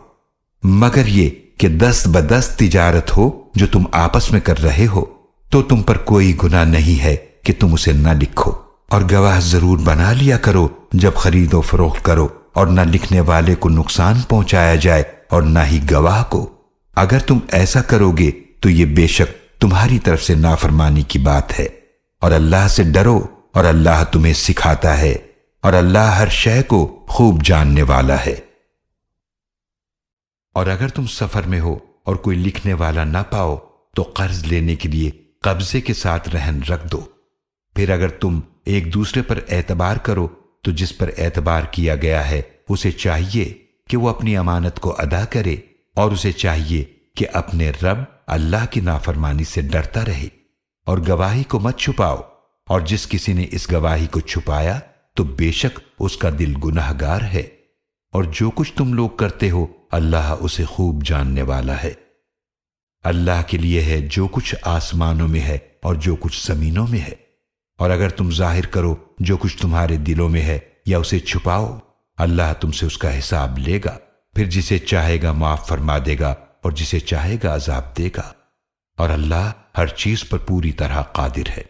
مگر یہ کہ دست بدست تجارت ہو جو تم آپس میں کر رہے ہو تو تم پر کوئی گناہ نہیں ہے کہ تم اسے نہ لکھو، اور گواہ ضرور بنا لیا کرو جب خرید و فروخت کرو، اور نہ لکھنے والے کو نقصان پہنچایا جائے اور نہ ہی گواہ کو۔ اگر تم ایسا کرو گے تو یہ بے شک تمہاری طرف سے نافرمانی کی بات ہے، اور اللہ سے ڈرو اور اللہ تمہیں سکھاتا ہے، اور اللہ ہر شے کو خوب جاننے والا ہے۔ اور اگر تم سفر میں ہو اور کوئی لکھنے والا نہ پاؤ تو قرض لینے کے لیے قبضے کے ساتھ رہن رکھ دو۔ پھر اگر تم ایک دوسرے پر اعتبار کرو تو جس پر اعتبار کیا گیا ہے اسے چاہیے کہ وہ اپنی امانت کو ادا کرے، اور اسے چاہیے کہ اپنے رب اللہ کی نافرمانی سے ڈرتا رہے، اور گواہی کو مت چھپاؤ، اور جس کسی نے اس گواہی کو چھپایا تو بے شک اس کا دل گناہگار ہے، اور جو کچھ تم لوگ کرتے ہو اللہ اسے خوب جاننے والا ہے۔ اللہ کے لیے ہے جو کچھ آسمانوں میں ہے اور جو کچھ زمینوں میں ہے، اور اگر تم ظاہر کرو جو کچھ تمہارے دلوں میں ہے یا اسے چھپاؤ، اللہ تم سے اس کا حساب لے گا، پھر جسے چاہے گا معاف فرما دے گا اور جسے چاہے گا عذاب دے گا، اور اللہ ہر چیز پر پوری طرح قادر ہے۔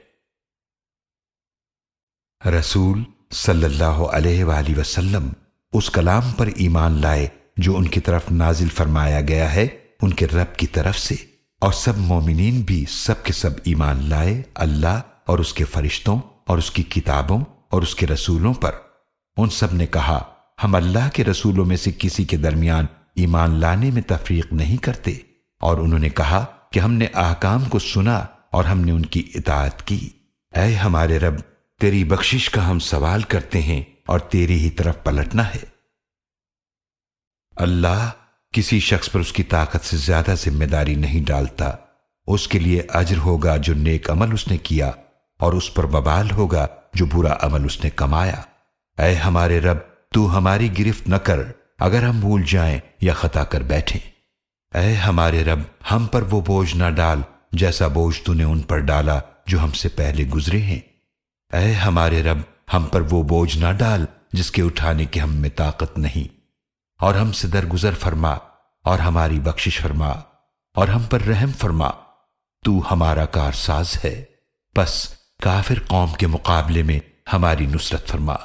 رسول صلی اللہ علیہ وآلہ وسلم اس کلام پر ایمان لائے جو ان کی طرف نازل فرمایا گیا ہے ان کے رب کی طرف سے، اور سب مومنین بھی سب کے سب ایمان لائے اللہ اور اس کے فرشتوں اور اس کی کتابوں اور اس کے رسولوں پر۔ ان سب نے کہا ہم اللہ کے رسولوں میں سے کسی کے درمیان ایمان لانے میں تفریق نہیں کرتے، اور انہوں نے کہا کہ ہم نے احکام کو سنا اور ہم نے ان کی اطاعت کی۔ اے ہمارے رب، تیری بخشش کا ہم سوال کرتے ہیں اور تیری ہی طرف پلٹنا ہے۔ اللہ کسی شخص پر اس کی طاقت سے زیادہ ذمہ داری نہیں ڈالتا، اس کے لیے اجر ہوگا جو نیک عمل اس نے کیا، اور اس پر وبال ہوگا جو برا عمل اس نے کمایا۔ اے ہمارے رب، تو ہماری گرفت نہ کر اگر ہم بھول جائیں یا خطا کر بیٹھیں۔ اے ہمارے رب، ہم پر وہ بوجھ نہ ڈال جیسا بوجھ تو نے ان پر ڈالا جو ہم سے پہلے گزرے ہیں۔ اے ہمارے رب، ہم پر وہ بوجھ نہ ڈال جس کے اٹھانے کی ہم میں طاقت نہیں، اور ہم سے درگزر فرما اور ہماری بخشش فرما اور ہم پر رحم فرما، تو ہمارا کارساز ہے، پس کافر قوم کے مقابلے میں ہماری نصرت فرما۔